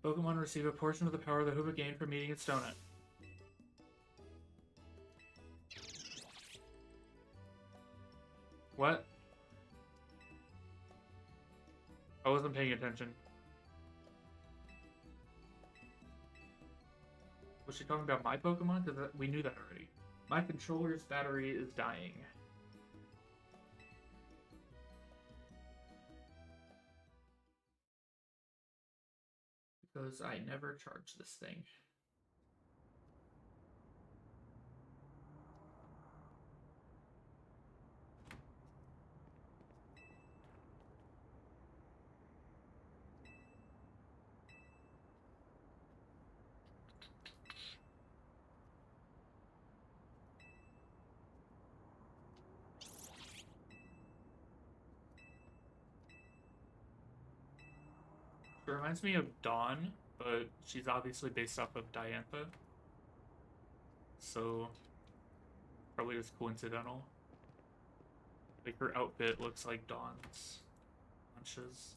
Pokemon receive a portion of the power the Hoopa gained from eating its donut. What? I wasn't paying attention. Was she talking about my Pokemon? Because we knew that already. My controller's battery is dying. Because I never charge this thing. It reminds me of Dawn, but she's obviously based off of Diantha. So, probably just coincidental. Like, her outfit looks like Dawn's hunches.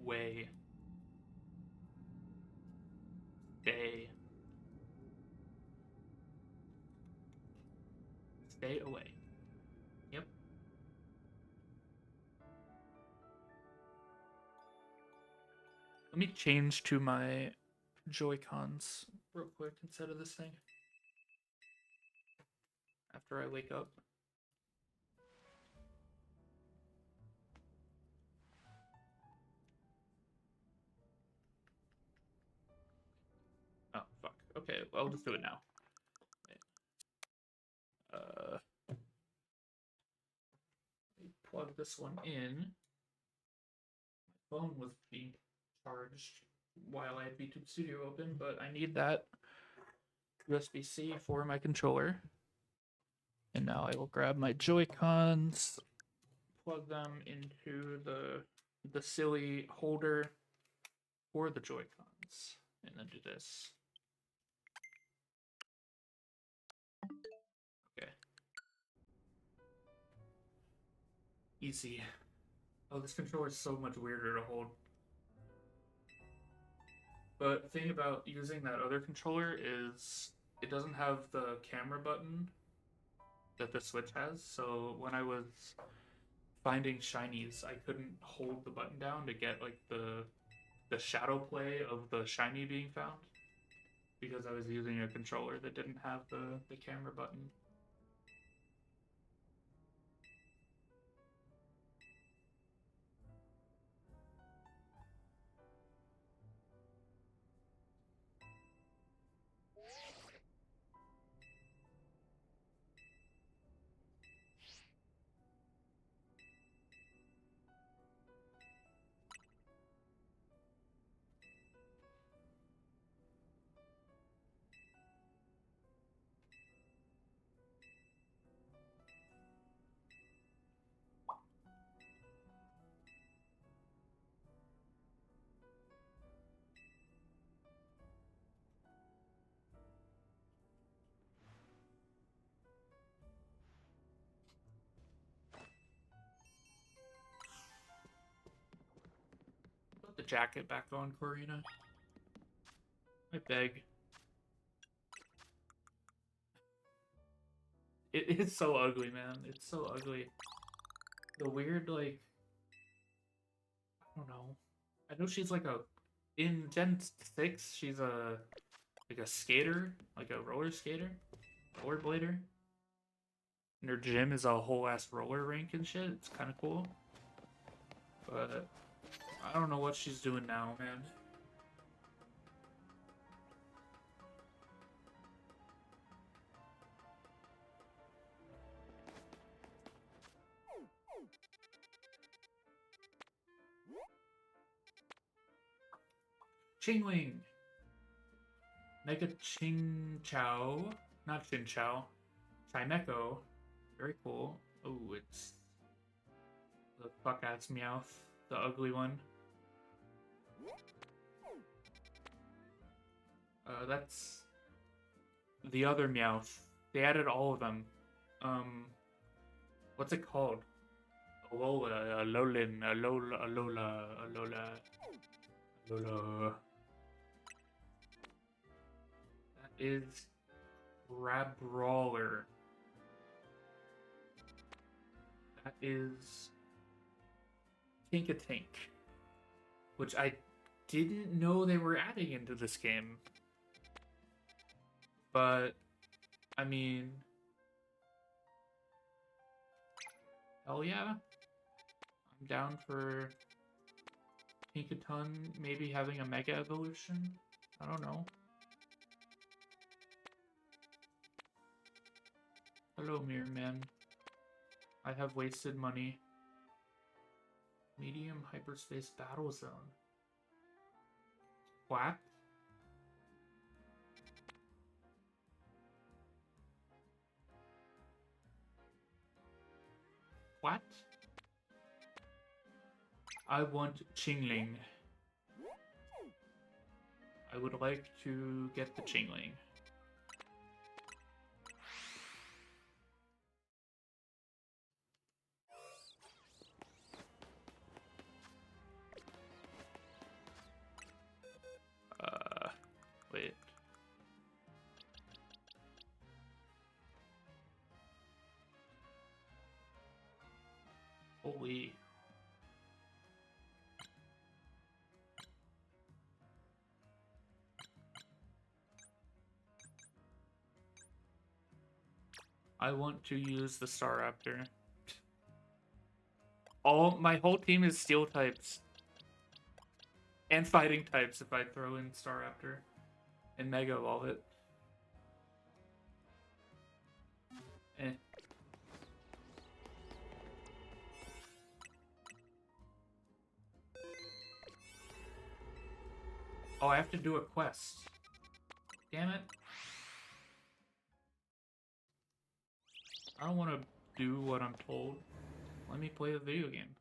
Way. Stay. Stay away. Yep. Let me change to my Joy-Cons real quick instead of this thing. After I wake up. Oh, fuck. Okay, well, I'll just do it now. Plug this one in. My phone was being charged while I had VTube Studio open, but I need that USB-C for my controller. And now I will grab my Joy-Cons, plug them into the silly holder for the Joy-Cons, and then do this. Okay. Easy. Oh, this controller is so much weirder to hold. But the thing about using that other controller is it doesn't have the camera button that the Switch has. So when I was finding shinies, I couldn't hold the button down to get like the the shadow play of the shiny being found because I was using a controller that didn't have the camera button. Put the jacket back on, Corina. I beg. It's so ugly, man. It's so ugly. The weird, like, I don't know. I know she's like a in Gen 6, she's a skater, like a roller skater, rollerblader. And her gym is a whole ass roller rink and shit. It's kind of cool. But I don't know what she's doing now, man. Chingling! Mega Ching Chao. Not Chin Chao. Chimecho. Very cool. Oh, it's the fuck ass Meowth. The ugly one. That's the other Meowth. They added all of them. What's it called? Alola, Alolan, Alola, Alola, Alola, Alola. That is Crabrawler. That is Tinkatink, which I didn't know they were adding into this game. But, I mean, hell yeah. I'm down for Pinkaton maybe having a Mega Evolution. I don't know. Hello, Mirror Man. I have wasted money. Medium Hyperspace Battle Zone. What? What? I want Chingling. I would like to get the Chingling. Wait. Holy. I want to use the Staraptor. My whole team is Steel types. And Fighting types if I throw in Staraptor. And Mega Evolve it. Eh. Oh, I have to do a quest. Damn it. I don't want to do what I'm told. Let me play the video game.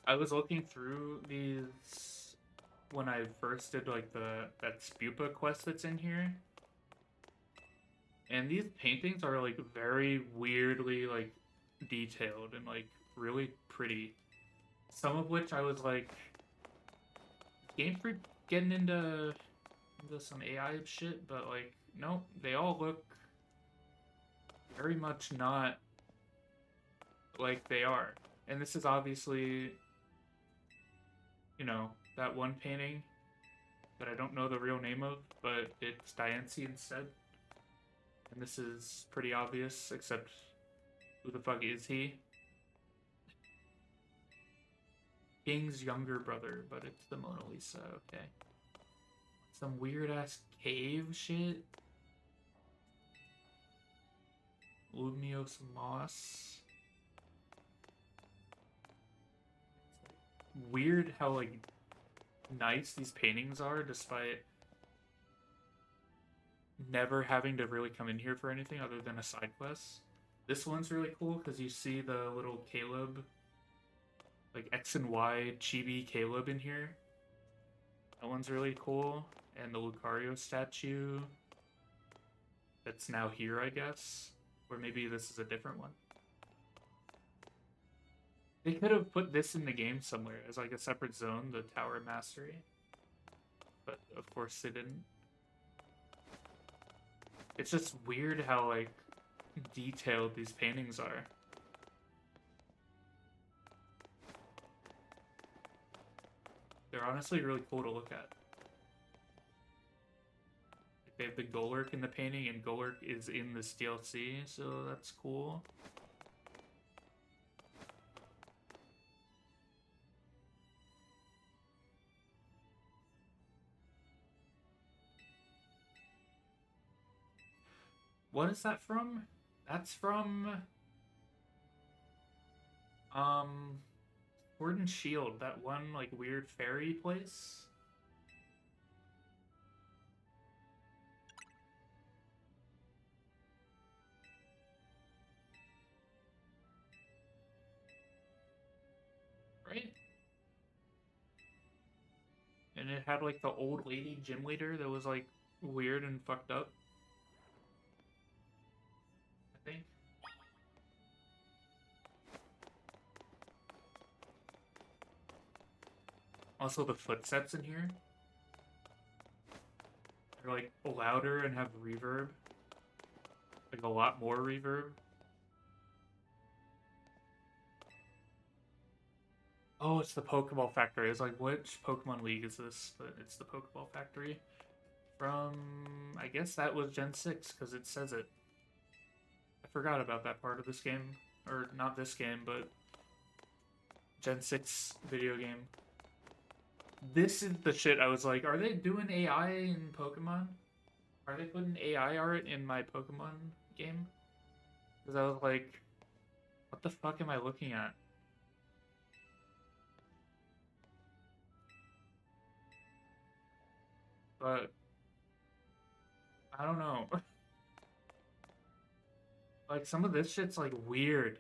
I was looking through these when I first did like that Spupa quest that's in here. And these paintings are like very weirdly like detailed and like really pretty. Some of which I was like, Game Freak getting into some AI shit, but like, nope, they all look very much not like they are. And this is obviously, you know, that one painting that I don't know the real name of, but it's Diancie instead. And this is pretty obvious, except who the fuck is he? King's younger brother, but it's the Mona Lisa, okay. Some weird ass cave shit. Lumiose Moss. Weird how like nice these paintings are despite never having to really come in here for anything other than a side quest. This one's really cool because you see the little Caleb, like X and Y chibi Caleb in here. That one's really cool. And the Lucario statue that's now here, I guess. Or maybe this is a different one. They could have put this in the game somewhere as like a separate zone, the Tower of Mastery. But of course they didn't. It's just weird how like detailed these paintings are. They're honestly really cool to look at. They have the Golurk in the painting, and Golurk is in this DLC, so that's cool. What is that from? That's from Sword and Shield, that one like weird fairy place. Right? And it had like the old lady gym leader that was like weird and fucked up. I think. Also the footsteps in here. They're like louder and have reverb. Like a lot more reverb. Oh, it's the Pokeball Factory. I was like, which Pokemon League is this? But it's the Pokeball Factory. From, I guess that was Gen 6, because it says it. I forgot about that part of this game. Or, not this game, but Gen 6 video game. This is the shit I was like, are they doing AI in Pokemon? Are they putting AI art in my Pokemon game? Because I was like, what the fuck am I looking at? But I don't know. Like, some of this shit's, like, weird.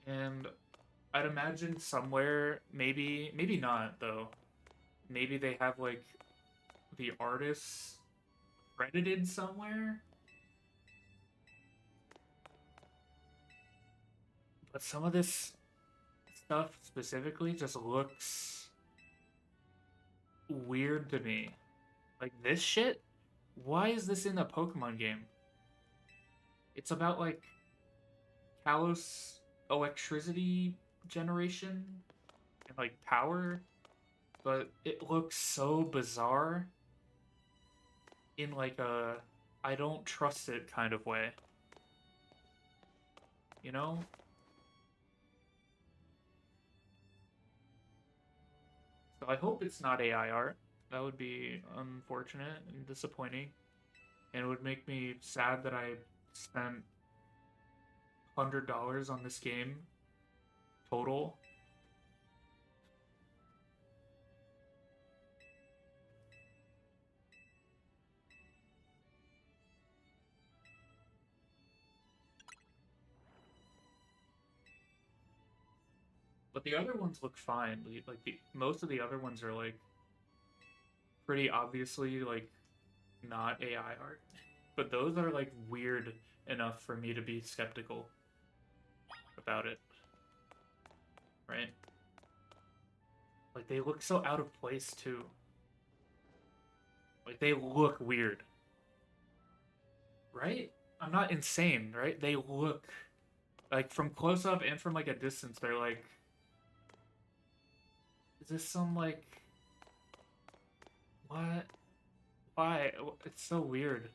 And I'd imagine somewhere, maybe not, though. Maybe they have, like, the artists credited somewhere? But some of this stuff specifically just looks weird to me. Like, this shit? Why is this in a Pokemon game? It's about, like, Kalos electricity generation and, like, power, but it looks so bizarre in, like, a I don't trust it kind of way. You know? So I hope it's not AI art. That would be unfortunate and disappointing. And it would make me sad that I spent $100 on this game total. But the other ones look fine. Like the most of the other ones are like pretty obviously like not AI art. But those are like weird enough for me to be skeptical about it. Right? Like they look so out of place too. Like they look weird. Right? I'm not insane, right? They look like from close up and from like a distance, they're like, is this some like what? Why? It's so weird.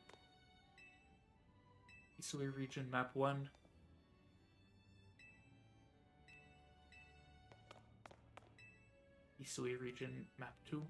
Isui region map 1. Isui region map 2.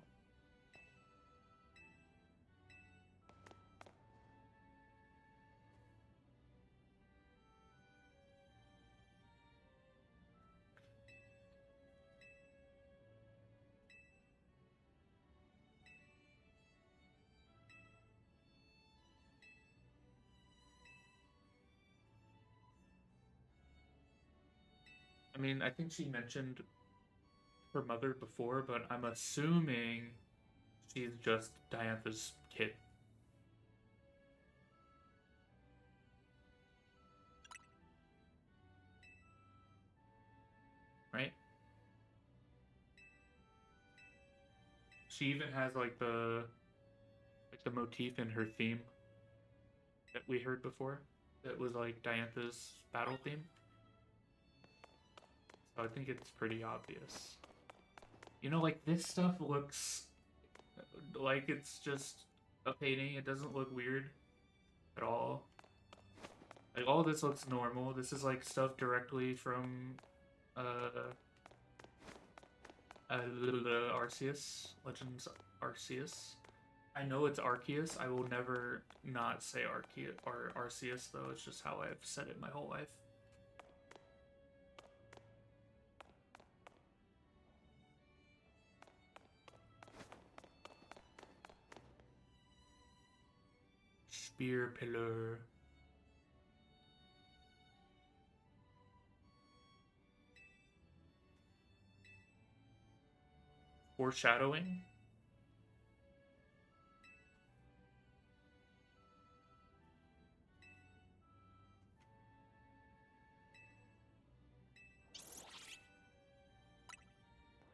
I mean, I think she mentioned her mother before, but I'm assuming she's just Diantha's kid. Right? She even has like the motif in her theme that we heard before. That was like Diantha's battle theme. So I think it's pretty obvious. You know, like this stuff looks like it's just a painting. It doesn't look weird at all. Like all this looks normal. This is like stuff directly from Arceus, Legends Arceus. I know it's Arceus. I will never not say Arceus or Arceus though. It's just how I've said it my whole life. Spear pillar. Foreshadowing.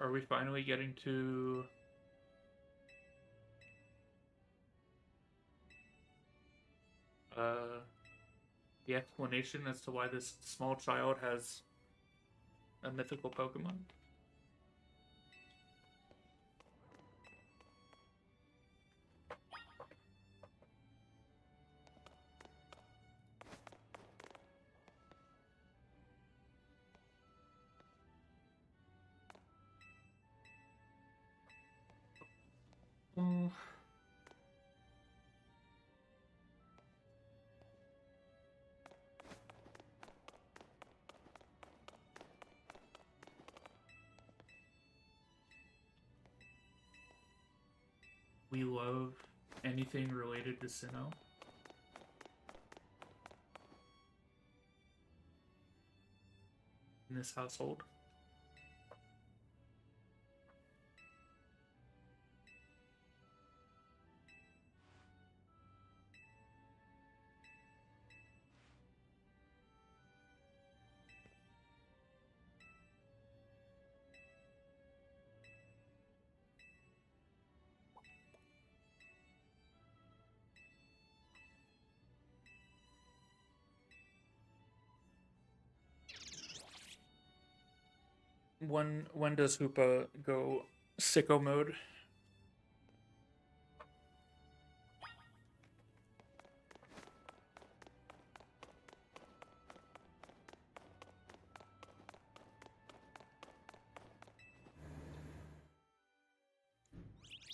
Are we finally getting to the explanation as to why this small child has a mythical Pokemon? Mm. We love anything related to Sinnoh. In this household. When does Hoopa go sicko mode?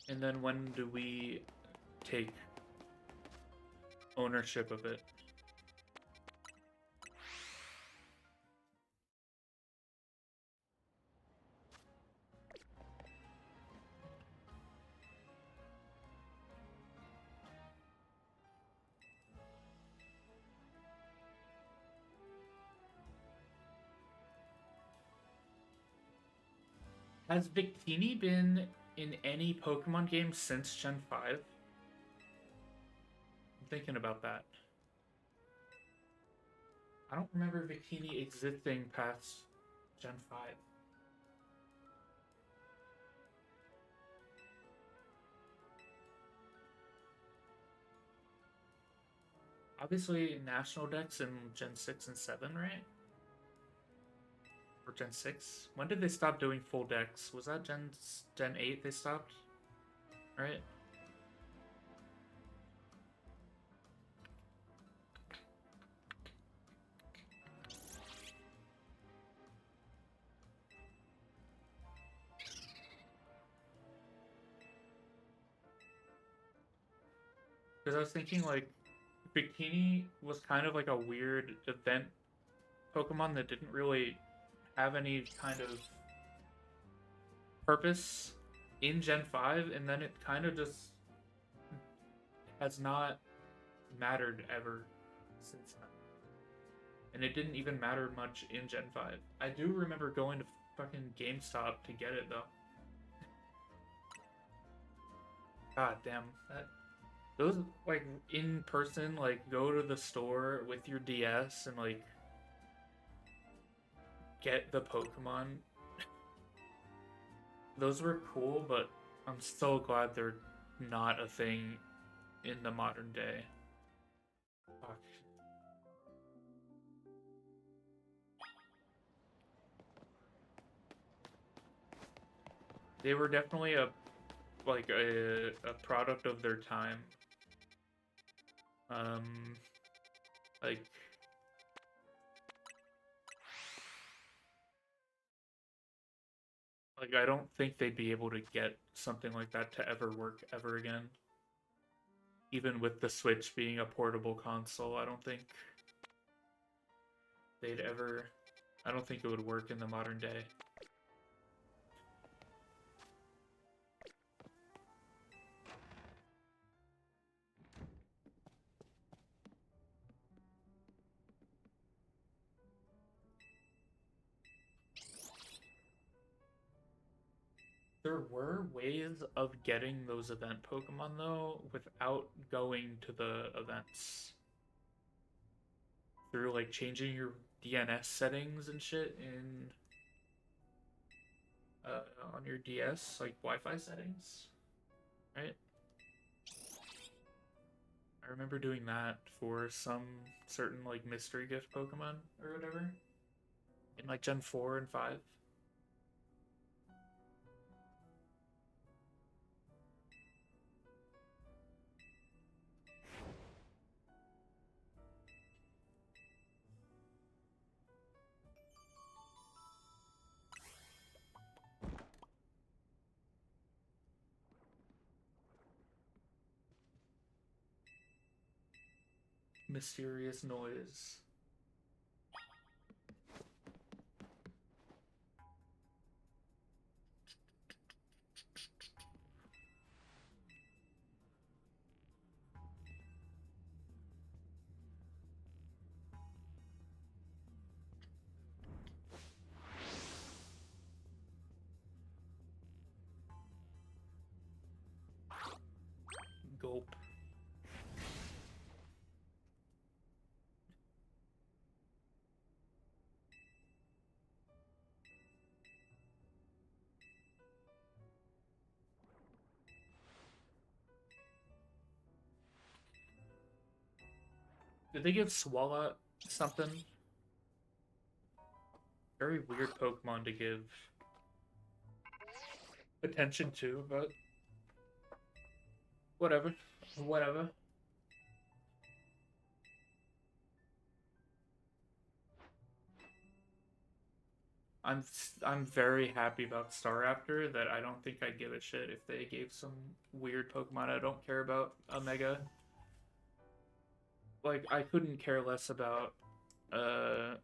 And then when do we take ownership of it? Has Victini been in any Pokemon game since Gen 5? I'm thinking about that. I don't remember Victini existing past Gen 5. Obviously, National Dex in Gen 6 and 7, right? Or Gen 6? When did they stop doing full Dex? Was that Gen 8 they stopped? Right? Because I was thinking, like, Bikini was kind of like a weird event Pokemon that didn't really have any kind of purpose in Gen 5, and then it kind of just has not mattered ever since then. And it didn't even matter much in Gen 5. I do remember going to fucking GameStop to get it, though. God damn. Those, like, in person, like, go to the store with your DS and, like, get the Pokemon. Those were cool, but I'm so glad they're not a thing in the modern day. Fuck. They were definitely a product of their time. Um, like I don't think they'd be able to get something like that to ever work ever again. Even with the Switch being a portable console, I don't think they'd ever. I don't think it would work in the modern day. There were ways of getting those event Pokemon though without going to the events. Through like changing your DNS settings and shit in on your DS, like Wi-Fi settings, right? I remember doing that for some certain like mystery gift Pokemon or whatever in like Gen 4 and 5. Mysterious noise. Gulp. Did they give Swallow something? Very weird Pokemon to give attention to, but whatever. Whatever. I'm very happy about Staraptor that I don't think I'd give a shit if they gave some weird Pokemon I don't care about Omega. Like I couldn't care less about uh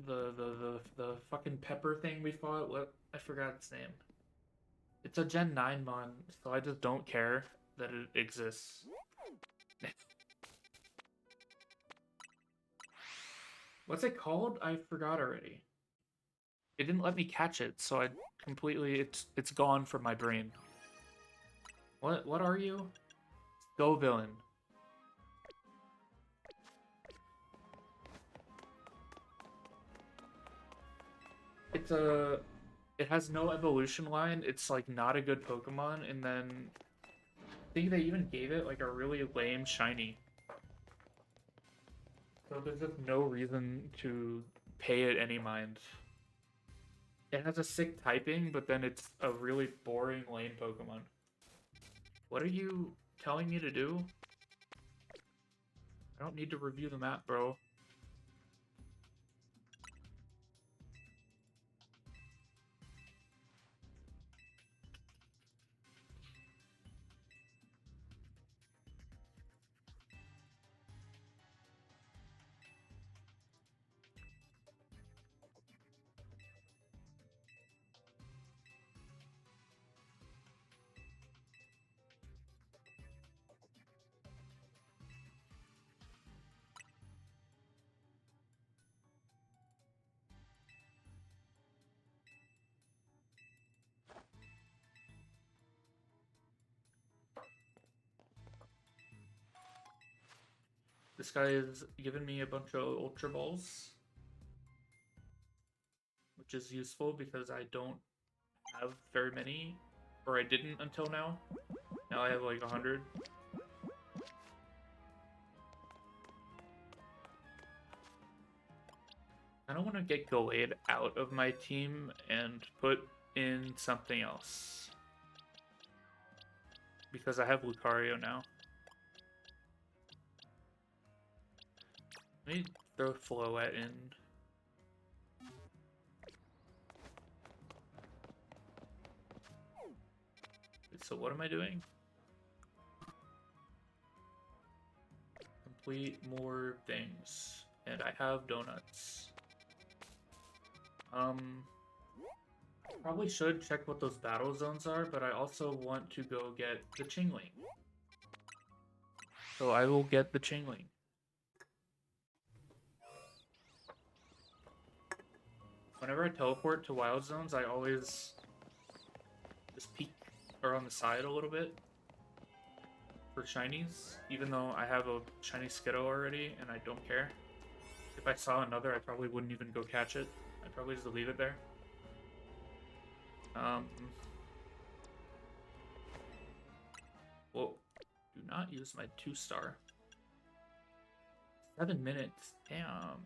the fucking pepper thing we fought. What I forgot its name. It's a Gen 9 mon, so I just don't care that it exists. What's it called? I forgot already. It didn't let me catch it, so I completely, it's gone from my brain. What are you? Go villain. It's a it has no evolution line. It's like not a good Pokemon, and then I think they even gave it like a really lame shiny. So there's just no reason to pay it any mind. It has a sick typing, but then it's a really boring lame Pokemon. What are you telling me to do? I don't need to review the map, bro. This guy is giving me a bunch of Ultra Balls, which is useful because I don't have very many, or I didn't until now. Now I have like 100. I don't want to get Gallade out of my team and put in something else. Because I have Lucario now. Let me throw Floette in. So what am I doing? Complete more things. And I have donuts. Probably should check what those battle zones are, but I also want to go get the Chingling. So I will get the Chingling. Whenever I teleport to wild zones, I always just peek around the side a little bit for shinies, even though I have a shiny Skittle already and I don't care. If I saw another, I probably wouldn't even go catch it. I'd probably just leave it there. Well, do not use my 2-star. 7 minutes. Damn.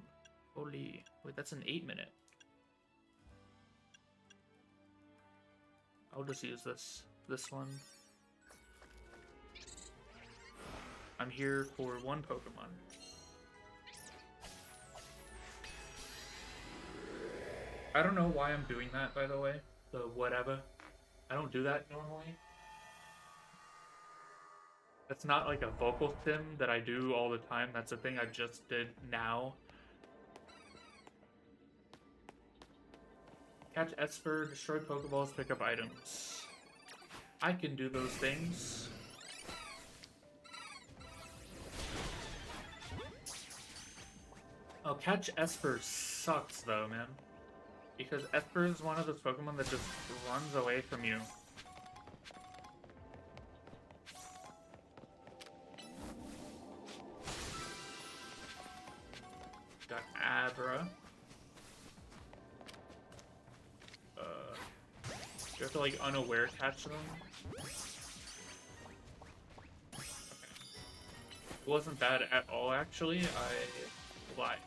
Holy. Wait, that's an 8-minute. I'll just use this one. I'm here for one Pokemon. I don't know why I'm doing that, by the way. The whatever. I don't do that normally. That's not like a vocal sim that I do all the time. That's a thing I just did now. Catch Esper, destroy Pokeballs, pick up items. I can do those things. Oh, catch Esper sucks though, man. Because Esper is one of those Pokemon that just runs away from you. Got Abra. You have to like unaware catch them. Okay. It wasn't bad at all, actually. I lied.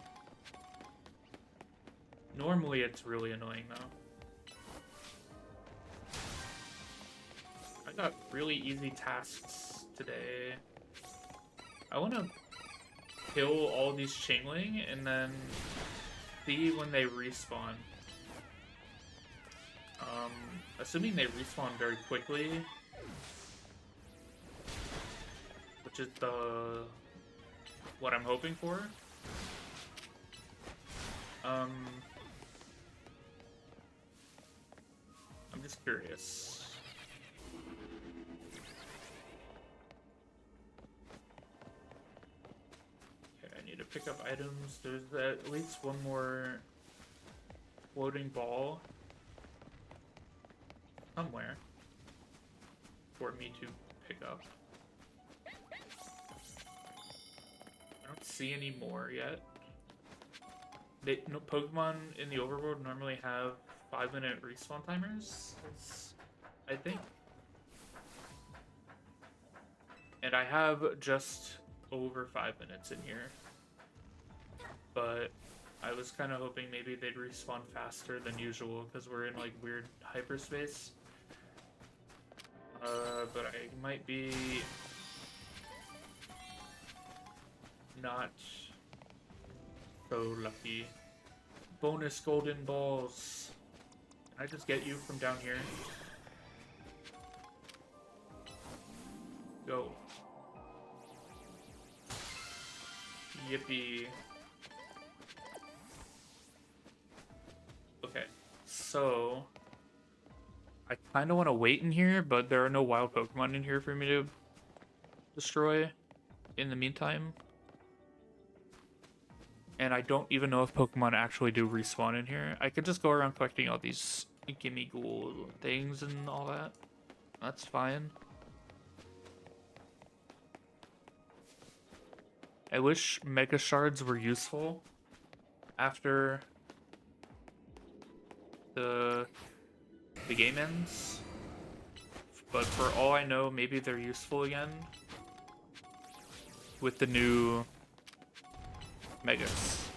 Normally it's really annoying though. I got really easy tasks today. I want to kill all these Chingling and then see when they respawn. Assuming they respawn very quickly, which is what I'm hoping for. I'm just curious. Okay, I need to pick up items. There's at least one more floating ball. somewhere for me to pick up. I don't see any more yet. No, Pokemon in the overworld normally have 5-minute respawn timers, I think. And I have just over 5 minutes in here. But I was kind of hoping maybe they'd respawn faster than usual because we're in like weird hyperspace. But I might be not so lucky. Bonus golden balls. Can I just get you from down here? Go. Yippee. Okay, so I kind of want to wait in here, but there are no wild Pokemon in here for me to destroy in the meantime. And I don't even know if Pokemon actually do respawn in here. I could just go around collecting all these gimme ghoul things and all that. That's fine. I wish Mega Shards were useful after the game ends. But for all I know, maybe they're useful again with the new Megas.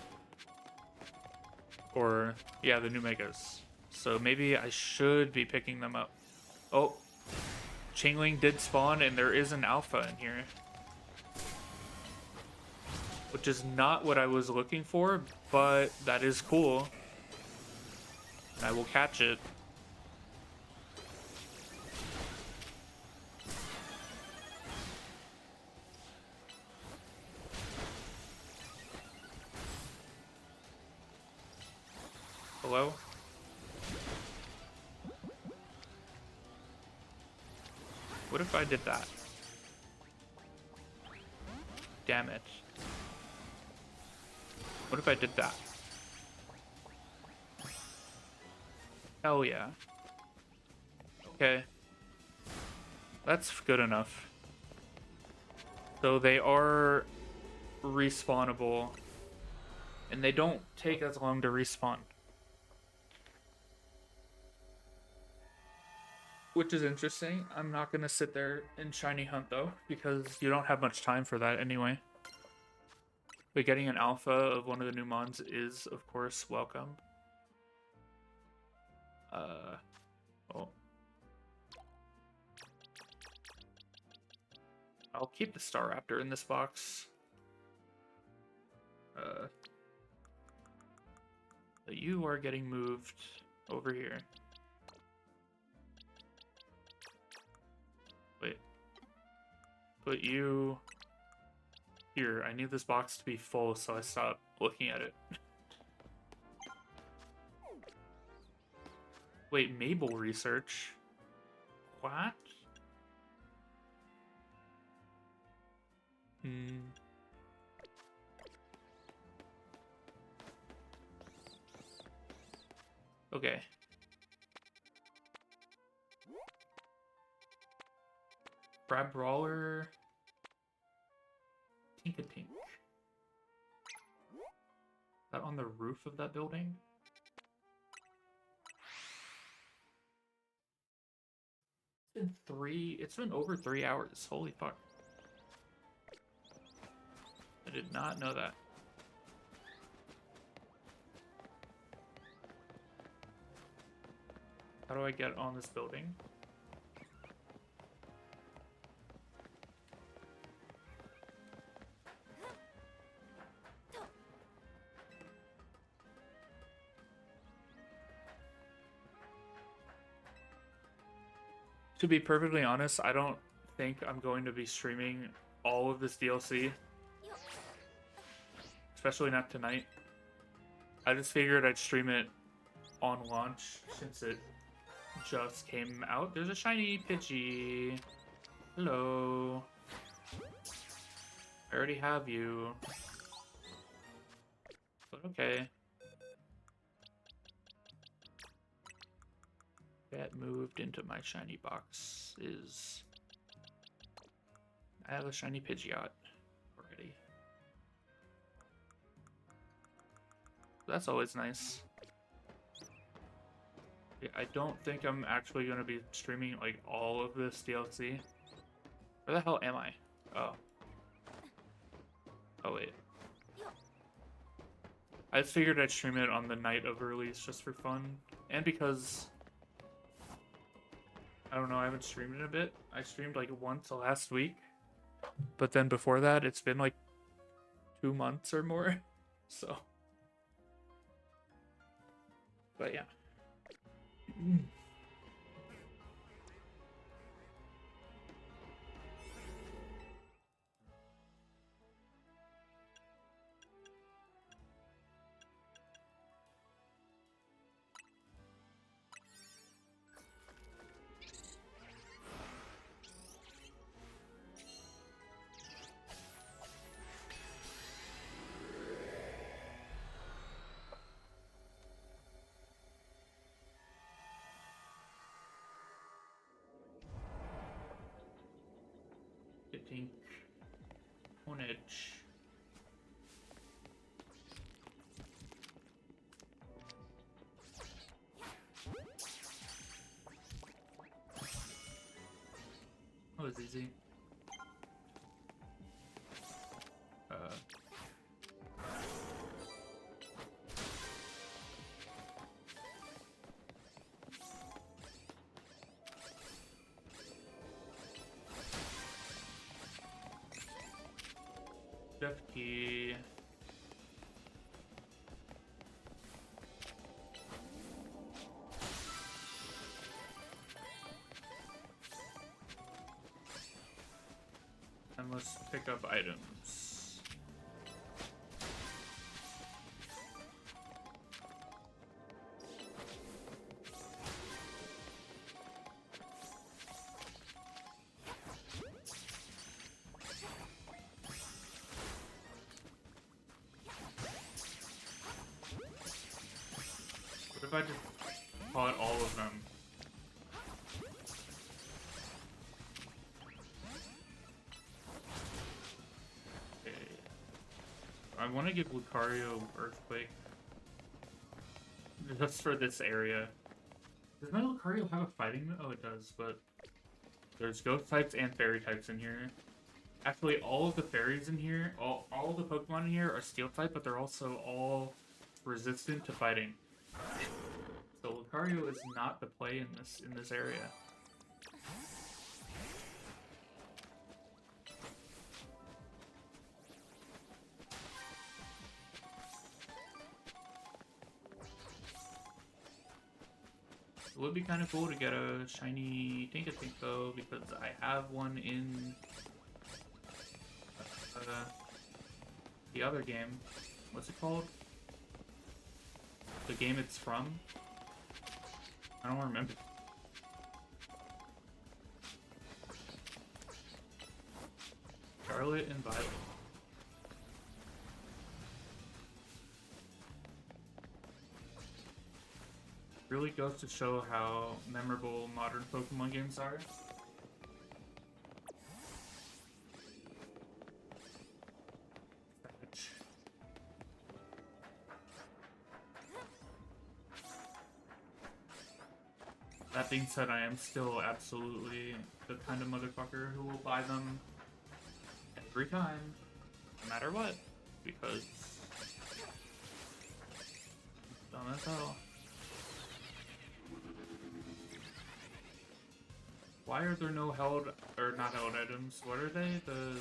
Or, yeah, the new Megas. So maybe I should be picking them up. Oh, Chingling did spawn and there is an alpha in here. Which is not what I was looking for, but that is cool. I will catch it. Hello? What if I did that? Damn it. What if I did that? Hell yeah. Okay. That's good enough. So they are respawnable. And they don't take as long to respawn. Which is interesting. I'm not going to sit there and shiny hunt though, because you don't have much time for that anyway. But getting an alpha of one of the new mons is, of course, welcome. Oh. I'll keep the Staraptor in this box. But you are getting moved over here. Wait. Put you here. I need this box to be full, so I stop looking at it. Wait, Mabel research? What? Okay. Crab Brawler. Tinkatink. Is that on the roof of that building? It's been over 3 hours. Holy fuck. I did not know that. How do I get on this building? To be perfectly honest, I don't think I'm going to be streaming all of this DLC. Especially not tonight. I just figured I'd stream it on launch since it just came out. There's a shiny Pidgey. Hello. I already have you. But okay. That moved into my shiny box is... I have a shiny Pidgeot already. That's always nice. Yeah, I don't think I'm actually going to be streaming like all of this DLC. Where the hell am I? Oh. Oh wait. I just figured I'd stream it on the night of release just for fun. And because... I don't know, I haven't streamed in a bit. I streamed like once last week. But then before that, it's been like 2 months or more. So... But yeah. Getting on edge. That was easy. Chef key. And let's pick up items. What if I just caught all of them? Okay. I want to give Lucario Earthquake. Just for this area. Does my Lucario have a fighting move? Oh, it does, but... There's ghost types and fairy types in here. Actually, all of the fairies in here, all of the Pokemon in here are steel type, but they're also all resistant to fighting. So Lucario is not the play in this area. It would be kind of cool to get a shiny Tinkatink though, because I have one in the other game. What's it called? The game it's from? I don't remember. Scarlet and Violet. Really goes to show how memorable modern Pokemon games are. That being said, I am still absolutely the kind of motherfucker who will buy them every time, no matter what, because it's dumb as hell. Why are there no held, or not held items? What are they? The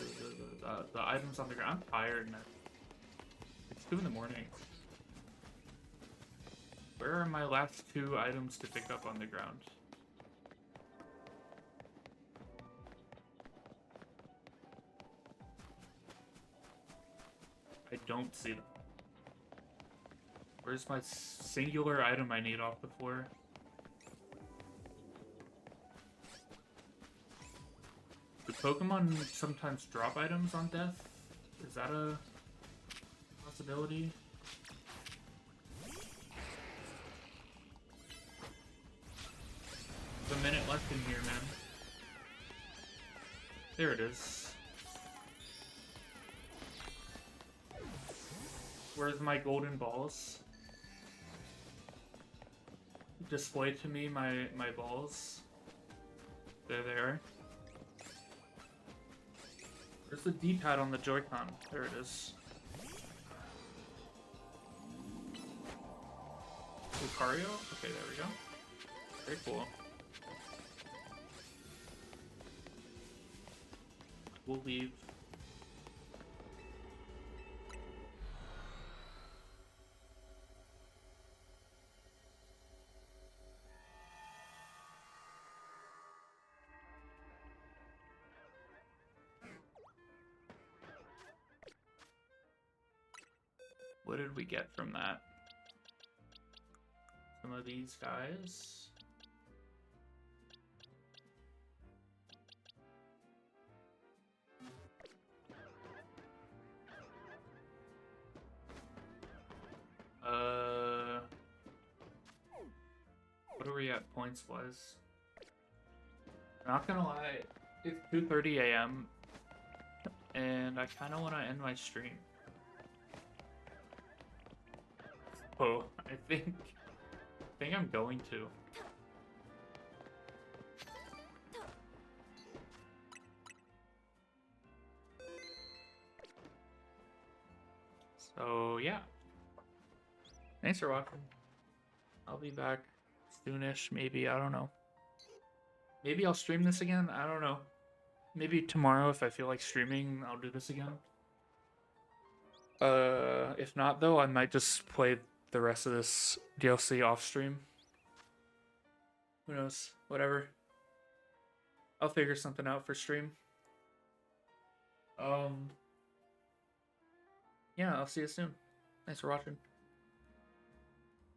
items on the ground? I'm tired, man. It's 2 in the morning. Where are my last 2 items to pick up on the ground? I don't see them. Where's my singular item I need off the floor? Do Pokemon sometimes drop items on death? Is that a possibility? left in here, man. There it is. Where's my golden balls? Display to me my balls. There they are. Where's the D-pad on the Joy-Con? There it is. Lucario? Okay, there we go. Very cool. We'll leave. What did we get from that? Some of these guys. What are we at points wise? Not gonna lie, it's 2:30 a.m. and I kind of want to end my stream. Oh, I think I'm going to. So yeah. Thanks for watching. I'll be back soonish, maybe, I don't know. Maybe I'll stream this again, I don't know. Maybe tomorrow if I feel like streaming, I'll do this again. If not though, I might just play the rest of this DLC off stream. Who knows? Whatever. I'll figure something out for stream. Yeah, I'll see you soon. Thanks for watching.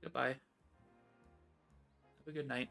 Goodbye. Have a good night.